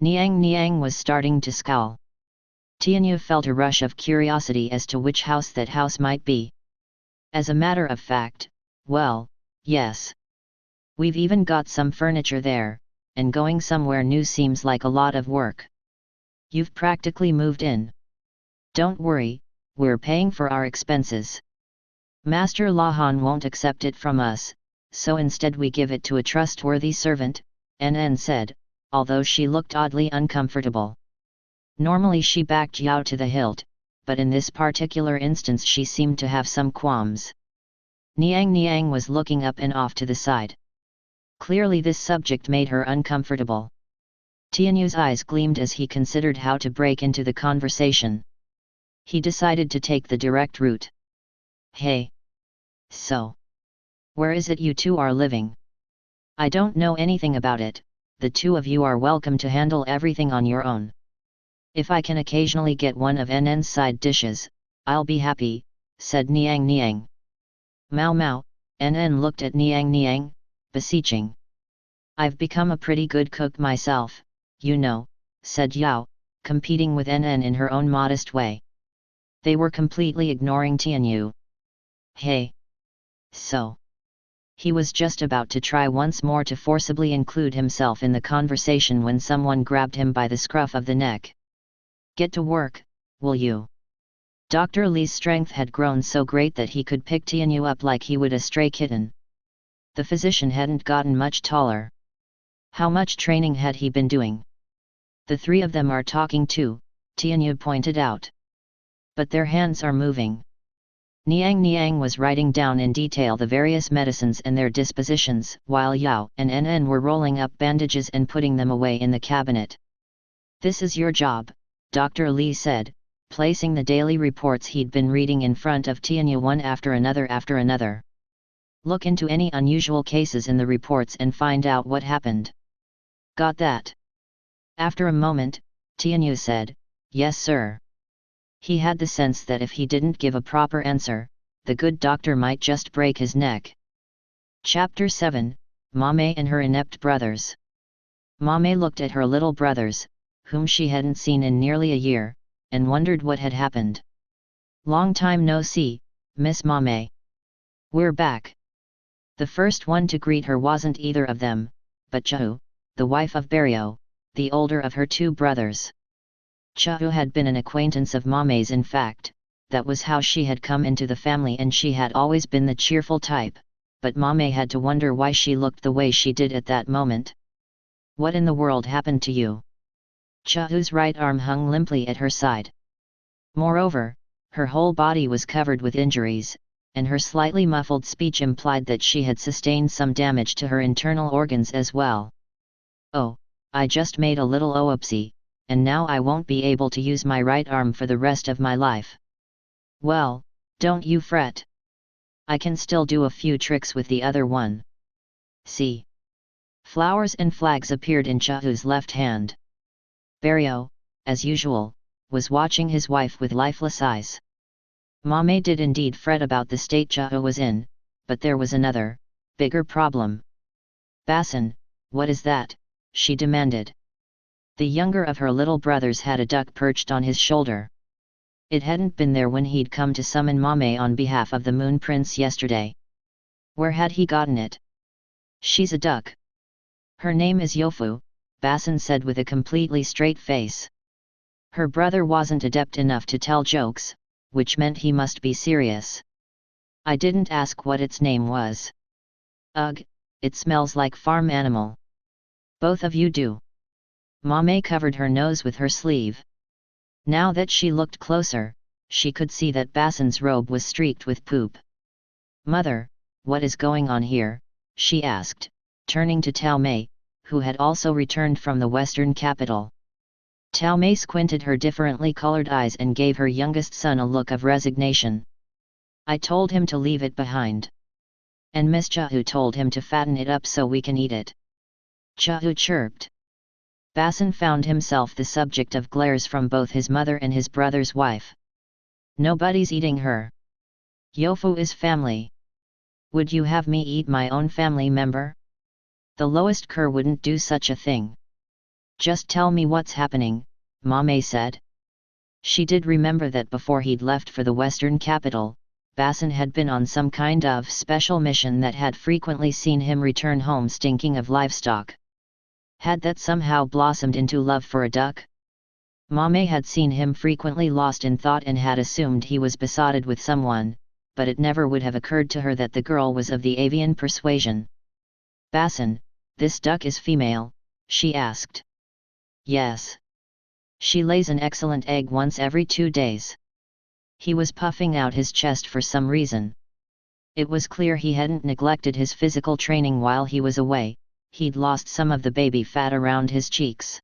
Niang was starting to scowl. Tianyu felt a rush of curiosity as to which house that house might be. As a matter of fact, well, yes. We've even got some furniture there, and going somewhere new seems like a lot of work. You've practically moved in. Don't worry, we're paying for our expenses. Master Lahan won't accept it from us, so instead we give it to a trustworthy servant, NN said, although she looked oddly uncomfortable. Normally she backed Yao to the hilt, but in this particular instance she seemed to have some qualms. Niang was looking up and off to the side. Clearly this subject made her uncomfortable. Tianyu's eyes gleamed as he considered how to break into the conversation. He decided to take the direct route. Hey! So, where is it you two are living? I don't know anything about it, the two of you are welcome to handle everything on your own. If I can occasionally get one of NN's side dishes, I'll be happy, said Niang. Mao, NN looked at Niang, beseeching. I've become a pretty good cook myself, you know, said Yao, competing with NN in her own modest way. They were completely ignoring Tianyu. Hey! So. He was just about to try once more to forcibly include himself in the conversation when someone grabbed him by the scruff of the neck. Get to work, will you? Dr. Li's strength had grown so great that he could pick Tianyu up like he would a stray kitten. The physician hadn't gotten much taller. How much training had he been doing? The three of them are talking too, Tianyu pointed out. But their hands are moving. Niang was writing down in detail the various medicines and their dispositions, while Yao and NN were rolling up bandages and putting them away in the cabinet. This is your job, Dr. Li said, placing the daily reports he'd been reading in front of Tianyu one after another. Look into any unusual cases in the reports and find out what happened. Got that? After a moment, Tianyu said, yes sir. He had the sense that if he didn't give a proper answer, the good doctor might just break his neck. Chapter 7, Mame and her inept brothers. Mame looked at her little brothers, whom she hadn't seen in nearly a year, and wondered what had happened. Long time no see, Miss Mame. We're back. The first one to greet her wasn't either of them, but Chahu, the wife of Barrio, the older of her two brothers. Chahu had been an acquaintance of Mame's. In fact, that was how she had come into the family, and she had always been the cheerful type, but Mame had to wonder why she looked the way she did at that moment. What in the world happened to you? Chahu's right arm hung limply at her side. Moreover, her whole body was covered with injuries, and her slightly muffled speech implied that she had sustained some damage to her internal organs as well. Oh, I just made a little oopsie, and now I won't be able to use my right arm for the rest of my life. Well, don't you fret. I can still do a few tricks with the other one. See. Flowers and flags appeared in Chahu's left hand. Barrio, as usual, was watching his wife with lifeless eyes. Mame did indeed fret about the state Chahu was in, but there was another, bigger problem. Basin, what is that? She demanded. The younger of her little brothers had a duck perched on his shoulder. It hadn't been there when he'd come to summon Mame on behalf of the Moon Prince yesterday. Where had he gotten it? She's a duck. Her name is Yofu, Basin said with a completely straight face. Her brother wasn't adept enough to tell jokes, which meant he must be serious. I didn't ask what its name was. Ugh, it smells like farm animal. Both of you do. Mame covered her nose with her sleeve. Now that she looked closer, she could see that Basin's robe was streaked with poop. Mother, what is going on here? She asked, turning to Tao Mei, who had also returned from the western capital. Tao Mei squinted her differently colored eyes and gave her youngest son a look of resignation. I told him to leave it behind. And Miss Chahu told him to fatten it up so we can eat it. Chahu chirped. Basin found himself the subject of glares from both his mother and his brother's wife. Nobody's eating her. Yofu is family. Would you have me eat my own family member? The lowest cur wouldn't do such a thing. Just tell me what's happening, Mame said. She did remember that before he'd left for the western capital, Basin had been on some kind of special mission that had frequently seen him return home stinking of livestock. Had that somehow blossomed into love for a duck? Mame had seen him frequently lost in thought and had assumed he was besotted with someone, but it never would have occurred to her that the girl was of the avian persuasion. Basin, this duck is female, she asked. Yes. She lays an excellent egg once every 2 days. He was puffing out his chest for some reason. It was clear he hadn't neglected his physical training while he was away, he'd lost some of the baby fat around his cheeks.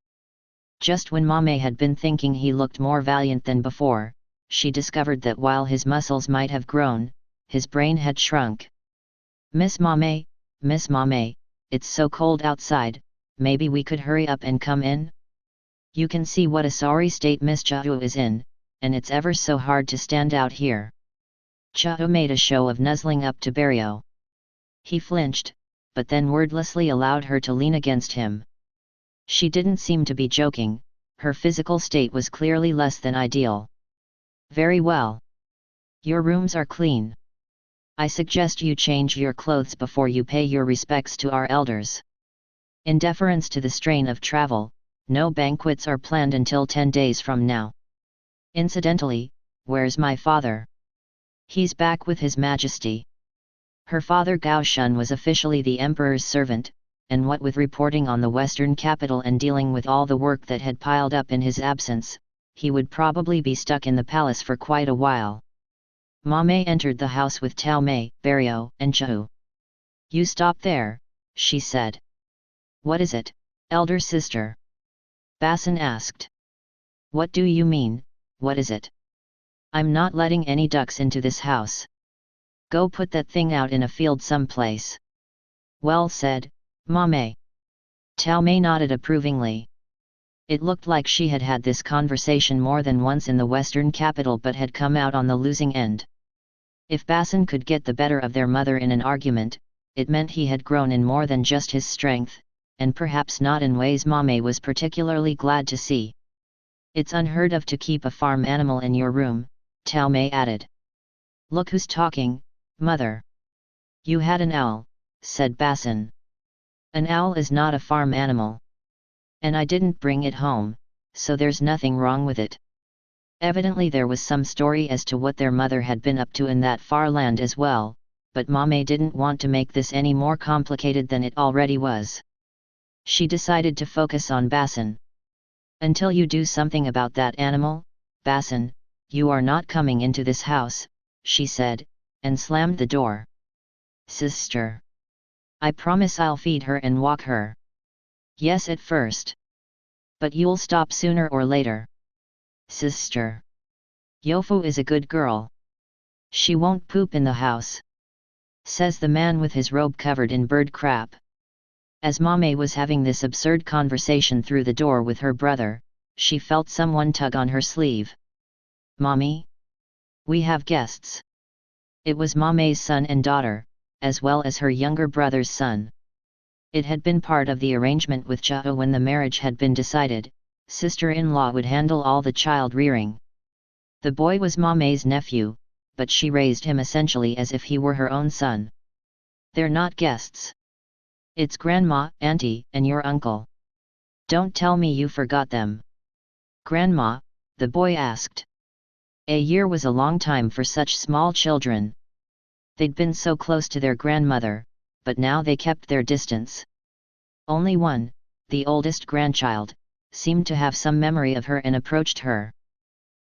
Just when Mame had been thinking he looked more valiant than before, she discovered that while his muscles might have grown, his brain had shrunk. Miss Mame, it's so cold outside, maybe we could hurry up and come in? You can see what a sorry state Miss Chao is in, and it's ever so hard to stand out here. Chao made a show of nuzzling up to Barrio. He flinched, but then wordlessly allowed her to lean against him. She didn't seem to be joking, her physical state was clearly less than ideal. Very well. Your rooms are clean. I suggest you change your clothes before you pay your respects to our elders. In deference to the strain of travel, no banquets are planned until 10 days from now. Incidentally, where's my father? He's back with His Majesty. Her father Gao Shun was officially the emperor's servant, and what with reporting on the western capital and dealing with all the work that had piled up in his absence, he would probably be stuck in the palace for quite a while. Mame entered the house with Tao Mei, Barrio, and Chao. You stop there, she said. What is it, elder sister? Basin asked. What do you mean, what is it? I'm not letting any ducks into this house. Go put that thing out in a field someplace. Well said, Mame. Tao Mei nodded approvingly. It looked like she had had this conversation more than once in the western capital but had come out on the losing end. If Basin could get the better of their mother in an argument, it meant he had grown in more than just his strength, and perhaps not in ways Mame was particularly glad to see. It's unheard of to keep a farm animal in your room, Tao Mei added. Look who's talking, mother. You had an owl, said Basin. An owl is not a farm animal. And I didn't bring it home, so there's nothing wrong with it. Evidently there was some story as to what their mother had been up to in that far land as well, but Mame didn't want to make this any more complicated than it already was. She decided to focus on Basin. Until you do something about that animal, Basin, you are not coming into this house, she said, and slammed the door. Sister. I promise I'll feed her and walk her. Yes, at first. But you'll stop sooner or later. Sister. Yofu is a good girl. She won't poop in the house. Says the man with his robe covered in bird crap. As Mame was having this absurd conversation through the door with her brother, she felt someone tug on her sleeve. Mommy? We have guests. It was Mame's son and daughter, as well as her younger brother's son. It had been part of the arrangement with Chao when the marriage had been decided, sister-in-law would handle all the child rearing. The boy was Mame's nephew, but she raised him essentially as if he were her own son. They're not guests. It's grandma, auntie, and your uncle. Don't tell me you forgot them. Grandma, the boy asked. A year was a long time for such small children. They'd been so close to their grandmother, but now they kept their distance. Only one, the oldest grandchild, seemed to have some memory of her and approached her.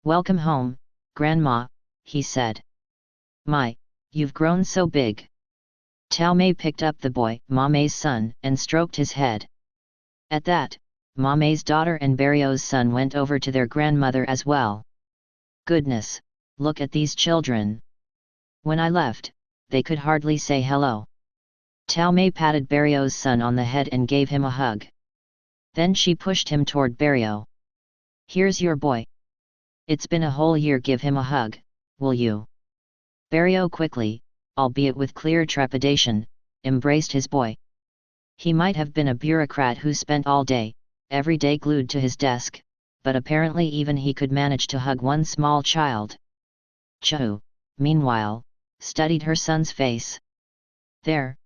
Welcome home, Grandma, he said. My, you've grown so big. Tao Mei picked up the boy, Mame's son, and stroked his head. At that, Mame's daughter and Barrio's son went over to their grandmother as well. Goodness, look at these children. When I left, they could hardly say hello. Tao Mei patted Barrio's son on the head and gave him a hug. Then she pushed him toward Barrio. Here's your boy. It's been a whole year, give him a hug, will you? Barrio quickly, albeit with clear trepidation, embraced his boy. He might have been a bureaucrat who spent all day, every day glued to his desk, but apparently even he could manage to hug one small child. Chu, meanwhile, studied her son's face. There,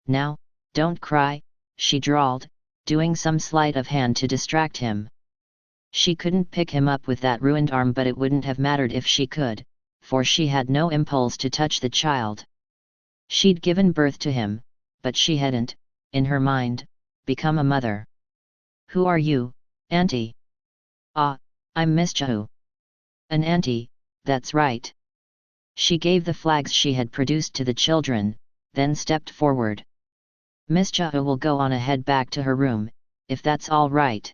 now, don't cry, she drawled, doing some sleight of hand to distract him. She couldn't pick him up with that ruined arm, but it wouldn't have mattered if she could, for she had no impulse to touch the child. She'd given birth to him, but she hadn't, in her mind, become a mother. Who are you, Auntie? Ah, I'm Miss Chu. An auntie, that's right. She gave the flags she had produced to the children, then stepped forward. Miss Chu will go on ahead back to her room, if that's all right.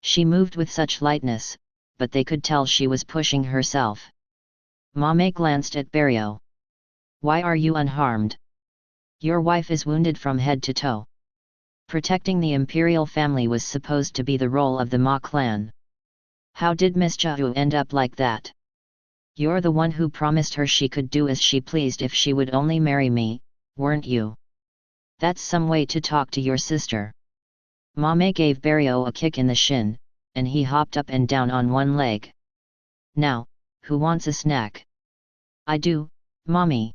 She moved with such lightness, but they could tell she was pushing herself. Mame glanced at Barrio. Why are you unharmed? Your wife is wounded from head to toe. Protecting the imperial family was supposed to be the role of the Ma clan. How did Miss Chu end up like that? You're the one who promised her she could do as she pleased if she would only marry me, weren't you? That's some way to talk to your sister. Mame gave Barrio a kick in the shin, and he hopped up and down on one leg. Now, who wants a snack? I do, Mommy.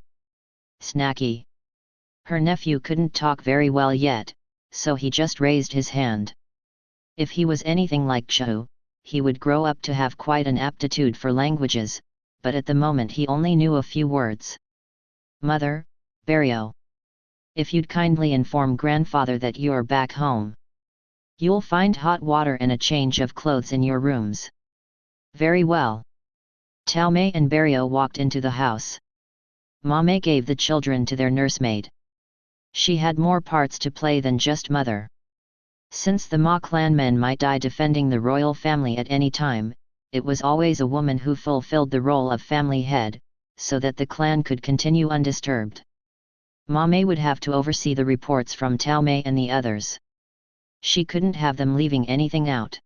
Snacky. Her nephew couldn't talk very well yet, so he just raised his hand. If he was anything like Chu, he would grow up to have quite an aptitude for languages, but at the moment he only knew a few words. Mother, Barrio. If you'd kindly inform grandfather that you're back home. You'll find hot water and a change of clothes in your rooms. Very well. Taomei and Barrio walked into the house. Mame gave the children to their nursemaid. She had more parts to play than just mother. Since the Ma clan men might die defending the royal family at any time, it was always a woman who fulfilled the role of family head, so that the clan could continue undisturbed. Mame would have to oversee the reports from Taomei and the others. She couldn't have them leaving anything out.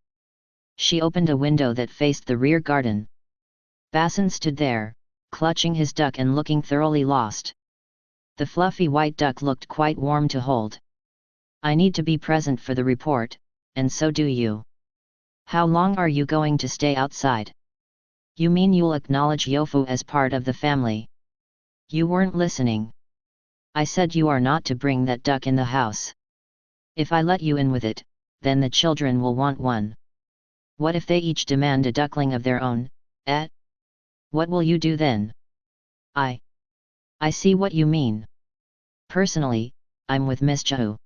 She opened a window that faced the rear garden. Basin stood there, clutching his duck and looking thoroughly lost. The fluffy white duck looked quite warm to hold. I need to be present for the report, and so do you. How long are you going to stay outside? You mean you'll acknowledge Yofu as part of the family? You weren't listening. I said you are not to bring that duck in the house. If I let you in with it, then the children will want one. What if they each demand a duckling of their own, eh? What will you do then? I see what you mean. Personally, I'm with Miss Chu.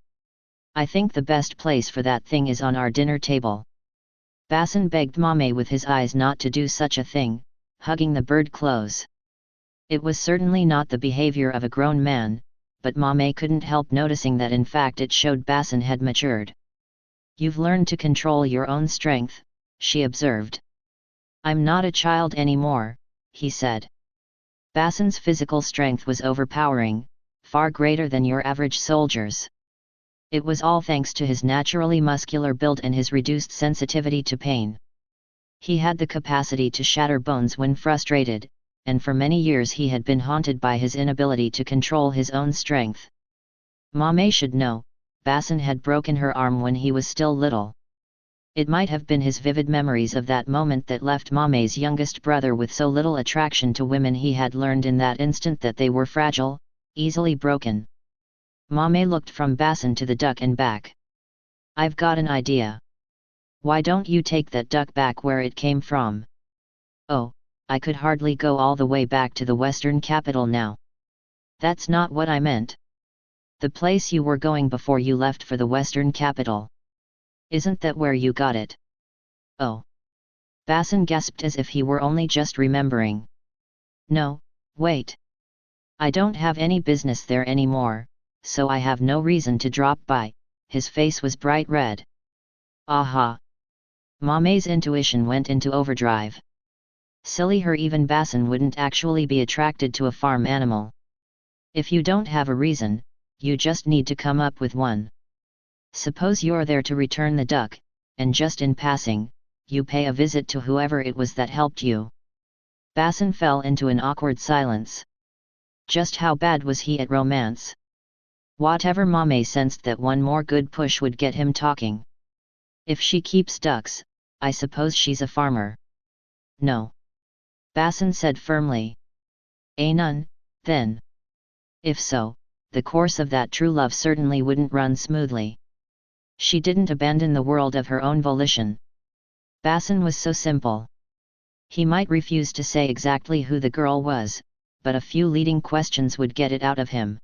I think the best place for that thing is on our dinner table. Basin begged Mame with his eyes not to do such a thing, hugging the bird close. It was certainly not the behavior of a grown man, but Mame couldn't help noticing that in fact it showed Basin had matured. You've learned to control your own strength, she observed. I'm not a child anymore, he said. Basin's physical strength was overpowering, far greater than your average soldier's. It was all thanks to his naturally muscular build and his reduced sensitivity to pain. He had the capacity to shatter bones when frustrated, and for many years he had been haunted by his inability to control his own strength. Mame should know, Basin had broken her arm when he was still little. It might have been his vivid memories of that moment that left Mame's youngest brother with so little attraction to women. He had learned in that instant that they were fragile, easily broken. Mame looked from Basin to the duck and back. I've got an idea. Why don't you take that duck back where it came from? Oh, I could hardly go all the way back to the western capital now. That's not what I meant. The place you were going before you left for the western capital. Isn't that where you got it? Oh. Basin gasped as if he were only just remembering. No, wait. I don't have any business there anymore, so I have no reason to drop by. His face was bright red. Aha! Mame's intuition went into overdrive. Silly her, even Basin wouldn't actually be attracted to a farm animal. If you don't have a reason, you just need to come up with one. Suppose you're there to return the duck, and just in passing, you pay a visit to whoever it was that helped you. Basin fell into an awkward silence. Just how bad was he at romance? Whatever, Mame sensed that one more good push would get him talking. If she keeps ducks, I suppose she's a farmer. No. Basin said firmly. A none, then. If so, the course of that true love certainly wouldn't run smoothly. She didn't abandon the world of her own volition. Basin was so simple. He might refuse to say exactly who the girl was, but a few leading questions would get it out of him.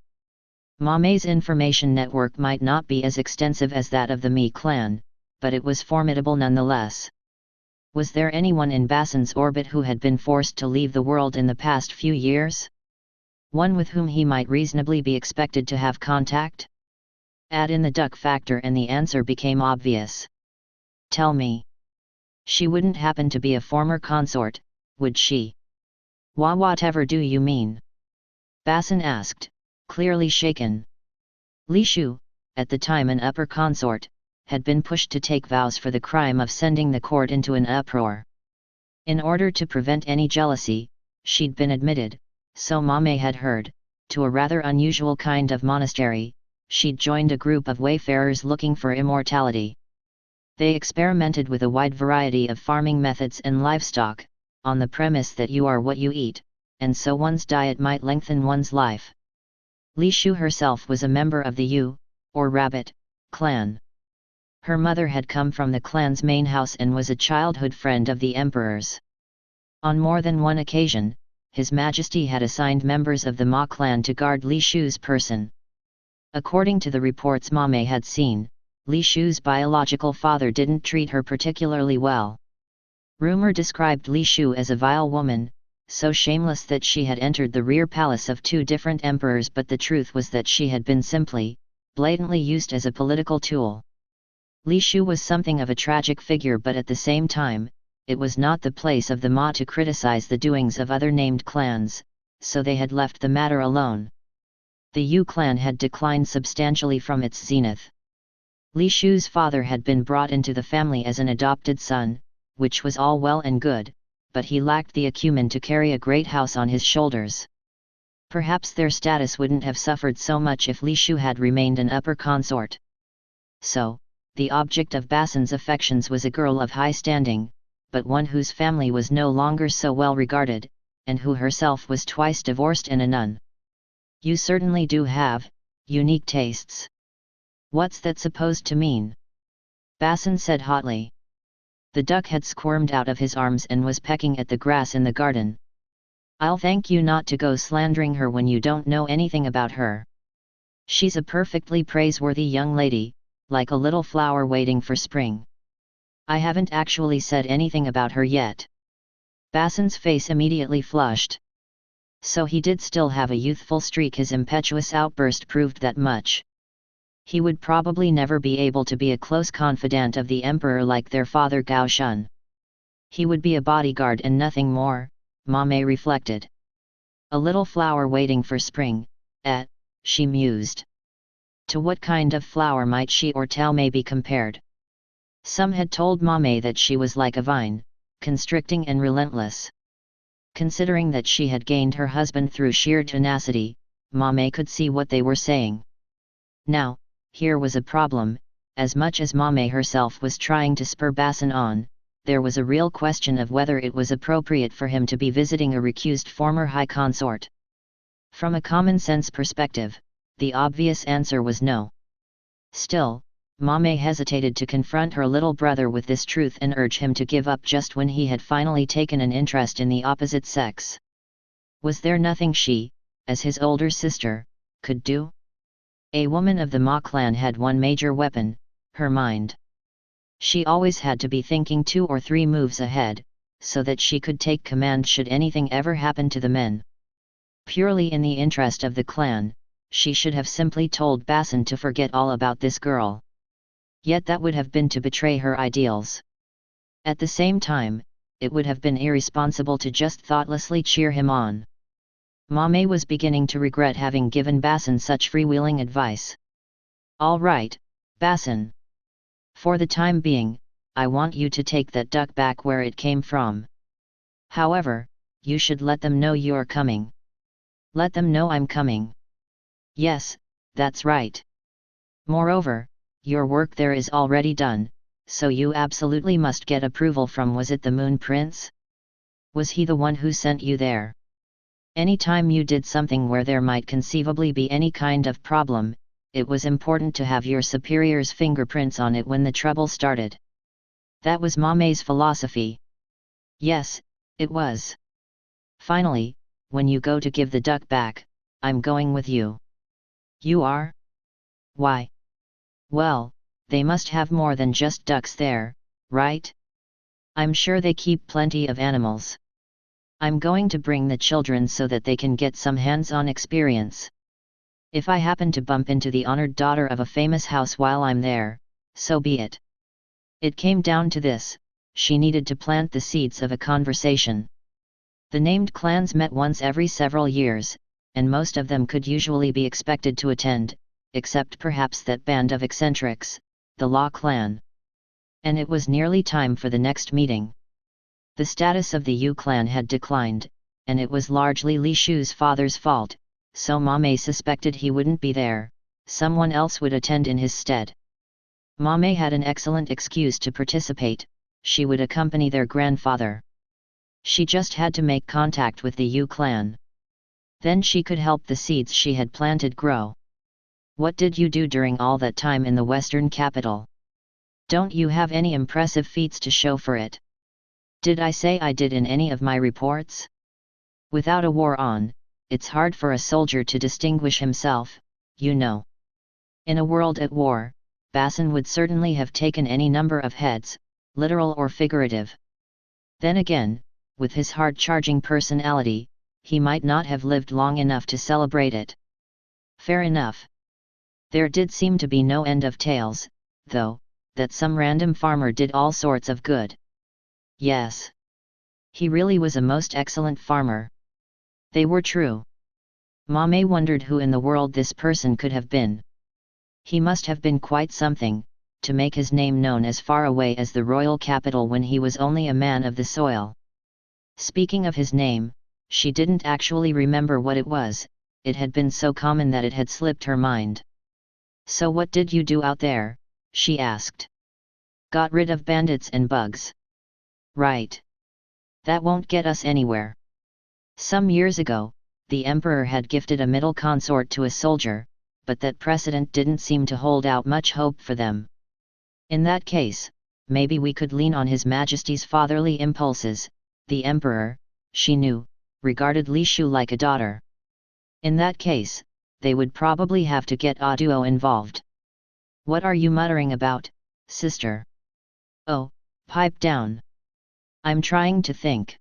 Mame's information network might not be as extensive as that of the Mi clan, but it was formidable nonetheless. Was there anyone in Basin's orbit who had been forced to leave the world in the past few years? One with whom he might reasonably be expected to have contact? Add in the duck factor and the answer became obvious. Tell me. She wouldn't happen to be a former consort, would she? Whatever do you mean? Basin asked, clearly shaken. Li Shu, at the time an upper consort, had been pushed to take vows for the crime of sending the court into an uproar. In order to prevent any jealousy, she'd been admitted, so Mame had heard, to a rather unusual kind of monastery. She'd joined a group of wayfarers looking for immortality. They experimented with a wide variety of farming methods and livestock, on the premise that you are what you eat, and so one's diet might lengthen one's life. Li Shu herself was a member of the Yu, or Rabbit, clan. Her mother had come from the clan's main house and was a childhood friend of the emperor's. On more than one occasion, His Majesty had assigned members of the Ma clan to guard Li Shu's person. According to the reports Mame had seen, Li Shu's biological father didn't treat her particularly well. Rumor described Li Shu as a vile woman, so shameless that she had entered the rear palace of two different emperors, but the truth was that she had been simply, blatantly used as a political tool. Li Shu was something of a tragic figure, but at the same time, it was not the place of the Ma to criticize the doings of other named clans, so they had left the matter alone. The Yu clan had declined substantially from its zenith. Li Shu's father had been brought into the family as an adopted son, which was all well and good, but he lacked the acumen to carry a great house on his shoulders. Perhaps their status wouldn't have suffered so much if Li Shu had remained an upper consort. So, the object of Basin's affections was a girl of high standing, but one whose family was no longer so well regarded, and who herself was twice divorced and a nun. You certainly do have unique tastes. What's that supposed to mean? Basin said hotly. The duck had squirmed out of his arms and was pecking at the grass in the garden. I'll thank you not to go slandering her when you don't know anything about her. She's a perfectly praiseworthy young lady, like a little flower waiting for spring. I haven't actually said anything about her yet. Basin's face immediately flushed. So he did still have a youthful streak. His impetuous outburst proved that much. He would probably never be able to be a close confidant of the emperor like their father Gao Shun. He would be a bodyguard and nothing more, Mame reflected. A little flower waiting for spring, she mused. To what kind of flower might she or Talmay be compared? Some had told Mame that she was like a vine, constricting and relentless. Considering that she had gained her husband through sheer tenacity, Mame could see what they were saying. Now, here was a problem. As much as Mame herself was trying to spur Basin on, there was a real question of whether it was appropriate for him to be visiting a recused former high consort. From a common-sense perspective, the obvious answer was no. Still, Mame hesitated to confront her little brother with this truth and urge him to give up just when he had finally taken an interest in the opposite sex. Was there nothing she, as his older sister, could do? A woman of the Ma clan had one major weapon, her mind. She always had to be thinking 2 or 3 moves ahead, so that she could take command should anything ever happen to the men. Purely in the interest of the clan, she should have simply told Basin to forget all about this girl. Yet that would have been to betray her ideals. At the same time, it would have been irresponsible to just thoughtlessly cheer him on. Mame was beginning to regret having given Basin such freewheeling advice. All right, Basin. For the time being, I want you to take that duck back where it came from. However, you should let them know you're coming. Let them know I'm coming. Yes, that's right. Moreover, your work there is already done, so you absolutely must get approval from, was it the Moon Prince? Was he the one who sent you there? Anytime you did something where there might conceivably be any kind of problem, it was important to have your superior's fingerprints on it when the trouble started. That was Mame's philosophy. Yes, it was. Finally, when you go to give the duck back, I'm going with you. You are? Why? Well, they must have more than just ducks there, right? I'm sure they keep plenty of animals. I'm going to bring the children so that they can get some hands-on experience. If I happen to bump into the honored daughter of a famous house while I'm there, so be it. It came down to this: she needed to plant the seeds of a conversation. The named clans met once every several years, and most of them could usually be expected to attend, except perhaps that band of eccentrics, the Law clan. And it was nearly time for the next meeting. The status of the Yu clan had declined, and it was largely Li Shu's father's fault, so Mame suspected he wouldn't be there, someone else would attend in his stead. Mame had an excellent excuse to participate: she would accompany their grandfather. She just had to make contact with the Yu clan. Then she could help the seeds she had planted grow. What did you do during all that time in the western capital? Don't you have any impressive feats to show for it? Did I say I did in any of my reports? Without a war on, it's hard for a soldier to distinguish himself, you know. In a world at war, Basin would certainly have taken any number of heads, literal or figurative. Then again, with his hard-charging personality, he might not have lived long enough to celebrate it. Fair enough. There did seem to be no end of tales, though, that some random farmer did all sorts of good. Yes. He really was a most excellent farmer. They were true. Mame wondered who in the world this person could have been. He must have been quite something, to make his name known as far away as the royal capital when he was only a man of the soil. Speaking of his name, she didn't actually remember what it was, it had been so common that it had slipped her mind. So what did you do out there? She asked. Got rid of bandits and bugs. Right. That won't get us anywhere. Some years ago, the emperor had gifted a middle consort to a soldier, but that precedent didn't seem to hold out much hope for them. In that case, maybe we could lean on His Majesty's fatherly impulses. The emperor, she knew, regarded Li Shu like a daughter. In that case, they would probably have to get Audio involved. What are you muttering about, sister? Oh, pipe down. I'm trying to think.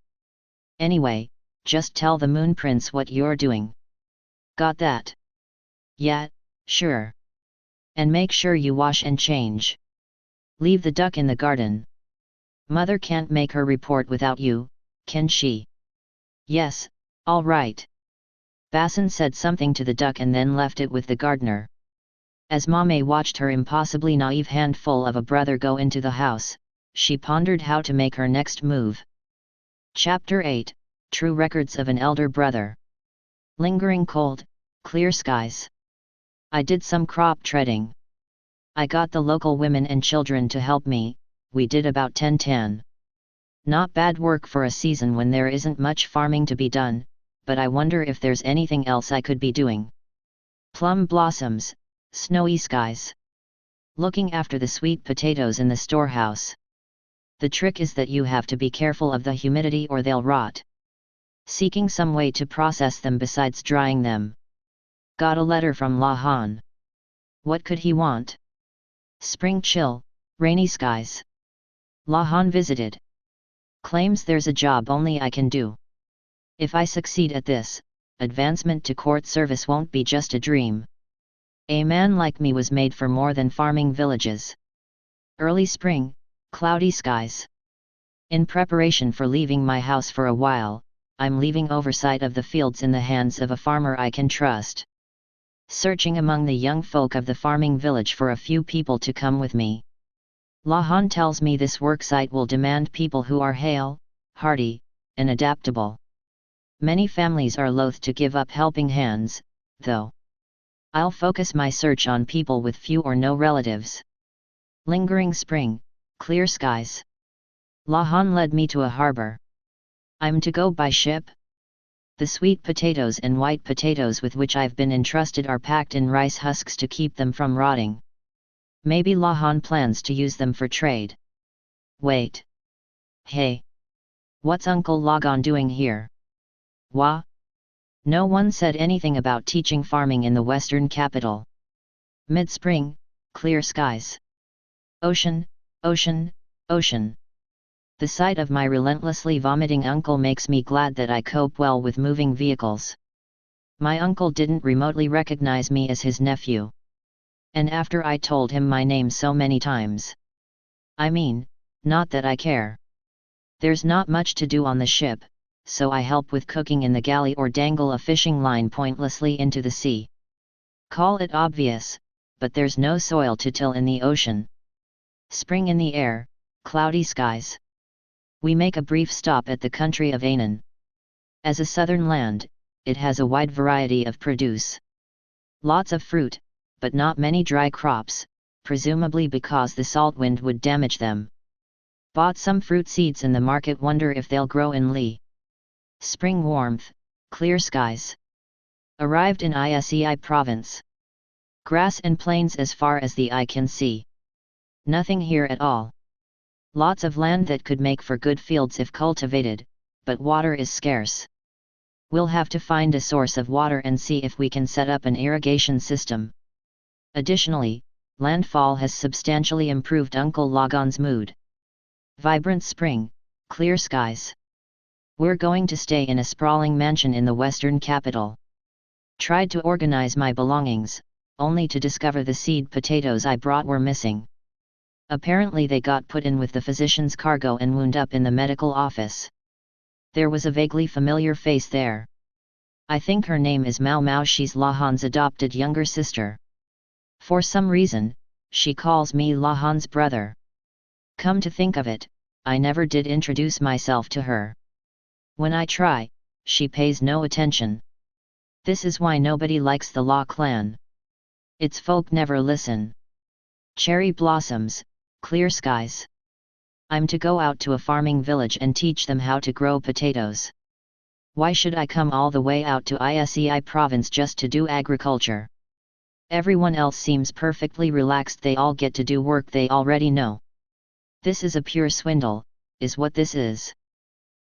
Anyway, just tell the Moon Prince what you're doing. Got that? Yeah, sure. And make sure you wash and change. Leave the duck in the garden. Mother can't make her report without you, can she? Yes, all right. Basin said something to the duck and then left it with the gardener. As Mame watched her impossibly naive handful of a brother go into the house, she pondered how to make her next move. Chapter 8, True Records of an Elder Brother. Lingering cold, clear skies. I did some crop treading. I got the local women and children to help me, we did about 10-10. Not bad work for a season when there isn't much farming to be done, but I wonder if there's anything else I could be doing. Plum blossoms, snowy skies. Looking after the sweet potatoes in the storehouse. The trick is that you have to be careful of the humidity or they'll rot. Seeking some way to process them besides drying them. Got a letter from La Han. What could he want? Spring chill, rainy skies. La Han visited. Claims there's a job only I can do. If I succeed at this, advancement to court service won't be just a dream. A man like me was made for more than farming villages. Early spring, cloudy skies. In preparation for leaving my house for a while, I'm leaving oversight of the fields in the hands of a farmer I can trust. Searching among the young folk of the farming village for a few people to come with me. La Han tells me this worksite will demand people who are hale, hardy, and adaptable. Many families are loath to give up helping hands, though. I'll focus my search on people with few or no relatives. Lingering spring, clear skies. Lahan led me to a harbor. I'm to go by ship? The sweet potatoes and white potatoes with which I've been entrusted are packed in rice husks to keep them from rotting. Maybe Lahan plans to use them for trade. Wait. Hey. What's Uncle Lagan doing here? Wah? No one said anything about teaching farming in the western capital. Mid-spring, clear skies. Ocean, ocean, ocean. The sight of my relentlessly vomiting uncle makes me glad that I cope well with moving vehicles. My uncle didn't remotely recognize me as his nephew. And after I told him my name so many times. I mean, not that I care. There's not much to do on the ship, so I help with cooking in the galley or dangle a fishing line pointlessly into the sea. Call it obvious, but there's no soil to till in the ocean. Spring in the air, cloudy skies. We make a brief stop at the country of Anan. As a southern land, it has a wide variety of produce. Lots of fruit, but not many dry crops, presumably because the salt wind would damage them. Bought some fruit seeds in the market, wonder if they'll grow in Lee. Spring warmth, clear skies. Arrived in Isei province. Grass and plains as far as the eye can see. Nothing here at all. Lots of land that could make for good fields if cultivated, but water is scarce. We'll have to find a source of water and see if we can set up an irrigation system. Additionally, landfall has substantially improved Uncle Lagan's mood. Vibrant spring, clear skies. We're going to stay in a sprawling mansion in the western capital. Tried to organize my belongings, only to discover the seed potatoes I brought were missing. Apparently they got put in with the physician's cargo and wound up in the medical office. There was a vaguely familiar face there. I think her name is Mao Mao. She's Lahan's adopted younger sister. For some reason, she calls me Lahan's brother. Come to think of it, I never did introduce myself to her. When I try, she pays no attention. This is why nobody likes the La clan. Its folk never listen. Cherry blossoms, clear skies. I'm to go out to a farming village and teach them how to grow potatoes. Why should I come all the way out to Isei province just to do agriculture? Everyone else seems perfectly relaxed, they all get to do work they already know. This is a pure swindle, is what this is.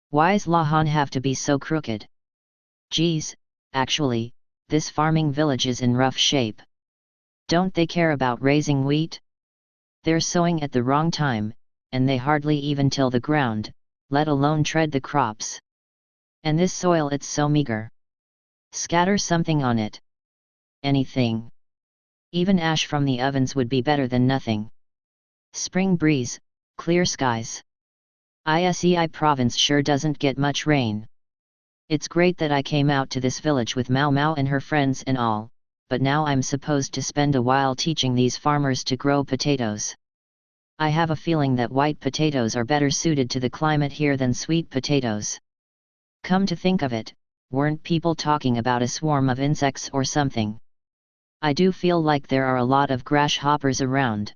Why's Lahan have to be so crooked? Geez, actually, this farming village is in rough shape. Don't they care about raising wheat? They're sowing at the wrong time, and they hardly even till the ground, let alone tread the crops. And this soil, it's so meager. Scatter something on it. Anything. Even ash from the ovens would be better than nothing. Spring breeze, clear skies. Isei province sure doesn't get much rain. It's great that I came out to this village with Mao Mao and her friends and all, but now I'm supposed to spend a while teaching these farmers to grow potatoes. I have a feeling that white potatoes are better suited to the climate here than sweet potatoes. Come to think of it, weren't people talking about a swarm of insects or something? I do feel like there are a lot of grasshoppers around.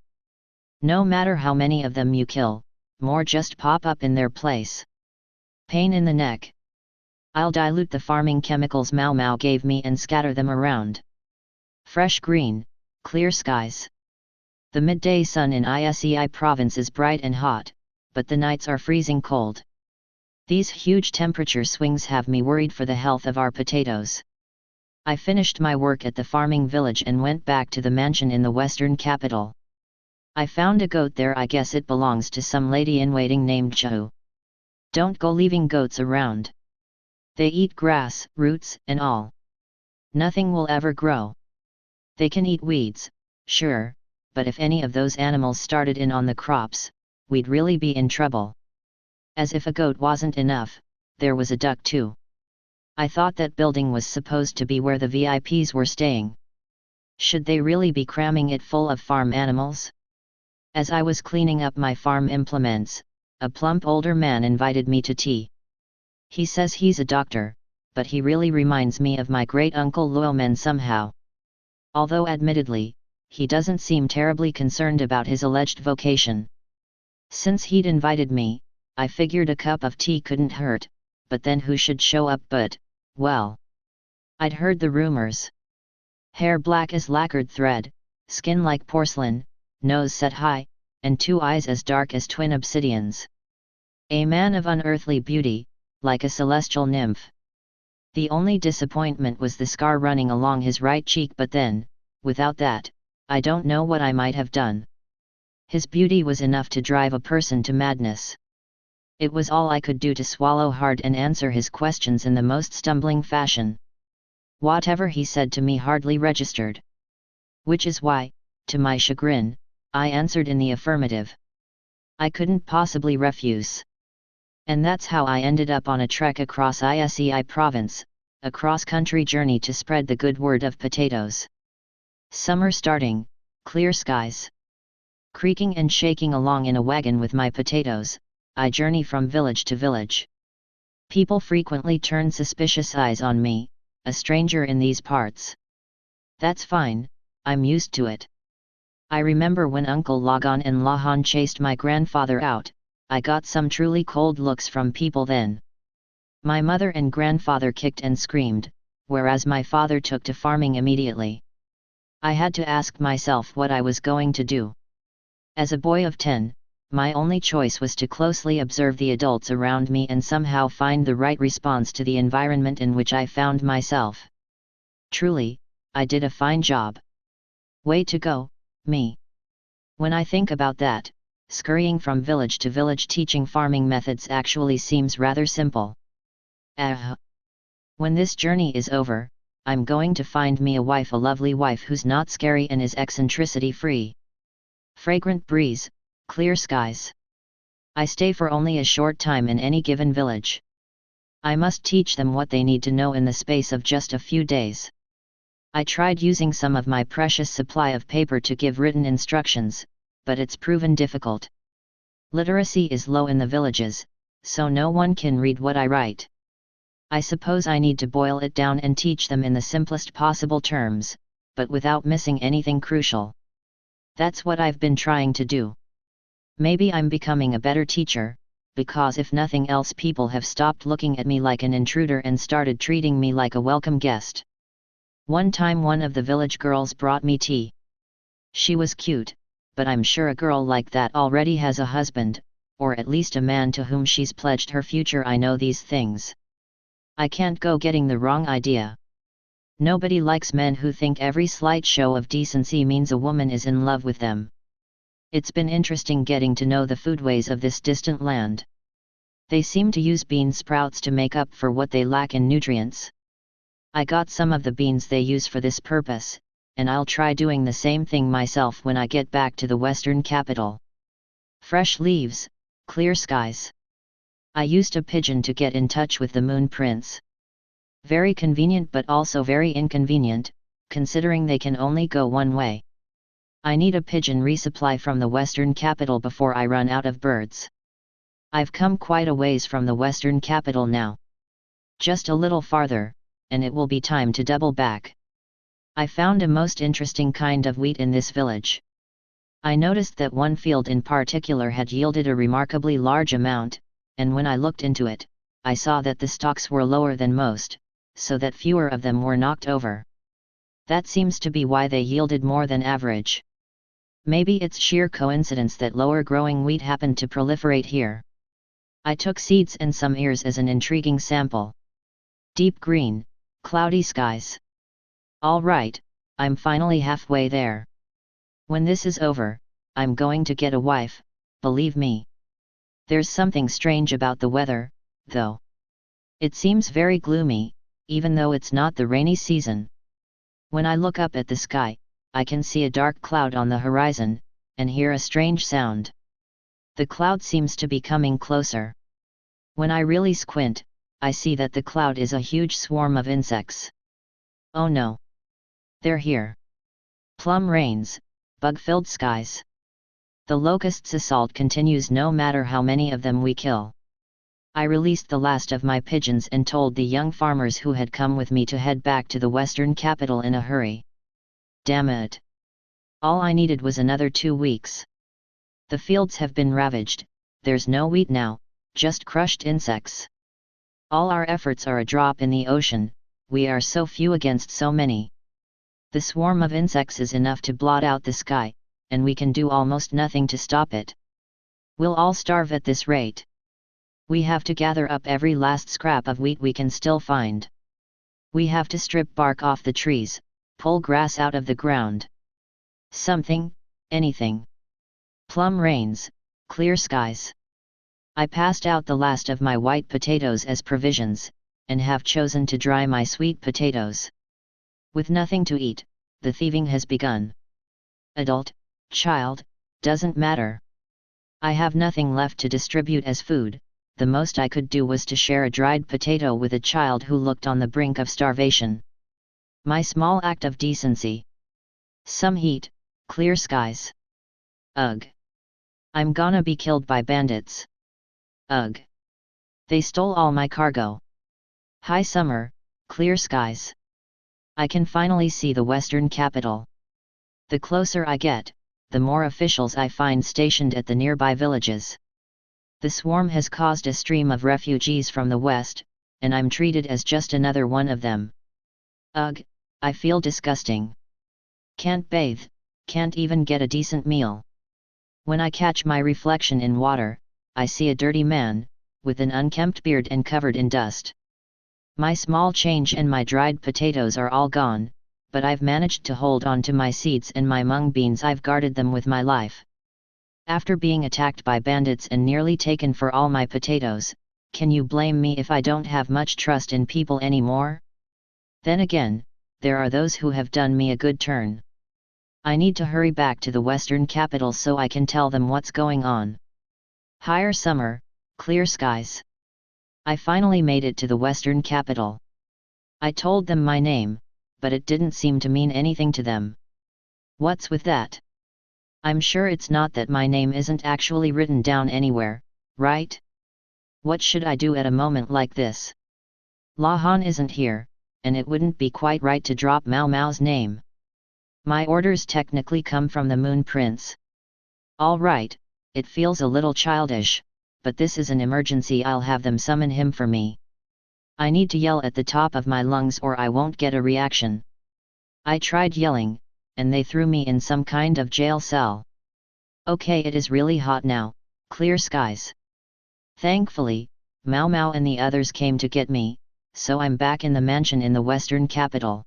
No matter how many of them you kill, more just pop up in their place. Pain in the neck. I'll dilute the farming chemicals Mao Mao gave me and scatter them around. Fresh green, clear skies. The midday sun in Isei province is bright and hot, but the nights are freezing cold. These huge temperature swings have me worried for the health of our potatoes. I finished my work at the farming village and went back to the mansion in the western capital. I found a goat there. I guess it belongs to some lady-in-waiting named Chu. Don't go leaving goats around. They eat grass, roots, and all. Nothing will ever grow. They can eat weeds, sure, but if any of those animals started in on the crops, we'd really be in trouble. As if a goat wasn't enough, there was a duck too. I thought that building was supposed to be where the VIPs were staying. Should they really be cramming it full of farm animals? As I was cleaning up my farm implements, a plump older man invited me to tea. He says he's a doctor, but he really reminds me of my great-uncle Luomen somehow. Although admittedly, he doesn't seem terribly concerned about his alleged vocation. Since he'd invited me, I figured a cup of tea couldn't hurt, but then who should show up but, well, I'd heard the rumors. Hair black as lacquered thread, skin like porcelain, nose set high, and 2 eyes as dark as twin obsidians. A man of unearthly beauty, like a celestial nymph. The only disappointment was the scar running along his right cheek, but then, without that, I don't know what I might have done. His beauty was enough to drive a person to madness. It was all I could do to swallow hard and answer his questions in the most stumbling fashion. Whatever he said to me hardly registered. Which is why, to my chagrin, I answered in the affirmative. I couldn't possibly refuse. And that's how I ended up on a trek across Isei province, a cross-country journey to spread the good word of potatoes. Summer starting, clear skies. Creaking and shaking along in a wagon with my potatoes, I journey from village to village. People frequently turn suspicious eyes on me, a stranger in these parts. That's fine, I'm used to it. I remember when Uncle Lagan and Lahan chased my grandfather out, I got some truly cold looks from people then. My mother and grandfather kicked and screamed, whereas my father took to farming immediately. I had to ask myself what I was going to do. As a boy of 10, my only choice was to closely observe the adults around me and somehow find the right response to the environment in which I found myself. Truly, I did a fine job. Way to go, me. When I think about that, scurrying from village to village teaching farming methods actually seems rather simple. When this journey is over, I'm going to find me a lovely wife who's not scary and is eccentricity free. Fragrant breeze, clear skies. I stay for only a short time in any given village. I must teach them what they need to know in the space of just a few days. I tried using some of my precious supply of paper to give written instructions, but it's proven difficult. Literacy is low in the villages, so no one can read what I write. I suppose I need to boil it down and teach them in the simplest possible terms, but without missing anything crucial. That's what I've been trying to do. Maybe I'm becoming a better teacher, because if nothing else, people have stopped looking at me like an intruder and started treating me like a welcome guest. One time one of the village girls brought me tea. She was cute, but I'm sure a girl like that already has a husband, or at least a man to whom she's pledged her future. I know these things. I can't go getting the wrong idea. Nobody likes men who think every slight show of decency means a woman is in love with them. It's been interesting getting to know the foodways of this distant land. They seem to use bean sprouts to make up for what they lack in nutrients. I got some of the beans they use for this purpose, and I'll try doing the same thing myself when I get back to the western capital. Fresh leaves, clear skies. I used a pigeon to get in touch with the Moon Prince. Very convenient but also very inconvenient, considering they can only go one way. I need a pigeon resupply from the western capital before I run out of birds. I've come quite a ways from the western capital now. Just a little farther, and it will be time to double back. I found a most interesting kind of wheat in this village. I noticed that one field in particular had yielded a remarkably large amount, and when I looked into it, I saw that the stalks were lower than most, so that fewer of them were knocked over. That seems to be why they yielded more than average. Maybe it's sheer coincidence that lower growing wheat happened to proliferate here. I took seeds and some ears as an intriguing sample. Deep green, cloudy skies. All right, I'm finally halfway there. When this is over, I'm going to get a wife, believe me. There's something strange about the weather, though. It seems very gloomy, even though it's not the rainy season. When I look up at the sky, I can see a dark cloud on the horizon, and hear a strange sound. The cloud seems to be coming closer. When I really squint, I see that the cloud is a huge swarm of insects. Oh no! They're here. Plum rains, bug-filled skies. The locusts' assault continues no matter how many of them we kill. I released the last of my pigeons and told the young farmers who had come with me to head back to the western capital in a hurry. Damn it! All I needed was another 2 weeks. The fields have been ravaged, there's no wheat now, just crushed insects. All our efforts are a drop in the ocean, we are so few against so many. The swarm of insects is enough to blot out the sky, and we can do almost nothing to stop it. We'll all starve at this rate. We have to gather up every last scrap of wheat we can still find. We have to strip bark off the trees, pull grass out of the ground. Something, anything. Plum rains, clear skies. I passed out the last of my white potatoes as provisions, and have chosen to dry my sweet potatoes. With nothing to eat, the thieving has begun. Adult, child, doesn't matter. I have nothing left to distribute as food. The most I could do was to share a dried potato with a child who looked on the brink of starvation. My small act of decency. Some heat, clear skies. Ugh. I'm gonna be killed by bandits. Ugh. They stole all my cargo. High summer, clear skies. I can finally see the western capital. The closer I get, the more officials I find stationed at the nearby villages. The swarm has caused a stream of refugees from the west, and I'm treated as just another one of them. Ugh, I feel disgusting. Can't bathe, can't even get a decent meal. When I catch my reflection in water, I see a dirty man, with an unkempt beard and covered in dust. My small change and my dried potatoes are all gone, but I've managed to hold on to my seeds and my mung beans. I've guarded them with my life. After being attacked by bandits and nearly taken for all my potatoes, can you blame me if I don't have much trust in people anymore? Then again, there are those who have done me a good turn. I need to hurry back to the western capital so I can tell them what's going on. Higher summer, clear skies. I finally made it to the western capital. I told them my name, but it didn't seem to mean anything to them. What's with that? I'm sure it's not that my name isn't actually written down anywhere, right? What should I do at a moment like this? La Han isn't here, and it wouldn't be quite right to drop Mao Mao's name. My orders technically come from the Moon Prince. All right, it feels a little childish, but this is an emergency. I'll have them summon him for me. I need to yell at the top of my lungs or I won't get a reaction. I tried yelling, and they threw me in some kind of jail cell. Okay, it is really hot now, clear skies. Thankfully, Mao Mao and the others came to get me, so I'm back in the mansion in the western capital.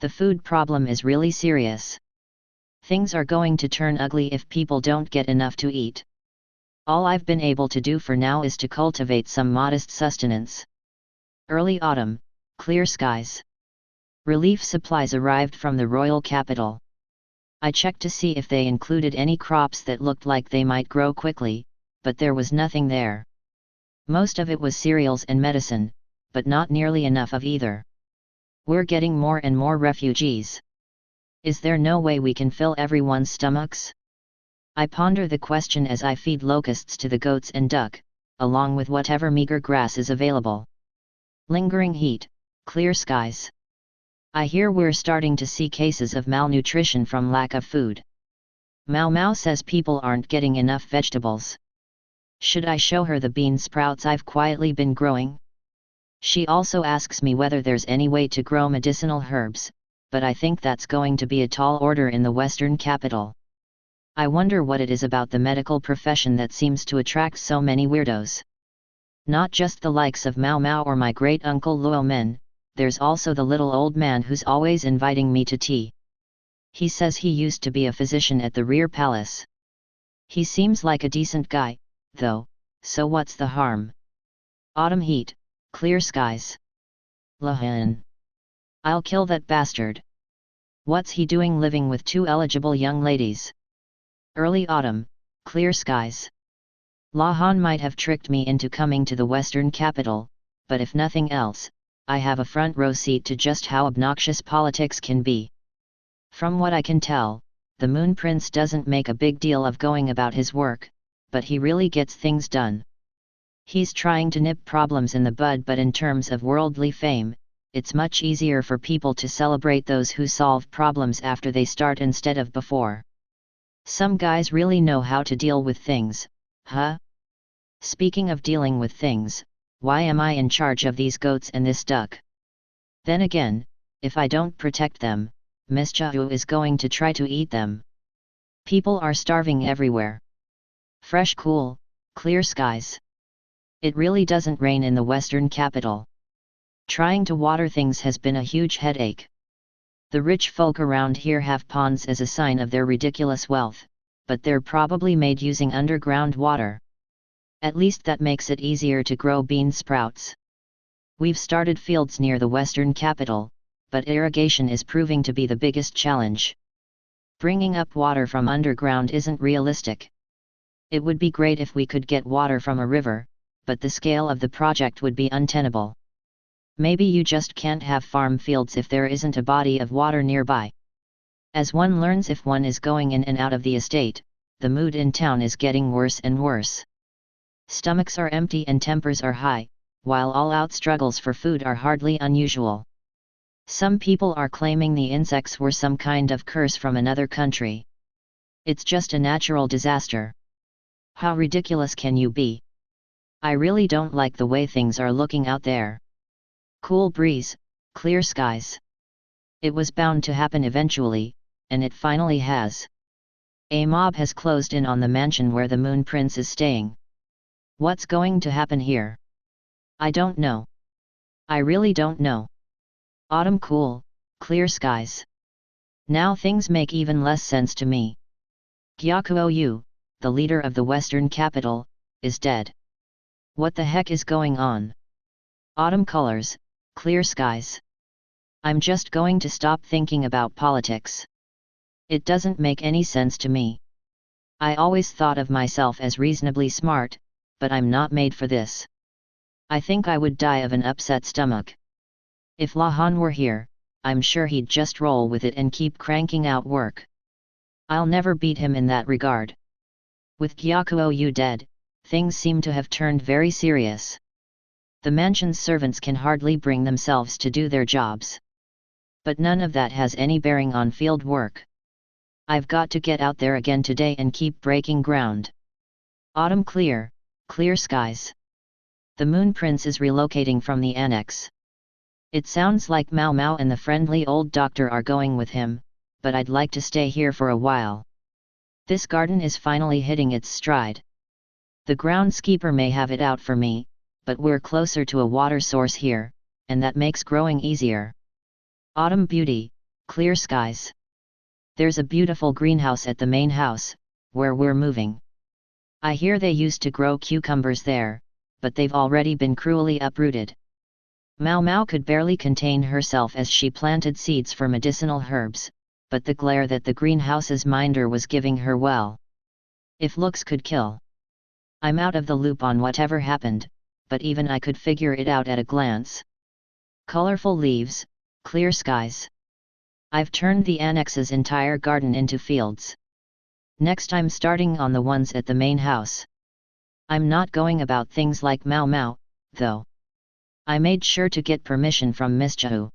The food problem is really serious. Things are going to turn ugly if people don't get enough to eat. All I've been able to do for now is to cultivate some modest sustenance. Early autumn, clear skies. Relief supplies arrived from the royal capital. I checked to see if they included any crops that looked like they might grow quickly, but there was nothing there. Most of it was cereals and medicine, but not nearly enough of either. We're getting more and more refugees. Is there no way we can fill everyone's stomachs? I ponder the question as I feed locusts to the goats and duck, along with whatever meager grass is available. Lingering heat, clear skies. I hear we're starting to see cases of malnutrition from lack of food. Mao Mao says people aren't getting enough vegetables. Should I show her the bean sprouts I've quietly been growing? She also asks me whether there's any way to grow medicinal herbs, but I think that's going to be a tall order in the western capital. I wonder what it is about the medical profession that seems to attract so many weirdos. Not just the likes of Mao Mao or my great-uncle Luo Men, there's also the little old man who's always inviting me to tea. He says he used to be a physician at the rear palace. He seems like a decent guy, though, so what's the harm? Autumn heat, clear skies. Lahan. I'll kill that bastard. What's he doing living with 2 eligible young ladies? Early autumn, clear skies. Lahan might have tricked me into coming to the western capital, but if nothing else, I have a front row seat to just how obnoxious politics can be. From what I can tell, the Moon Prince doesn't make a big deal of going about his work, but he really gets things done. He's trying to nip problems in the bud, but in terms of worldly fame, it's much easier for people to celebrate those who solve problems after they start instead of before. Some guys really know how to deal with things, huh? Speaking of dealing with things, why am I in charge of these goats and this duck? Then again, if I don't protect them, Mischao is going to try to eat them. People are starving everywhere. Fresh, cool, clear skies. It really doesn't rain in the western capital. Trying to water things has been a huge headache. The rich folk around here have ponds as a sign of their ridiculous wealth, but they're probably made using underground water. At least that makes it easier to grow bean sprouts. We've started fields near the western capital, but irrigation is proving to be the biggest challenge. Bringing up water from underground isn't realistic. It would be great if we could get water from a river, but the scale of the project would be untenable. Maybe you just can't have farm fields if there isn't a body of water nearby. As one learns, if one is going in and out of the estate, the mood in town is getting worse and worse. Stomachs are empty and tempers are high, while all-out struggles for food are hardly unusual. Some people are claiming the insects were some kind of curse from another country. It's just a natural disaster. How ridiculous can you be? I really don't like the way things are looking out there. Cool breeze, clear skies. It was bound to happen eventually, and it finally has. A mob has closed in on the mansion where the Moon Prince is staying. What's going to happen here? I don't know. I really don't know. Autumn, cool, clear skies. Now things make even less sense to me. Gyakuo, the leader of the western capital, is dead. What the heck is going on? Autumn colors, clear skies. I'm just going to stop thinking about politics. It doesn't make any sense to me. I always thought of myself as reasonably smart, but I'm not made for this. I think I would die of an upset stomach. If Lahan were here, I'm sure he'd just roll with it and keep cranking out work. I'll never beat him in that regard. With Gyakuo dead, things seem to have turned very serious. The mansion's servants can hardly bring themselves to do their jobs. But none of that has any bearing on field work. I've got to get out there again today and keep breaking ground. Autumn, clear, clear skies. The Moon Prince is relocating from the annex. It sounds like Mao Mao and the friendly old doctor are going with him, but I'd like to stay here for a while. This garden is finally hitting its stride. The groundskeeper may have it out for me, but we're closer to a water source here, and that makes growing easier. Autumn beauty, clear skies. There's a beautiful greenhouse at the main house, where we're moving. I hear they used to grow cucumbers there, but they've already been cruelly uprooted. Mao Mao could barely contain herself as she planted seeds for medicinal herbs, but the glare that the greenhouse's minder was giving her, well. If looks could kill. I'm out of the loop on whatever happened, but even I could figure it out at a glance. Colorful leaves, clear skies. I've turned the annex's entire garden into fields. Next I'm starting on the ones at the main house. I'm not going about things like Mao Mao, though. I made sure to get permission from Mischao.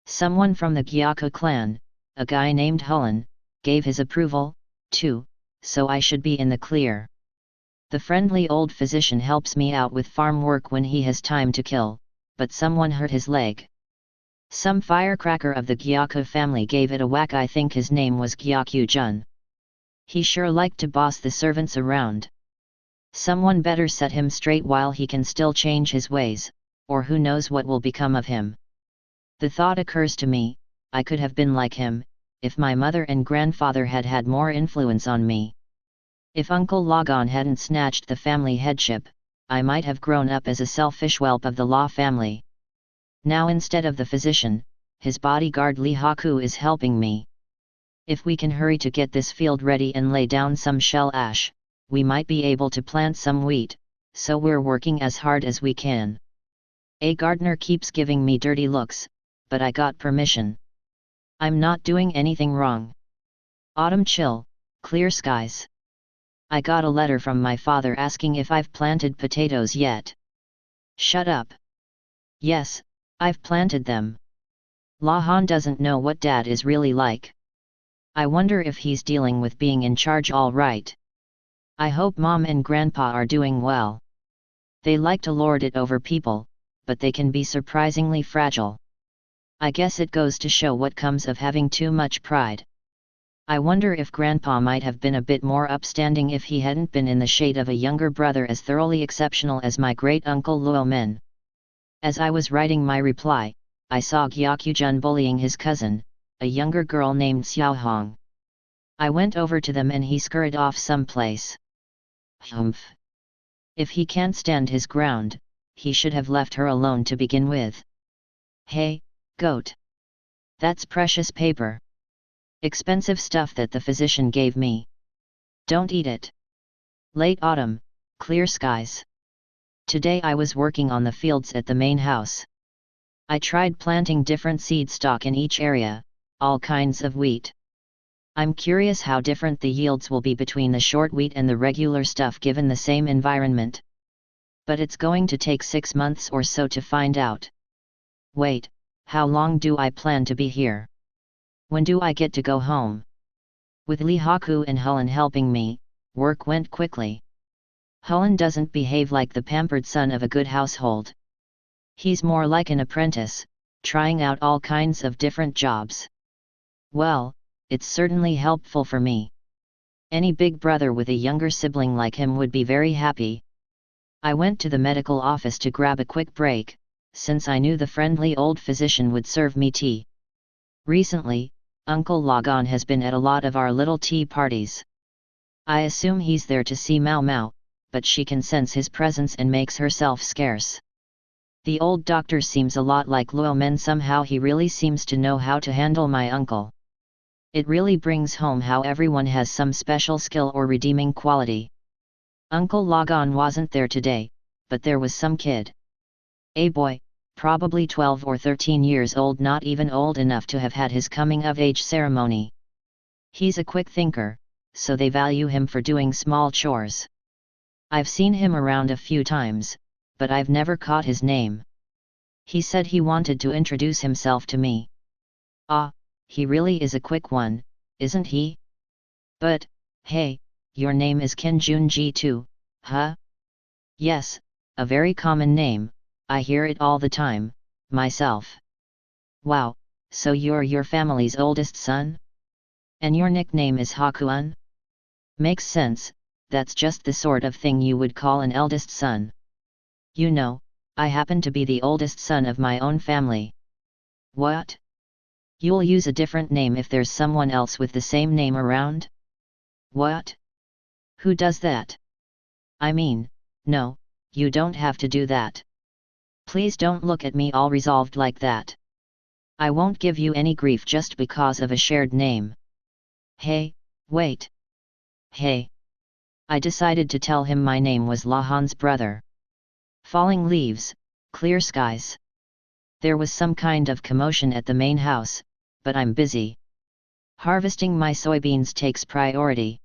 Someone from the Gyaku clan, a guy named Hulun, gave his approval, too, so I should be in the clear. The friendly old physician helps me out with farm work when he has time to kill, but someone hurt his leg. Some firecracker of the Gyaku family gave it a whack. I think his name was Gyaku-jun. He sure liked to boss the servants around. Someone better set him straight while he can still change his ways, or who knows what will become of him. The thought occurs to me, I could have been like him, if my mother and grandfather had had more influence on me. If Uncle Lagan hadn't snatched the family headship, I might have grown up as a selfish whelp of the Law family. Now instead of the physician, his bodyguard Li Haku is helping me. If we can hurry to get this field ready and lay down some shell ash, we might be able to plant some wheat, so we're working as hard as we can. A gardener keeps giving me dirty looks, but I got permission. I'm not doing anything wrong. Autumn chill, clear skies. I got a letter from my father asking if I've planted potatoes yet. Shut up. Yes, I've planted them. Lahan doesn't know what Dad is really like. I wonder if he's dealing with being in charge all right. I hope Mom and Grandpa are doing well. They like to lord it over people, but they can be surprisingly fragile. I guess it goes to show what comes of having too much pride. I wonder if Grandpa might have been a bit more upstanding if he hadn't been in the shade of a younger brother as thoroughly exceptional as my great-uncle Luo Men. As I was writing my reply, I saw Gyakyujun bullying his cousin, a younger girl named Xiaohong. I went over to them and he scurried off someplace. Humph. If he can't stand his ground, he should have left her alone to begin with. Hey, goat. That's precious paper. Expensive stuff that the physician gave me. Don't eat it. Late autumn, clear skies. Today I was working on the fields at the main house. I tried planting different seed stock in each area, all kinds of wheat. I'm curious how different the yields will be between the short wheat and the regular stuff given the same environment. But it's going to take 6 months or so to find out. Wait, how long do I plan to be here? When do I get to go home? With Lee Haku and Helen helping me, work went quickly. Helen doesn't behave like the pampered son of a good household. He's more like an apprentice, trying out all kinds of different jobs. Well, it's certainly helpful for me. Any big brother with a younger sibling like him would be very happy. I went to the medical office to grab a quick break, since I knew the friendly old physician would serve me tea. Recently, Uncle Lagan has been at a lot of our little tea parties. I assume he's there to see Mao Mao, but she can sense his presence and makes herself scarce. The old doctor seems a lot like Luo Men. Somehow he really seems to know how to handle my uncle. It really brings home how everyone has some special skill or redeeming quality. Uncle Lagan wasn't there today, but there was some kid. A boy, probably 12 or 13 years old, not even old enough to have had his coming-of-age ceremony. He's a quick thinker, so they value him for doing small chores. I've seen him around a few times, but I've never caught his name. He said he wanted to introduce himself to me. Ah, he really is a quick one, isn't he? But, hey, your name is Ken Junji too, huh? Yes, a very common name, I hear it all the time, myself. Wow, so you're your family's oldest son? And your nickname is Hakuun? Makes sense, that's just the sort of thing you would call an eldest son. You know, I happen to be the oldest son of my own family. What? You'll use a different name if there's someone else with the same name around? What? Who does that? I mean, no, you don't have to do that. Please don't look at me all resolved like that. I won't give you any grief just because of a shared name. Hey, wait. Hey. I decided to tell him my name was Lahan's brother. Falling leaves, clear skies. There was some kind of commotion at the main house, but I'm busy. Harvesting my soybeans takes priority.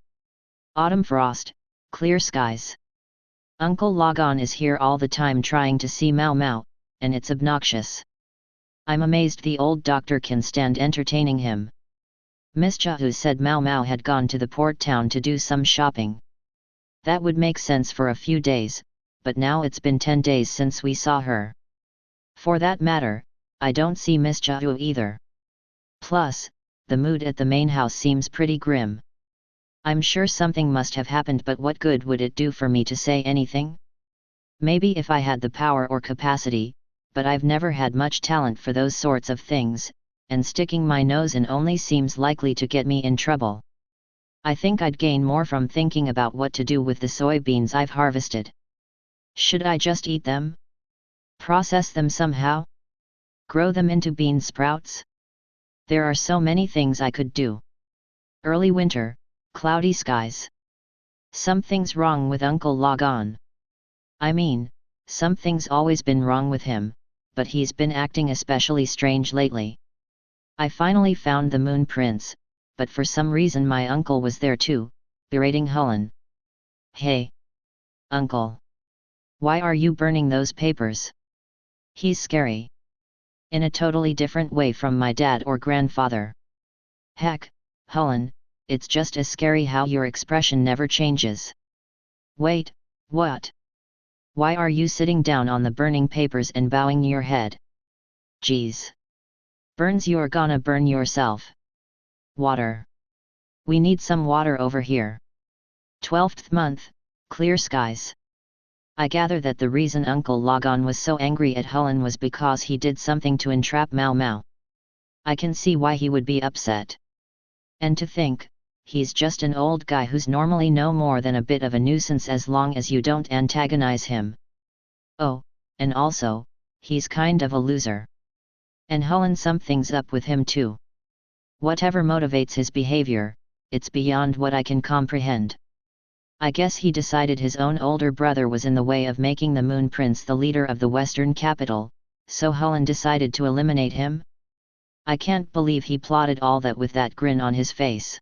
Autumn frost, clear skies. Uncle Lagan is here all the time trying to see Mao Mao, and it's obnoxious. I'm amazed the old doctor can stand entertaining him. Miss Chahu said Mao Mao had gone to the port town to do some shopping. That would make sense for a few days, but now it's been 10 days since we saw her. For that matter, I don't see Miss Chahu either. Plus, the mood at the main house seems pretty grim. I'm sure something must have happened, but what good would it do for me to say anything? Maybe if I had the power or capacity, but I've never had much talent for those sorts of things, and sticking my nose in only seems likely to get me in trouble. I think I'd gain more from thinking about what to do with the soybeans I've harvested. Should I just eat them? Process them somehow? Grow them into bean sprouts? There are so many things I could do. Early winter, cloudy skies. Something's wrong with Uncle Lagan. I mean, something's always been wrong with him, but he's been acting especially strange lately. I finally found the moon prince, but for some reason my uncle was there too, berating Helen. Hey, uncle. Why are you burning those papers? He's scary. In a totally different way from my dad or grandfather. Heck, Hulun, it's just as scary how your expression never changes. Wait, what? Why are you sitting down on the burning papers and bowing your head? Geez. Burns, you're gonna burn yourself. Water. We need some water over here. 12th month, clear skies. I gather that the reason Uncle Logon was so angry at Hulun was because he did something to entrap Mau Mau. I can see why he would be upset. And to think, he's just an old guy who's normally no more than a bit of a nuisance as long as you don't antagonize him. Oh, and also, he's kind of a loser. And Hulun, something's up with him too. Whatever motivates his behavior, it's beyond what I can comprehend. I guess he decided his own older brother was in the way of making the Moon Prince the leader of the Western capital, so Hulun decided to eliminate him? I can't believe he plotted all that with that grin on his face.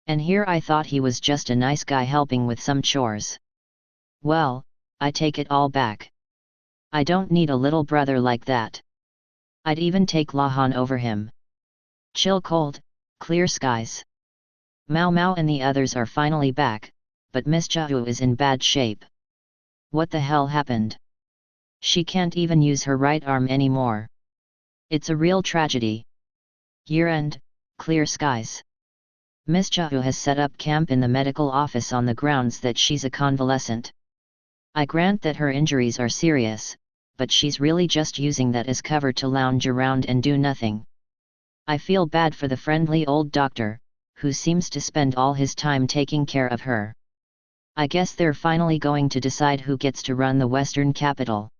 And here I thought he was just a nice guy helping with some chores. Well, I take it all back. I don't need a little brother like that. I'd even take Lahan over him. Chill cold, clear skies. Mau Mau and the others are finally back, but Miss Hyuuga is in bad shape. What the hell happened? She can't even use her right arm anymore. It's a real tragedy. Year-end, clear skies. Miss Hyuuga has set up camp in the medical office on the grounds that she's a convalescent. I grant that her injuries are serious, but she's really just using that as cover to lounge around and do nothing. I feel bad for the friendly old doctor, who seems to spend all his time taking care of her. I guess they're finally going to decide who gets to run the Western capital.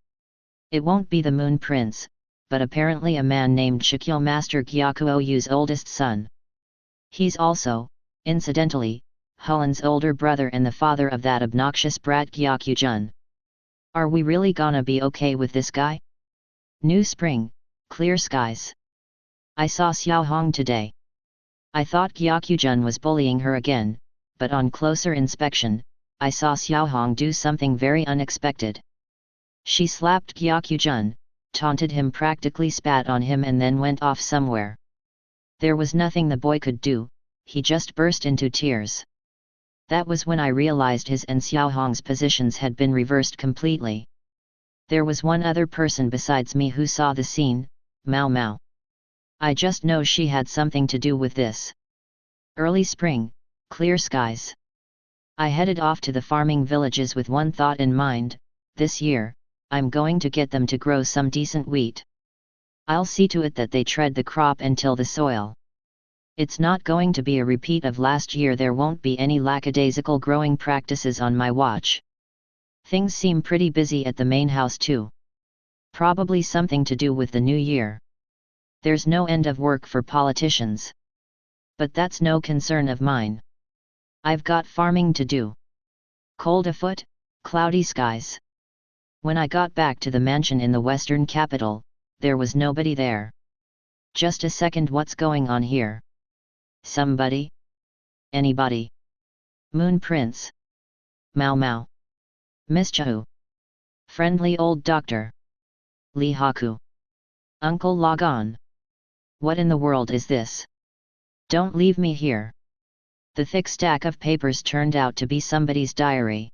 It won't be the Moon Prince, but apparently a man named Shikyo Master Gyakuyu's oldest son. He's also, incidentally, Hulun's older brother and the father of that obnoxious brat Gyakujun. Are we really gonna be okay with this guy? New spring, clear skies. I saw Xiaohong today. I thought Gyakujun was bullying her again, but on closer inspection, I saw Xiaohong do something very unexpected. She slapped Gyakujun, taunted him, practically spat on him, and then went off somewhere. There was nothing the boy could do, he just burst into tears. That was when I realized his and Xiaohong's positions had been reversed completely. There was one other person besides me who saw the scene, Mau Mau. I just know she had something to do with this. Early spring, clear skies. I headed off to the farming villages with one thought in mind: this year, I'm going to get them to grow some decent wheat. I'll see to it that they tread the crop and till the soil. It's not going to be a repeat of last year. There won't be any lackadaisical growing practices on my watch. Things seem pretty busy at the main house too. Probably something to do with the new year. There's no end of work for politicians. But that's no concern of mine. I've got farming to do. Cold afoot, cloudy skies. When I got back to the mansion in the Western capital, there was nobody there. Just a second, what's going on here? Somebody? Anybody? Moon Prince? Mau Mau? Miss Hyuuga? Friendly old doctor? Lee Haku? Uncle Logon? What in the world is this? Don't leave me here. The thick stack of papers turned out to be somebody's diary.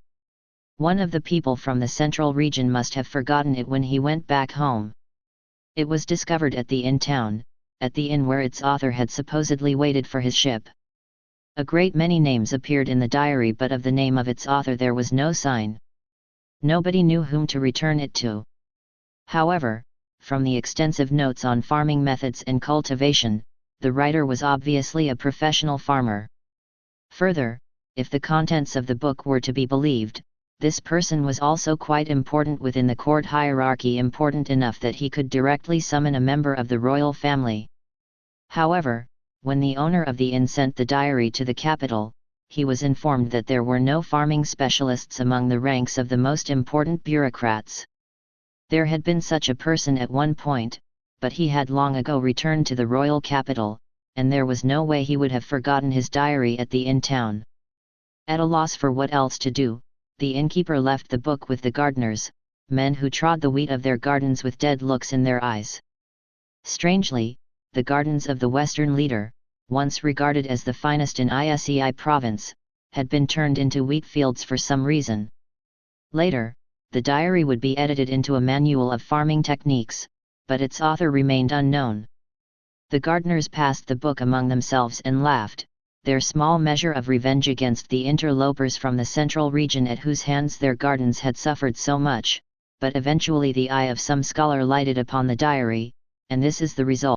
One of the people from the central region must have forgotten it when he went back home. It was discovered at the inn town, at the inn where its author had supposedly waited for his ship. A great many names appeared in the diary, but of the name of its author there was no sign. Nobody knew whom to return it to. However, from the extensive notes on farming methods and cultivation, the writer was obviously a professional farmer. Further, if the contents of the book were to be believed, this person was also quite important within the court hierarchy, important enough that he could directly summon a member of the royal family. However, when the owner of the inn sent the diary to the capital, he was informed that there were no farming specialists among the ranks of the most important bureaucrats. There had been such a person at one point, but he had long ago returned to the royal capital, and there was no way he would have forgotten his diary at the inn town. At a loss for what else to do, the innkeeper left the book with the gardeners, men who trod the wheat of their gardens with dead looks in their eyes. Strangely, the gardens of the Western leader, once regarded as the finest in Isei province, had been turned into wheat fields for some reason. Later, the diary would be edited into a manual of farming techniques, but its author remained unknown. The gardeners passed the book among themselves and laughed, their small measure of revenge against the interlopers from the central region at whose hands their gardens had suffered so much, but eventually the eye of some scholar lighted upon the diary, and this is the result.